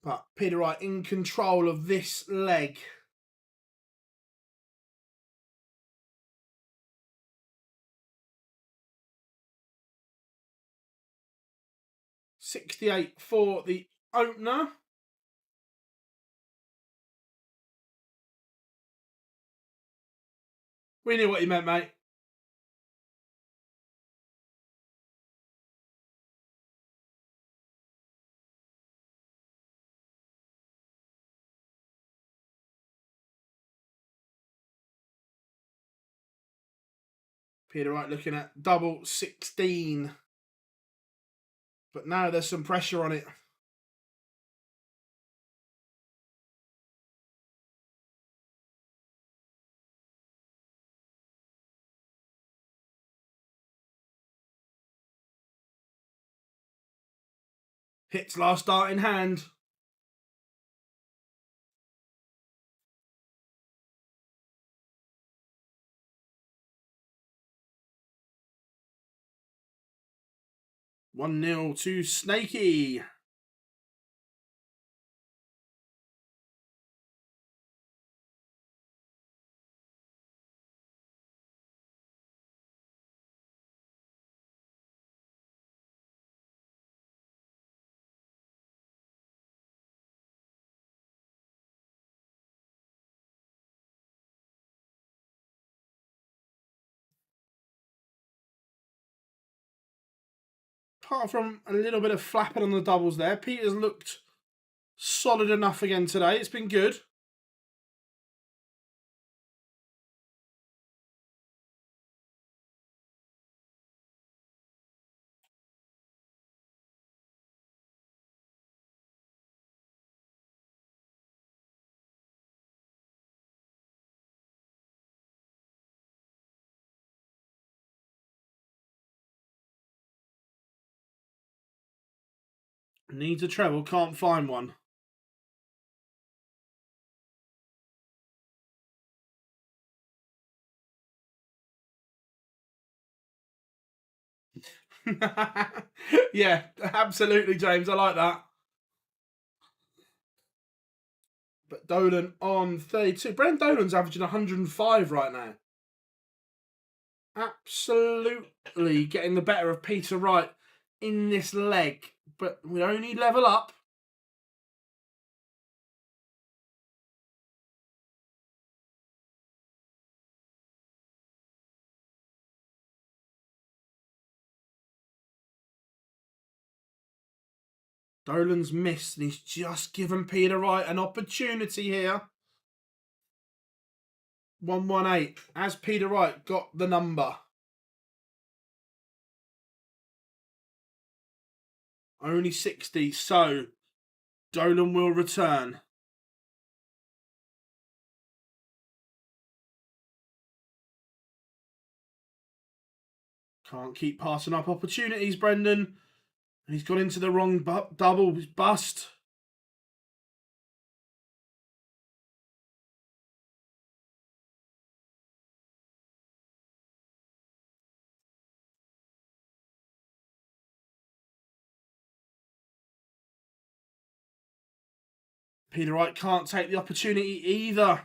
But Peter Wright in control of this leg. .68 for the opener. We knew what he meant, mate. Peter Wright looking at double 16. But now there's some pressure on it. Hits last dart in hand. (1-0) to Snaky. Apart from a little bit of flapping on the doubles there, Peter's looked solid enough again today. It's been good. Needs a treble, can't find one. Yeah, absolutely, James. I like that. But Dolan on 32. Brendan Dolan's averaging 105 right now. Absolutely getting the better of Peter Wright in this leg. But we only level up. Dolan's missed and he's just given Peter Wright an opportunity here. 118. Has Peter Wright got the number? Only 60, so Dolan will return. Can't keep passing up opportunities, Brendan. And he's gone into the wrong double. He's bust. Peter Wright can't take the opportunity either.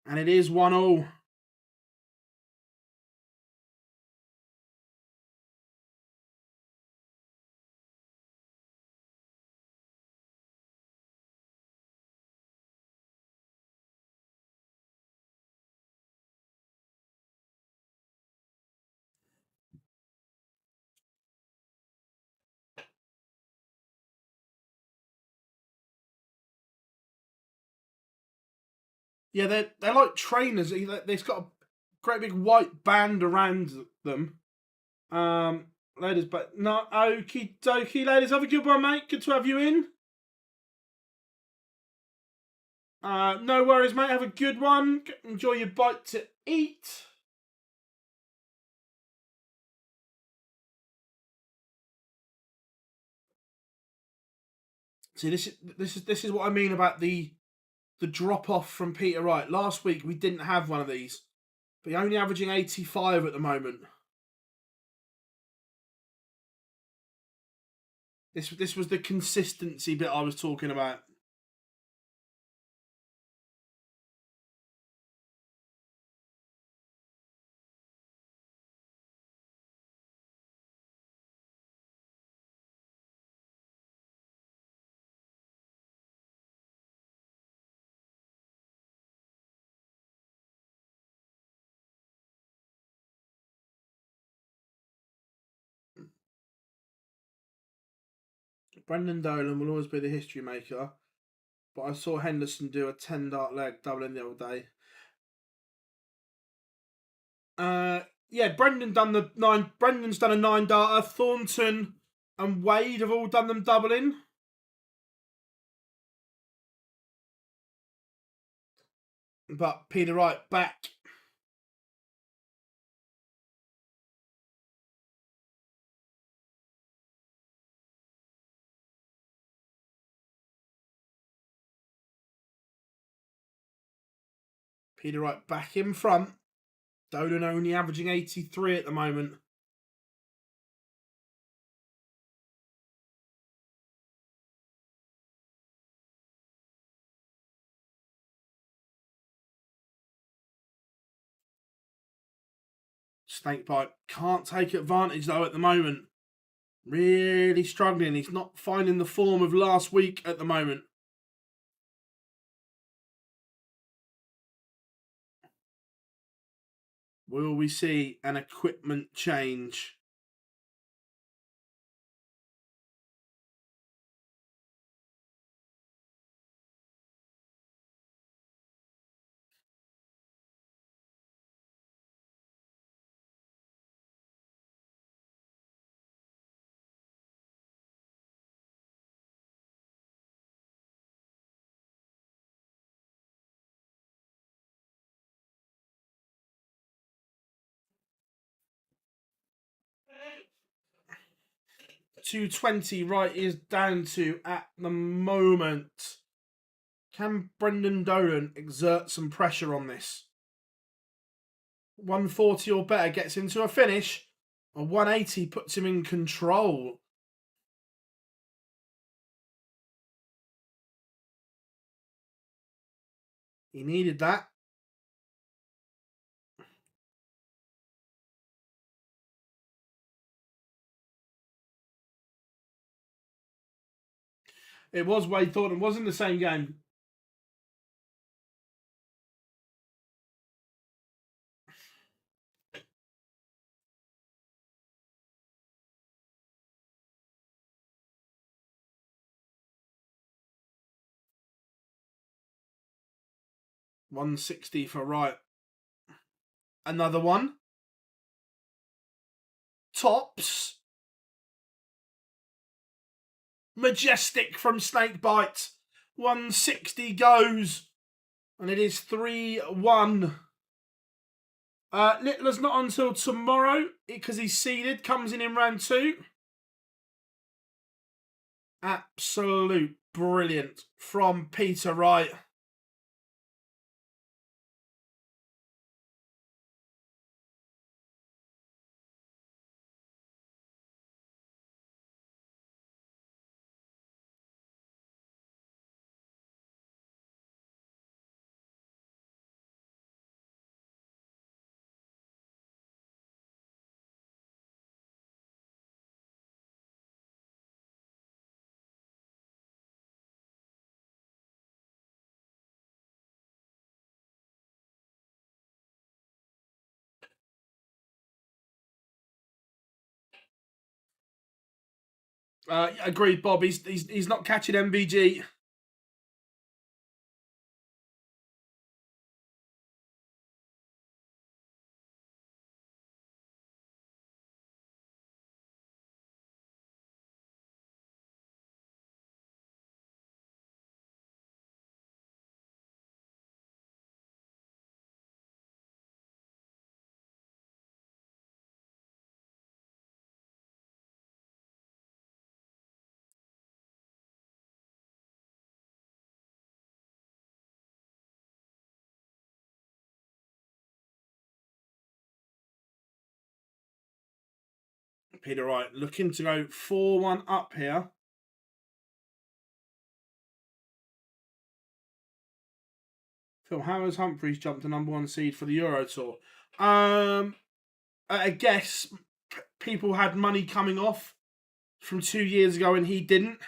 And it is 1-1. Yeah, they're like trainers. They've got a great big white band around them. Ladies, but no, okie dokie, ladies. Have a good one, mate. Good to have you in. No worries, mate. Have a good one. Enjoy your bite to eat. See, this is what I mean about the drop off from Peter Wright. Last week we didn't have one of these. But you're only averaging 85 at the moment. This was the consistency bit I was talking about. Brendan Dolan will always be the history maker, but I saw Henderson do a 10 dart leg doubling the other day. Yeah, Brendan's done a 9 darter. Thornton and Wade have all done them doubling. But Peter Wright back. Peter Wright back in front. Dolan only averaging 83 at the moment. Snakebite can't take advantage though at the moment. Really struggling. He's not finding the form of last week at the moment. Will we see an equipment change? $220 Wright is down to at the moment. Can Brendan Dolan exert some pressure on this? 140 or better gets into a finish. A 180 puts him in control. He needed that. It was Wade Thornton. Was in the same game. $160 for Wright. Another one. Tops. Majestic from Snakebite. 160 goes. And it is 3-1. Littler's not until tomorrow because he's seeded. Comes in round 2. Absolute brilliant from Peter Wright. Agreed, Bob. He's not catching MVG. Peter Wright looking to go 4-1 up here. Phil, how has Humphreys jumped to #1 seed for the Euro Tour? I guess people had money coming off from 2 years ago and he didn't.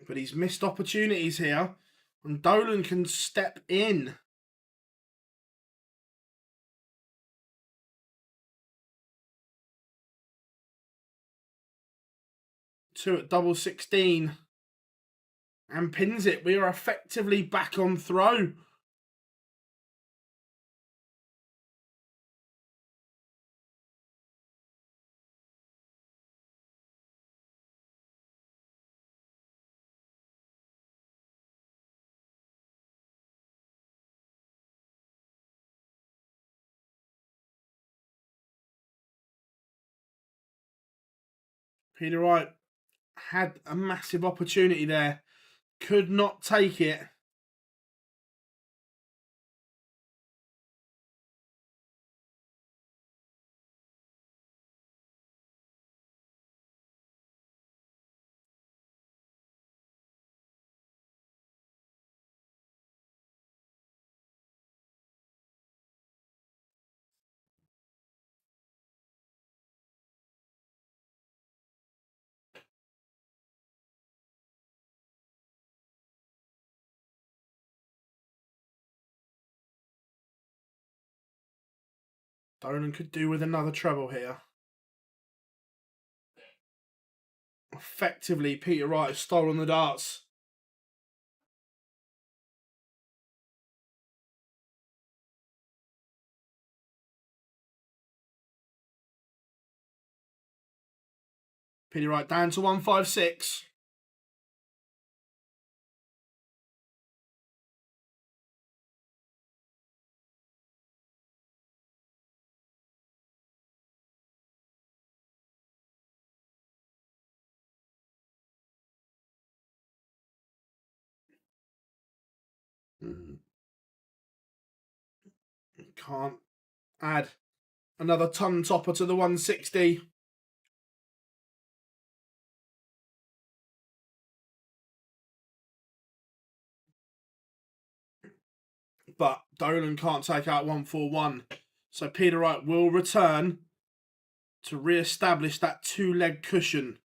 But he's missed opportunities here. And Dolan can step in. Two at double 16. And pins it. We are effectively back on throw. Peter Wright had a massive opportunity there. Could not take it. Dolan could do with another treble here. Effectively, Peter Wright has stolen the darts. Peter Wright down to 156. Can't add another ton topper to the 160. But Dolan can't take out 141. So Peter Wright will return to re-establish that two-leg cushion.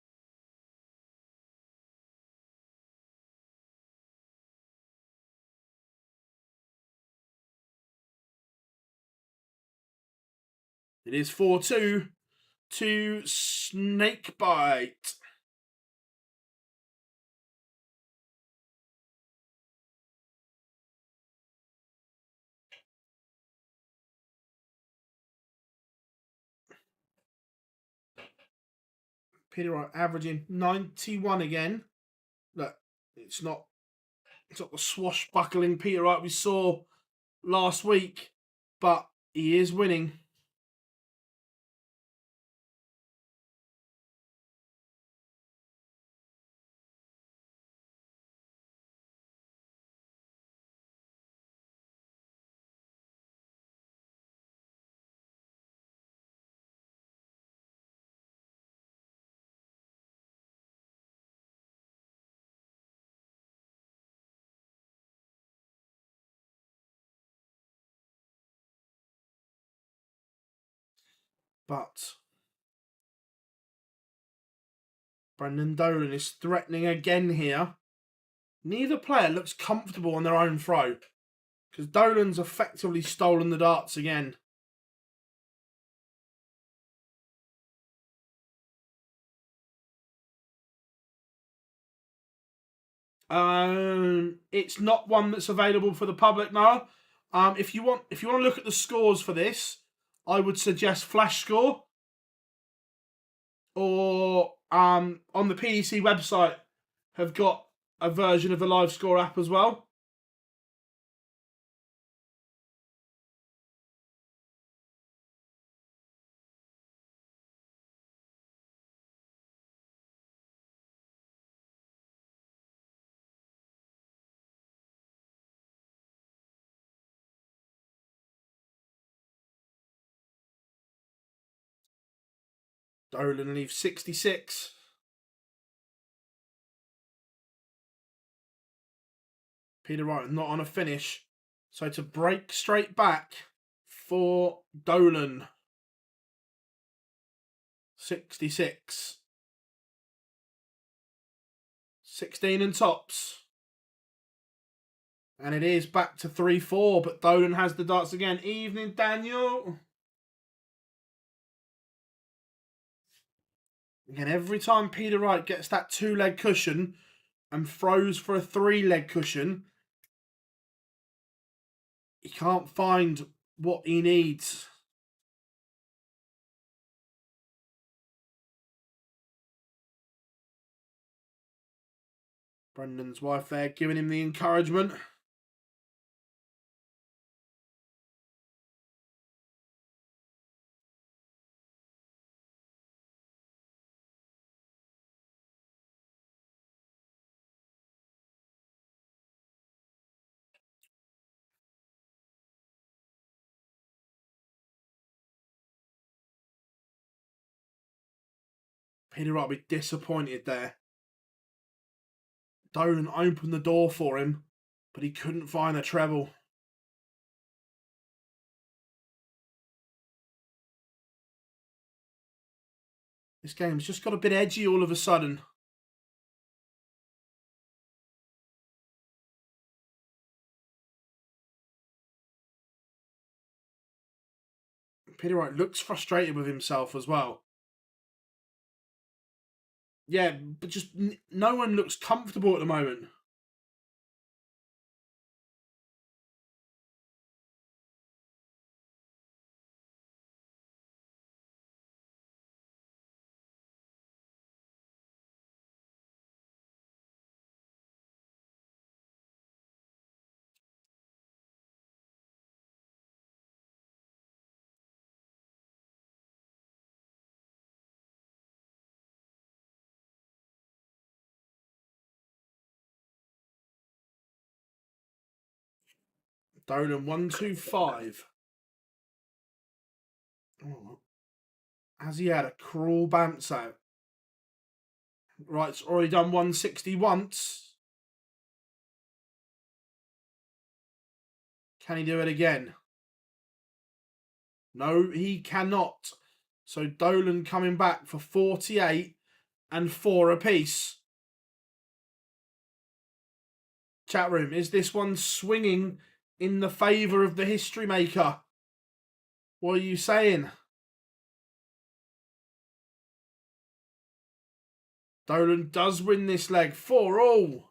It is 4-2 to Snakebite. Peter Wright averaging 91 again. Look, it's not the swashbuckling Peter Wright we saw last week, but he is winning. But Brendan Dolan is threatening again here. Neither player looks comfortable on their own throw, because Dolan's effectively stolen the darts again. It's not one that's available for the public now. If you want to look at the scores for this, I would suggest Flash Score, or on the PDC website have got a version of the Live Score app as well. Dolan leaves 66. Peter Wright not on a finish. So to break straight back for Dolan. 66. 16 and tops. And it is back to 3-4, but Dolan has the darts again. Evening, Daniel. Again, every time Peter Wright gets that 2-leg cushion and throws for a 3-leg cushion, he can't find what he needs. Brendan's wife there giving him the encouragement. Peter Wright will be disappointed there. Dolan opened the door for him, but he couldn't find a treble. This game's just got a bit edgy all of a sudden. Peter Wright looks frustrated with himself as well. Yeah, but just no one looks comfortable at the moment. Dolan 1-2-5. Oh. Has he had a cruel bounce out? Wright's already done 160 once. Can he do it again? No, he cannot. So Dolan coming back for 48 and 4 apiece. Chat room, is this one swinging in the favour of the history maker? What are you saying? Dolan does win this leg 4-all.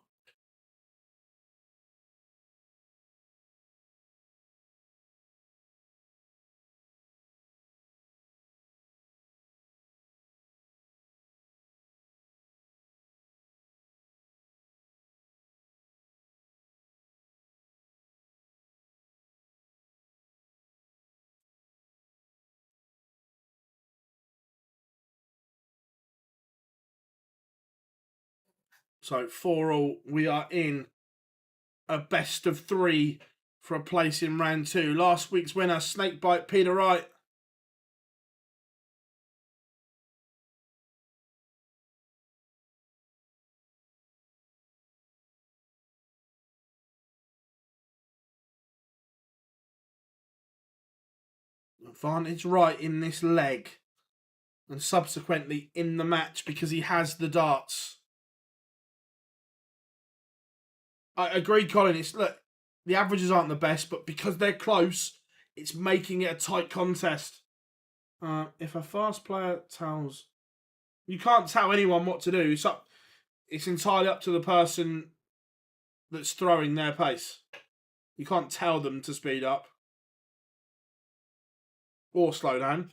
So 4-all, we are in a best of 3 for a place in round 2. Last week's winner, Snakebite Peter Wright. Advantage Wright in this leg and subsequently in the match because he has the darts. I agree, Colin. Look, the averages aren't the best, but because they're close, it's making it a tight contest. If a fast player tells... You can't tell anyone what to do. It's entirely up to the person that's throwing their pace. You can't tell them to speed up or slow down.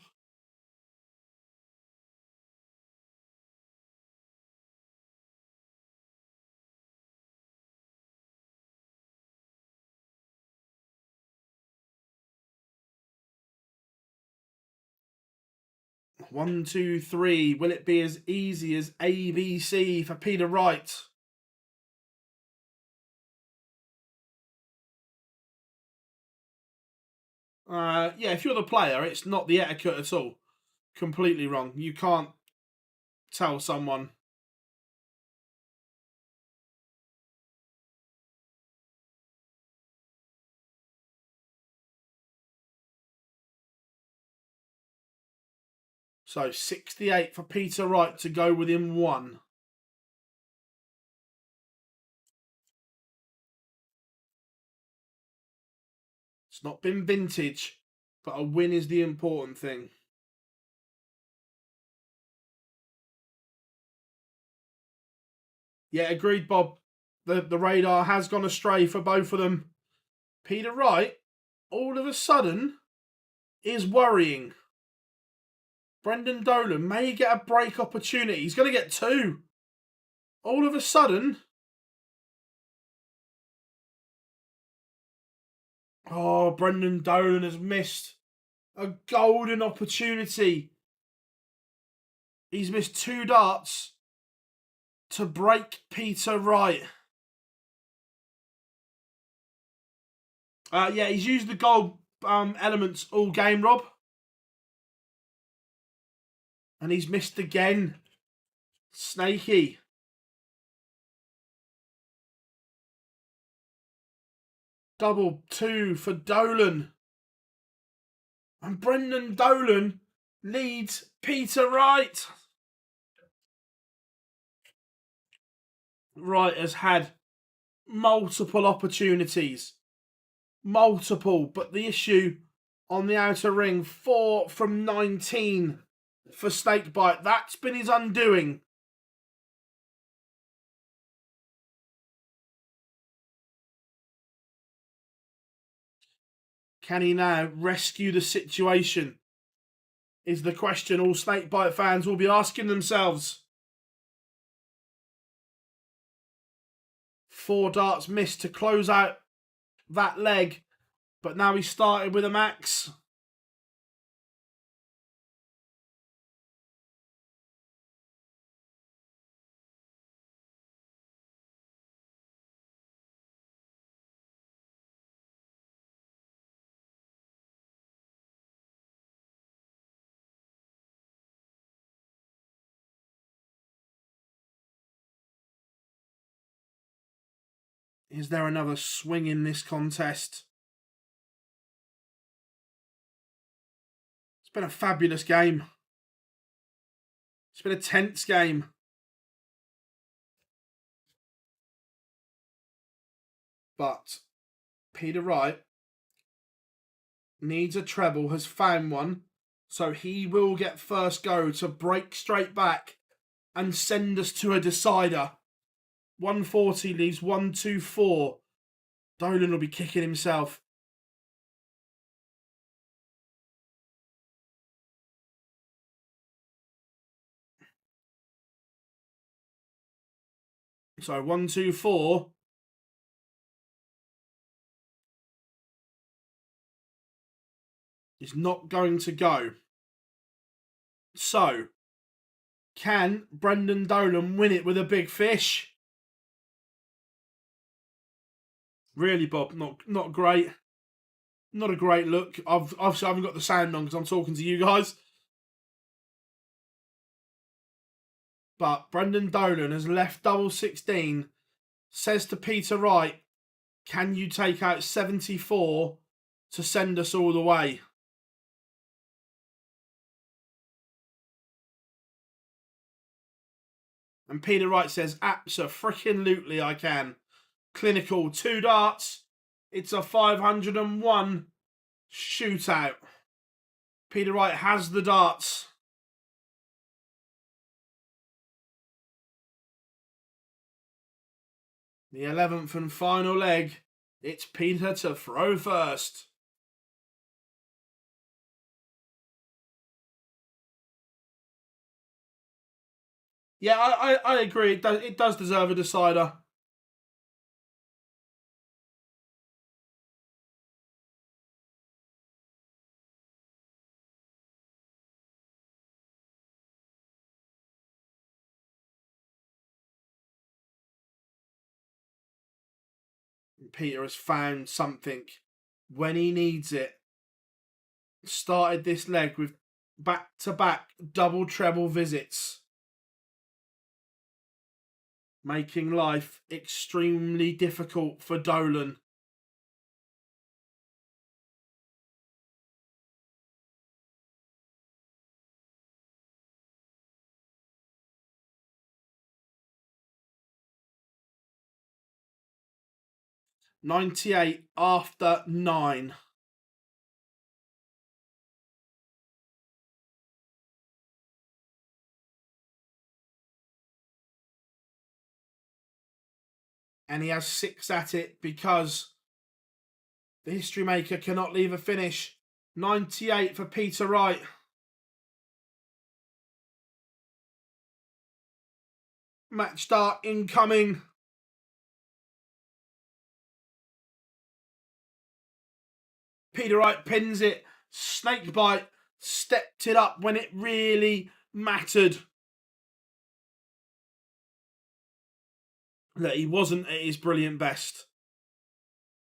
One, two, three. Will it be as easy as ABC for Peter Wright? Yeah, if you're the player, it's not the etiquette at all. Completely wrong. You can't tell someone. So 68 for Peter Wright to go within one. It's not been vintage, but a win is the important thing. Yeah, agreed, Bob. The radar has gone astray for both of them. Peter Wright, all of a sudden, is worrying. Brendan Dolan may get a break opportunity. He's going to get two. All of a sudden. Oh, Brendan Dolan has missed a golden opportunity. He's missed two darts to break Peter Wright. Yeah, he's used the gold elements all game, Rob. And he's missed again. Snaky. Double two for Dolan. And Brendan Dolan leads Peter Wright. Wright has had multiple opportunities. Multiple. But the issue on the outer ring, 4 from 19 for Snakebite. That's been his undoing. Can he now rescue the situation? Is the question all Snakebite fans will be asking themselves. 4 darts missed to close out that leg. But now he started with a max. Is there another swing in this contest? It's been a fabulous game. It's been a tense game. But Peter Wright needs a treble, has found one. So he will get first go to break straight back and send us to a decider. 140 leaves 124. Dolan will be kicking himself. So 124. Is not going to go. So, can Brendan Dolan win it with a big fish? Really, Bob, not great. Not a great look. Obviously, I haven't got the sound on because I'm talking to you guys. But Brendan Dolan has left double 16. Says to Peter Wright, can you take out 74 to send us all the way? And Peter Wright says, abso-freaking-lutely I can. Clinical, 2 darts. It's a 501 shootout. Peter Wright has the darts. The 11th and final leg. It's Peter to throw first. Yeah, I agree. It does deserve a decider. Peter has found something when he needs it. Started this leg with back-to-back double treble visits, making life extremely difficult for Dolan. .98 after 9. And he has 6 at it because the history maker cannot leave a finish. 98 for Peter Wright. Match start incoming. Peter Wright pins it. Snakebite stepped it up when it really mattered. That he wasn't at his brilliant best,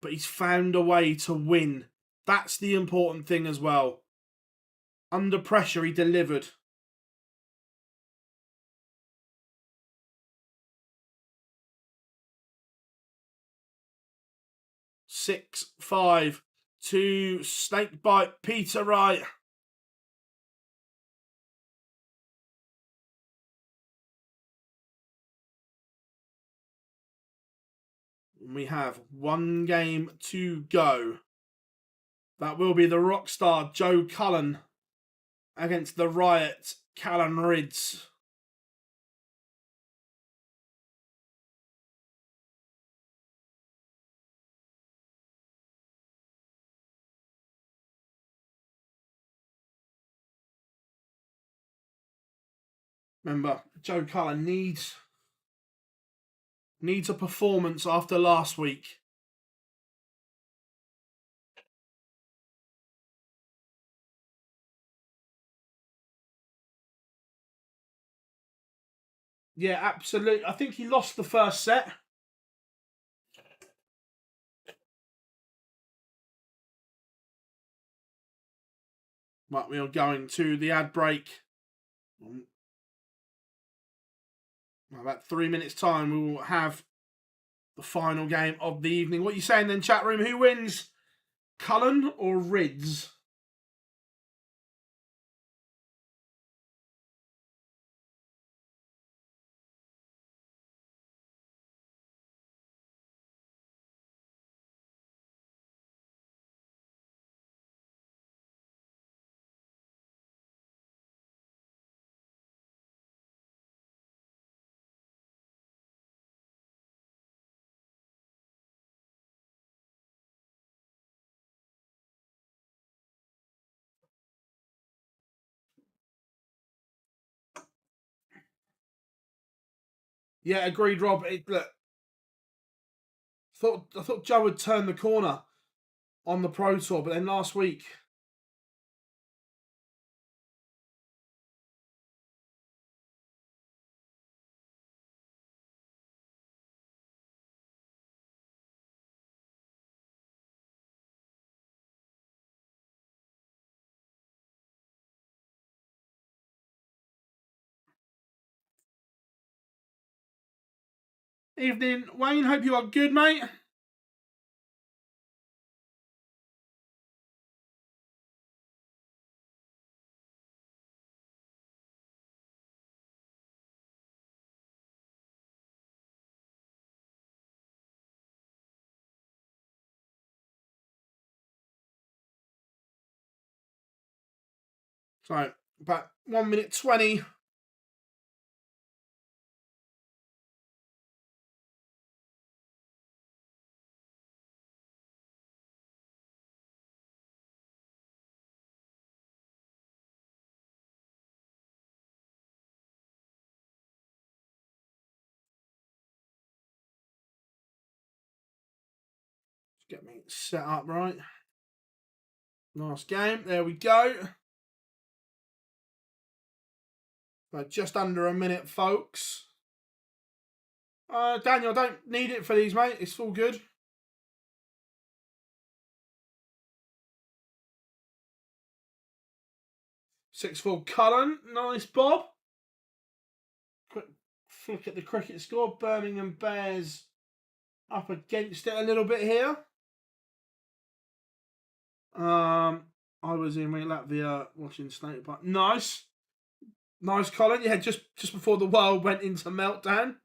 but he's found a way to win. That's the important thing as well. Under pressure, he delivered. Six, 5, 2, snakebite, Peter Wright. We have 1 game to go. That will be the rock star Joe Cullen against the Riot Callan Rydz. Remember, Joe Cullen needs a performance after last week. Yeah, absolutely. I think he lost the first set. But we are going to the ad break. About 3 minutes' time, we will have the final game of the evening. What are you saying then, chat room? Who wins? Cullen or Rydz? Yeah, agreed, Rob. Look, I thought Joe would turn the corner on the Pro Tour, but then last week. Evening, Wayne. Hope you are good, mate. So, about 1 minute 20. Get me set up right. Last game. There we go. Just under a minute, folks. Daniel, I don't need it for these, mate. It's all good. Six for Cullen. Nice, Bob. Quick flick at the cricket score. Birmingham Bears up against it a little bit here. I was in Latvia watching Snake Park. Nice. Nice, Colin. Yeah, just before the world went into meltdown.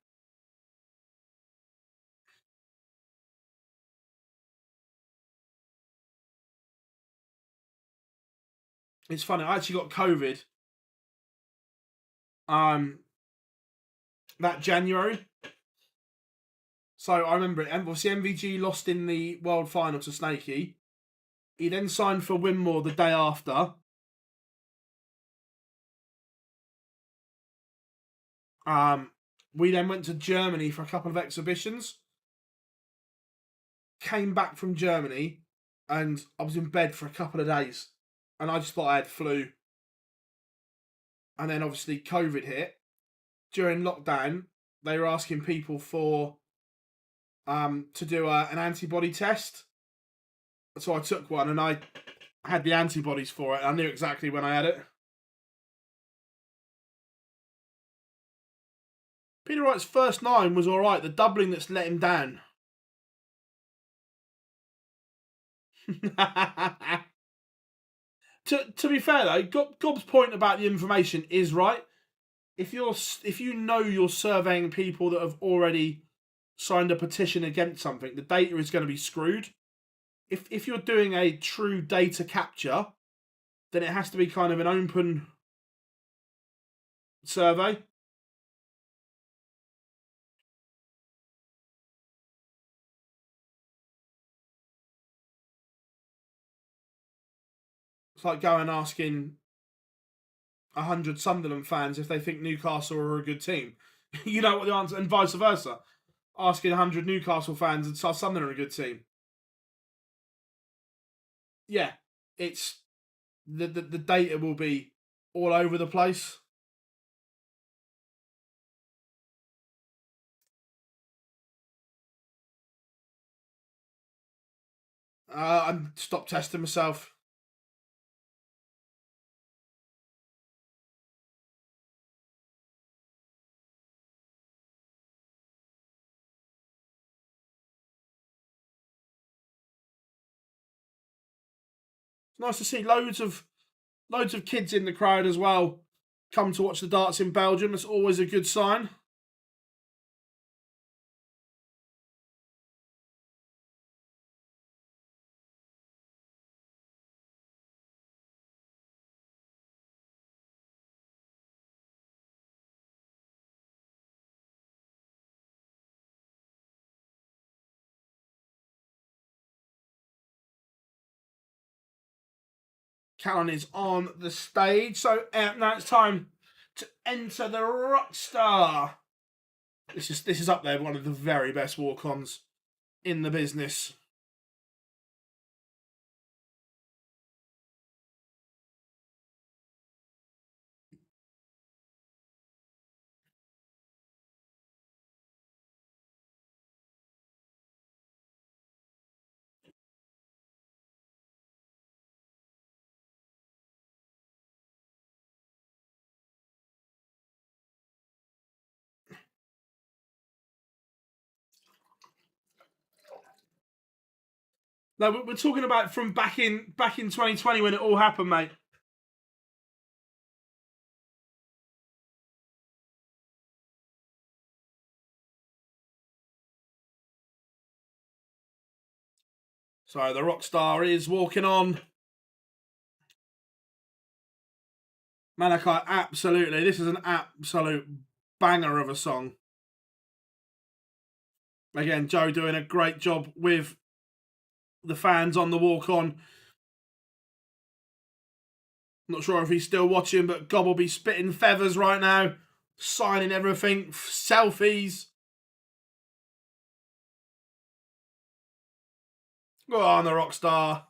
It's funny. I actually got COVID. That January. So I remember it. Obviously, MVG lost in the World Final to Snakey. He then signed for Winmore the day after. We then went to Germany for a couple of exhibitions. Came back from Germany, and I was in bed for a couple of days. And I just thought I had flu. And then obviously COVID hit. During lockdown, they were asking people for to do an antibody test. So I took one and I had the antibodies for it. I knew exactly when I had it. Peter Wright's first 9 was alright. The doubling that's let him down. To be fair though, Gob's point about the information is right. If you know you're surveying people that have already signed a petition against something, the data is going to be screwed. If you're doing a true data capture, then it has to be kind of an open survey. It's like going asking 100 Sunderland fans if they think Newcastle are a good team. You know what the answer, and vice versa. Asking 100 Newcastle fans and Sunderland are a good team. Yeah, it's the data will be all over the place. I'm stopped testing myself. It's nice to see loads of kids in the crowd as well come to watch the darts in Belgium. It's always a good sign. Cullen is on the stage. So now it's time to enter the Rockstar. This is up there, one of the very best walk-ons in the business. No, we're talking about from back in 2020 when it all happened, mate. So the Rockstar is walking on. Malachi, absolutely. This is an absolute banger of a song. Again, Joe doing a great job with the fans on the walk-on. Not sure if he's still watching, but Gob will be spitting feathers right now, signing everything, selfies. Go on, the rock star.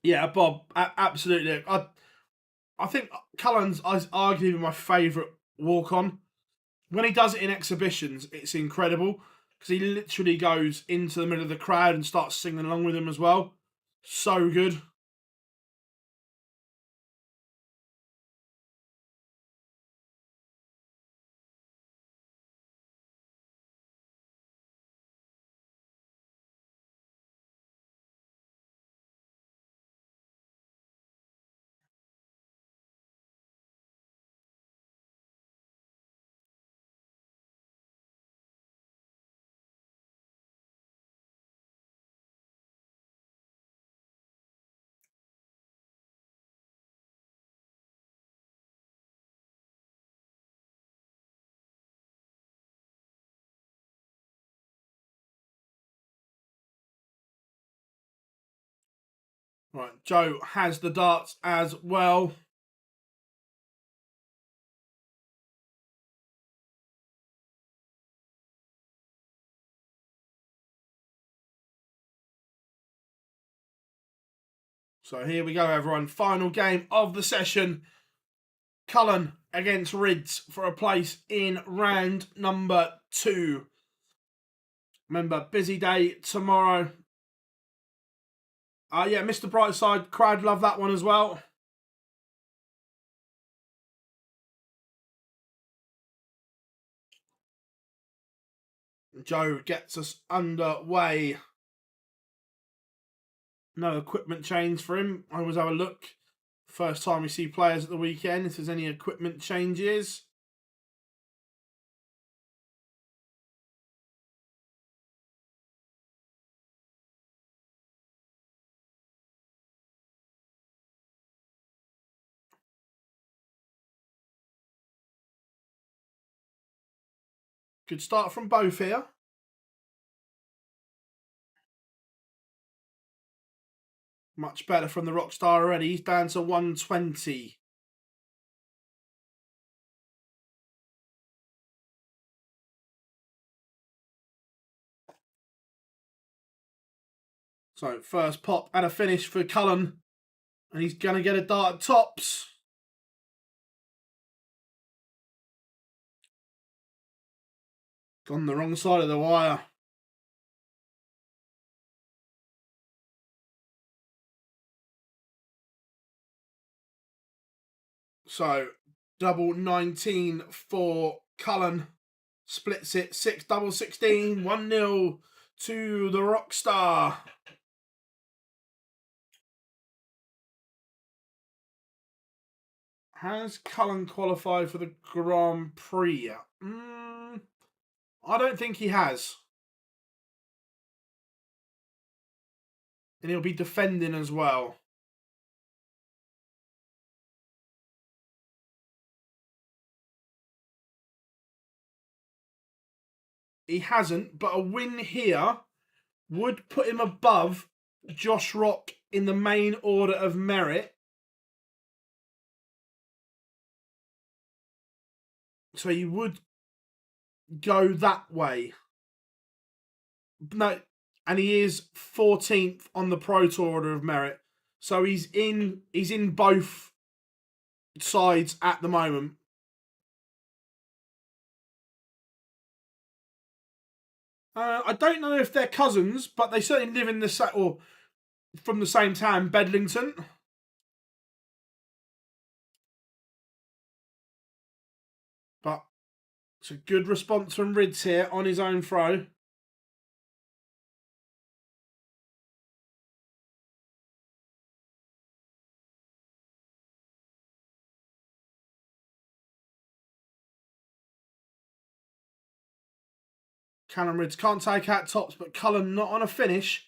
Yeah, Bob, absolutely. I think Cullen's arguably my favourite walk-on. When he does it in exhibitions, it's incredible because he literally goes into the middle of the crowd and starts singing along with him as well. So good. Right, Joe has the darts as well. So here we go, everyone. Final game of the session. Cullen against Rydz for a place in round number 2. Remember, busy day tomorrow. Yeah, Mr. Brightside, crowd love that one as well. Joe gets us underway. No equipment change for him. I always have a look. First time we see players at the weekend, if there's any equipment changes. Good start from both here. Much better from the Rockstar already. He's down to 120. So first pop and a finish for Cullen. And he's going to get a dart at tops. Gone the wrong side of the wire. So double 19 for Cullen. Splits it 6 double 16. 1-0 to the Rockstar. Has Cullen qualified for the Grand Prix? I don't think he has. And he'll be defending as well. He hasn't, but a win here would put him above Josh Rock in the main order of merit. So he would go that way. No, and he is 14th on the Pro Tour order of merit. So he's in both sides at the moment. I don't know if they're cousins, but they certainly live in the or from the same town, Bedlington. But it's a good response from Rydz here on his own throw. Callum Rydz can't take out tops, but Cullen not on a finish.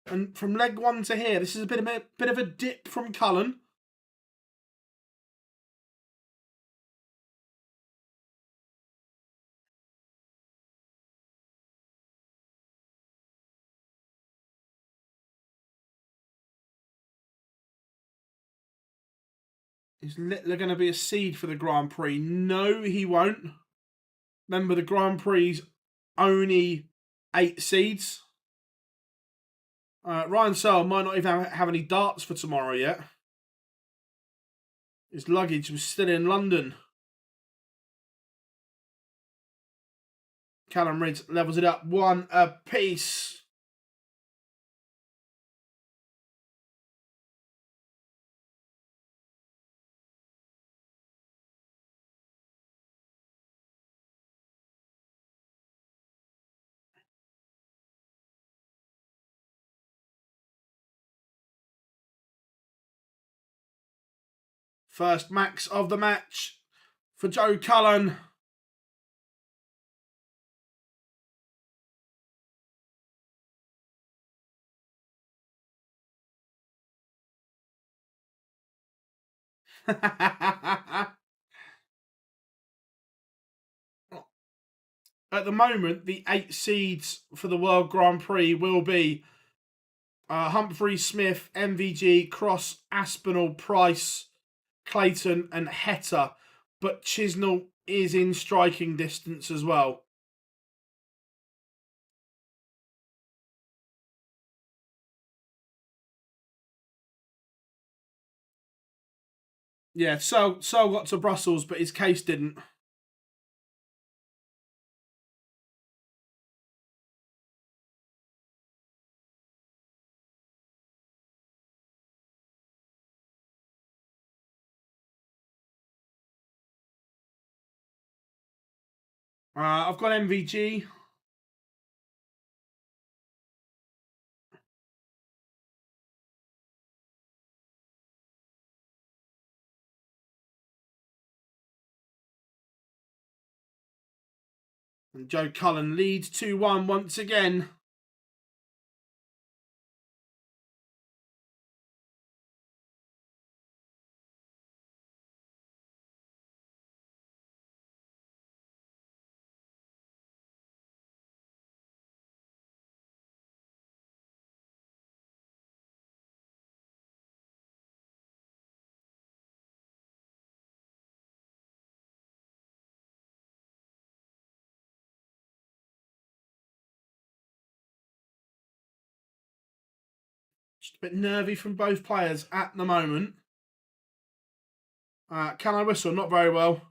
And from leg 1 to here, this is a bit of a dip from Cullen. Is Littler going to be a seed for the Grand Prix? No, he won't. Remember, the Grand Prix's only 8 seeds. Ryan Searle might not even have any darts for tomorrow yet. His luggage was still in London. Callum Rydz levels it up 1 apiece. First max of the match for Joe Cullen. At the moment, the 8 seeds for the World Grand Prix will be Humphrey, Smith, MVG, Cross, Aspinall, Price, Clayton and Heta. But Chisnall is in striking distance as well. Yeah, so got to Brussels, but his case didn't. I've got MVG. And Joe Cullen leads 2-1 once again. Just a bit nervy from both players at the moment. Can I whistle? Not very well.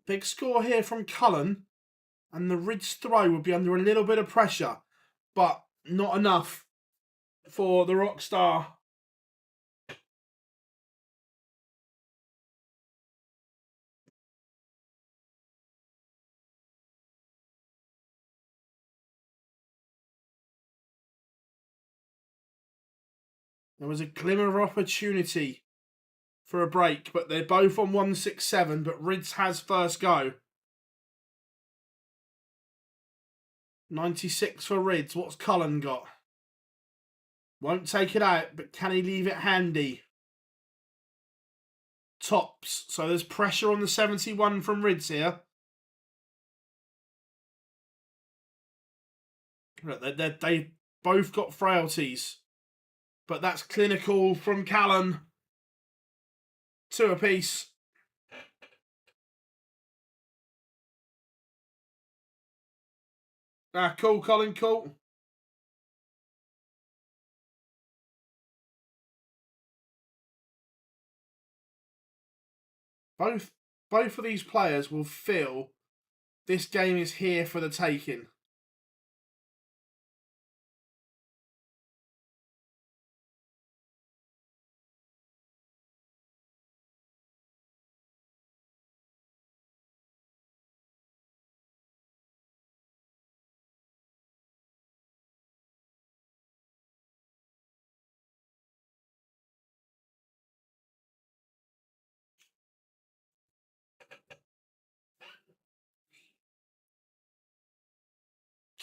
Big score here from Cullen. And the Rydz throw would be under a little bit of pressure. But not enough for the Rockstar. There was a glimmer of opportunity for a break, but they're both on 167, but Rydz has first go. 96 for Rydz. What's Cullen got? Won't take it out, but can he leave it handy? Tops. So there's pressure on the 71 from Rydz here. They both got frailties. But that's clinical from Cullen. 2 apiece. Cool, Colin, cool. Both of these players will feel this game is here for the taking.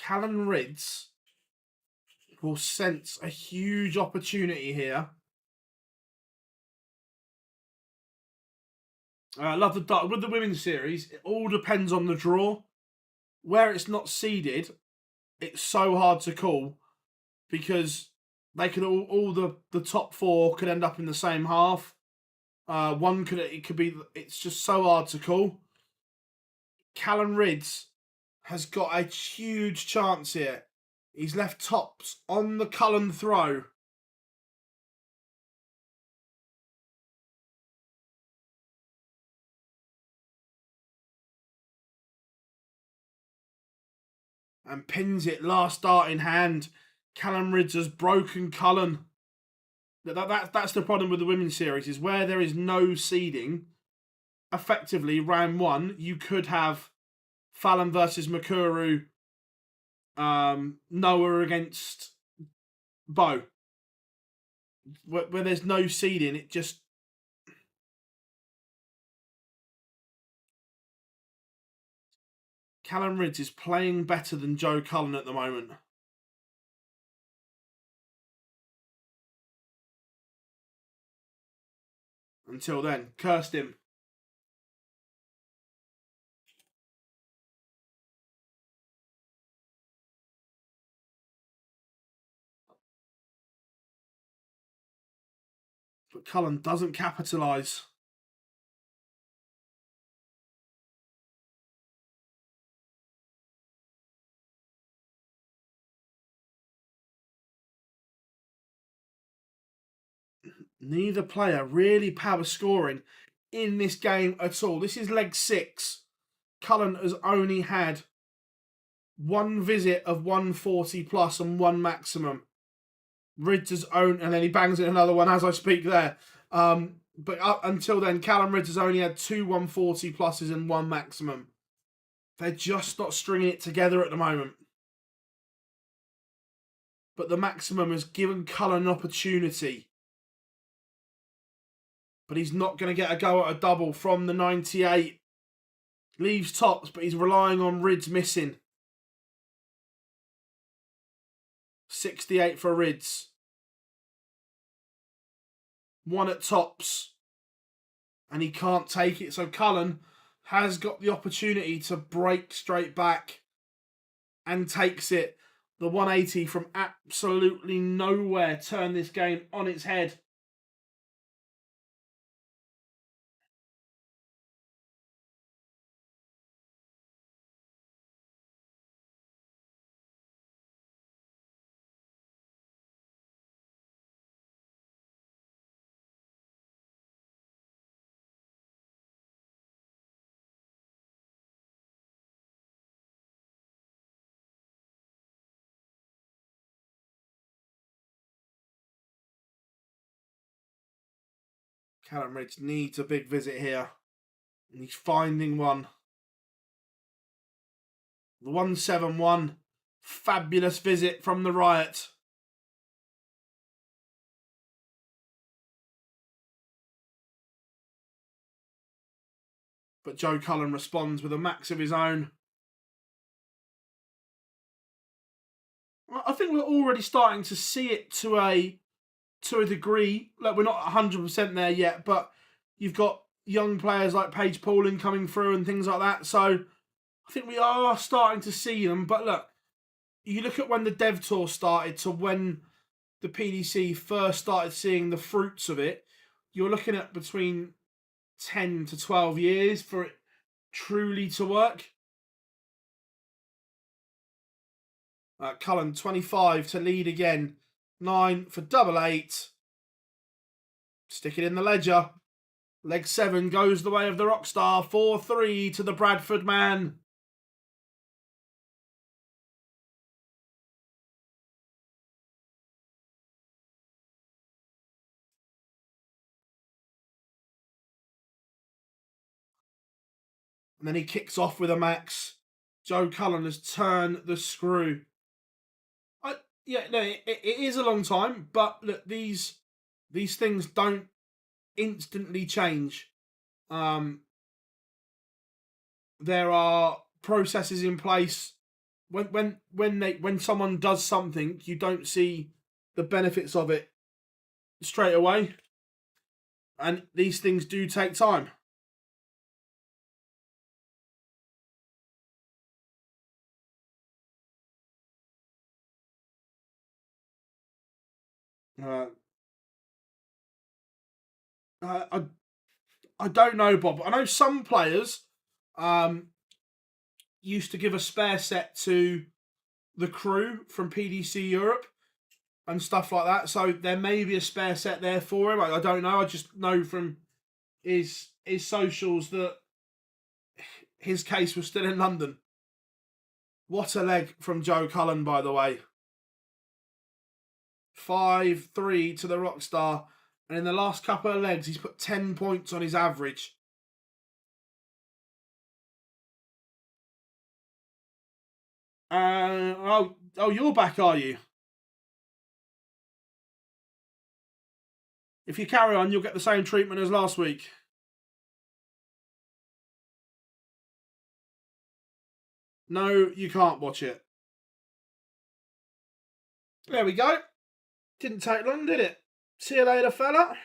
Callum Rydz will sense a huge opportunity here. I love with the women's series. It all depends on the draw. Where it's not seeded, it's so hard to call because they could all the top four could end up in the same half. It's just so hard to call. Cullen Rydz has got a huge chance here. He's left tops on the Cullen throw. And pins it last dart in hand. Cullen Rydz has broken Cullen. That's the problem with the women's series, is where there is no seeding. Effectively, round one, you could have Fallon versus Makuru, Noah against Bo. Where there's no seeding, it just... Cullen Rydz is playing better than Joe Cullen at the moment. Until then, cursed him. But Cullen doesn't capitalise. Neither player really power scoring in this game at all. This is leg 6. Cullen has only had one visit of 140 plus and one maximum. Rydz has owned, and then he bangs in another one as I speak there. But up until then, Cullen Rydz has only had 2 140 pluses and one maximum. They're just not stringing it together at the moment. But the maximum has given Cullen an opportunity. But he's not going to get a go at a double from the 98. Leaves tops, but he's relying on Rydz missing. 68 for Rydz. 1 at tops. And he can't take it. So Cullen has got the opportunity to break straight back and takes it. The 180 from absolutely nowhere turned this game on its head. Cullen Rydz needs a big visit here. And he's finding one. The 171. Fabulous visit from the Wright. But Joe Cullen responds with a max of his own. I think we're already starting to see it to a degree. Like, we're not 100% there yet, but you've got young players like Paige Pauling coming through and things like that. So I think we are starting to see them. But look, you look at when the Dev Tour started to when the PDC first started seeing the fruits of it, you're looking at between 10 to 12 years for it truly to work. Cullen, 25 to lead again. 9 for double 8. Stick it in the ledger. Leg 7 goes the way of the Rockstar. 4-3 to the Bradford man. And then he kicks off with a max. Joe Cullen has turned the screw. It is a long time, but look, these things don't instantly change. There are processes in place. When someone does something, you don't see the benefits of it straight away, and these things do take time. I don't know, Bob. I know some players used to give a spare set to the crew from PDC Europe and stuff like that. So there may be a spare set there for him. I don't know. I just know from his socials that his case was still in London. What a leg from Joe Cullen, by the way. 5-3 to the Rockstar. And in the last couple of legs, he's put 10 points on his average. Oh, you're back, are you? If you carry on, you'll get the same treatment as last week. No, you can't watch it. There we go. Didn't take long, did it? See you later, fella.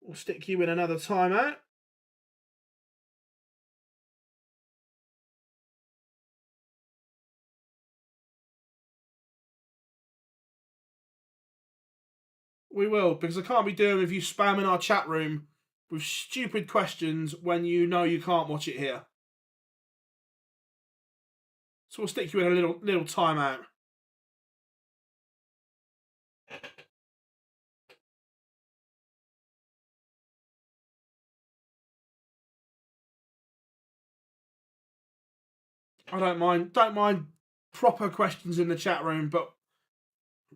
We'll stick you in another timeout. We will, because I can't be doing with you spamming our chat room with stupid questions when you know you can't watch it here. So we'll stick you in a little timeout. I don't mind proper questions in the chat room, but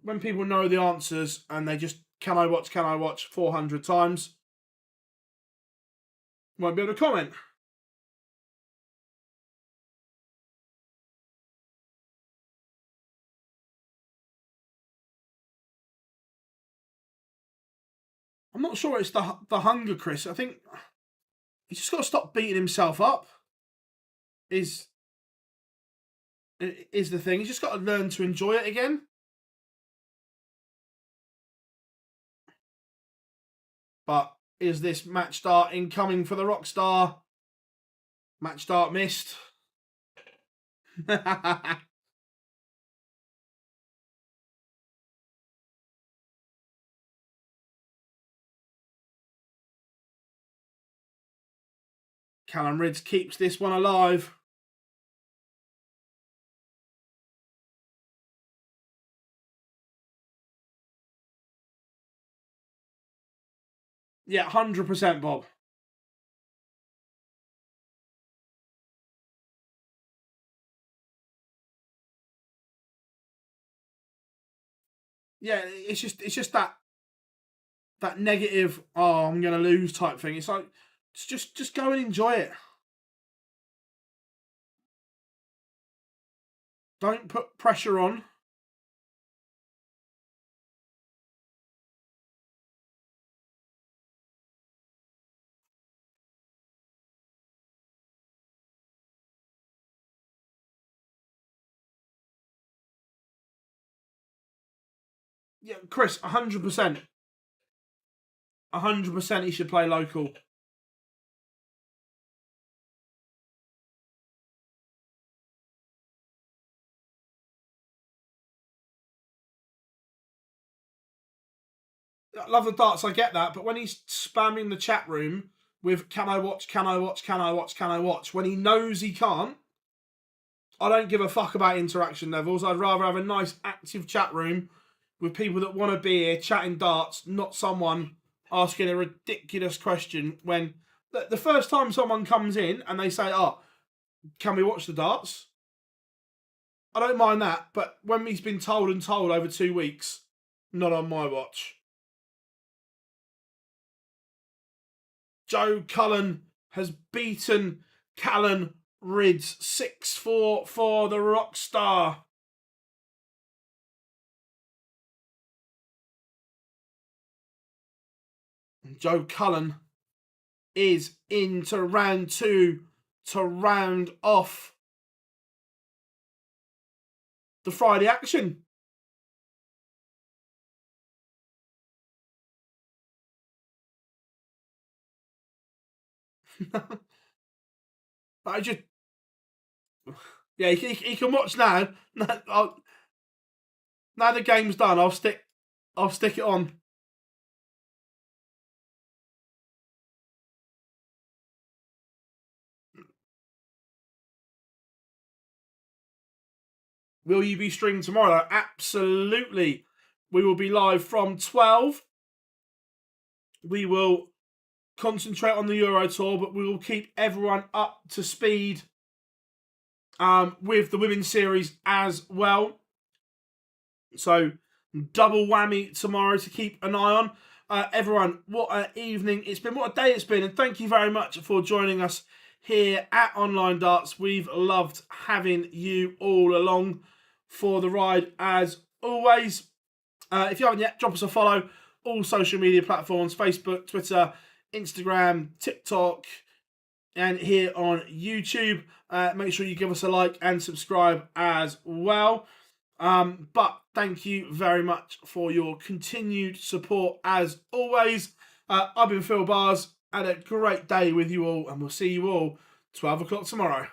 when people know the answers and they just can I watch 400 times, won't be able to comment. I'm not sure it's the hunger, Chris. I think he's just got to stop beating himself up. Is the thing. He's just got to learn to enjoy it again. But is this match start incoming for the Rockstar? Match start missed. Callum Rydz keeps this one alive. Yeah, 100%, Bob. Yeah, it's just that negative, oh, I'm gonna lose type thing. It's like just go and enjoy it. Don't put pressure on. Yeah, Chris, 100%. 100% he should play local. I love the darts, I get that, but when he's spamming the chat room with can I watch, when he knows he can't, I don't give a fuck about interaction levels. I'd rather have a nice active chat room with people that want to be here chatting darts, not someone asking a ridiculous question when the first time someone comes in and they say, oh, can we watch the darts? I don't mind that, but when he's been told over 2 weeks, not on my watch. Joe Cullen has beaten Callum Rydz 6-4 for the Rockstar. Joe Cullen is into round 2 to round off the Friday action. I just, yeah, he can watch now. Now the game's done. I'll stick I'll stick it on. Will you be streaming tomorrow? Absolutely. We will be live from 12. We will concentrate on the Euro Tour, but we will keep everyone up to speed with the Women's Series as well. So, double whammy tomorrow to keep an eye on. Everyone, what an evening it's been, what a day it's been, and thank you very much for joining us here at Online Darts. We've loved having you all along for the ride as always. If you haven't yet, drop us a follow. All social media platforms, Facebook, Twitter, Instagram, TikTok, and here on YouTube. Make sure you give us a like and subscribe as well. But thank you very much for your continued support as always. I've been Phil Bars. Had a great day with you all, and we'll see you all 12 o'clock tomorrow.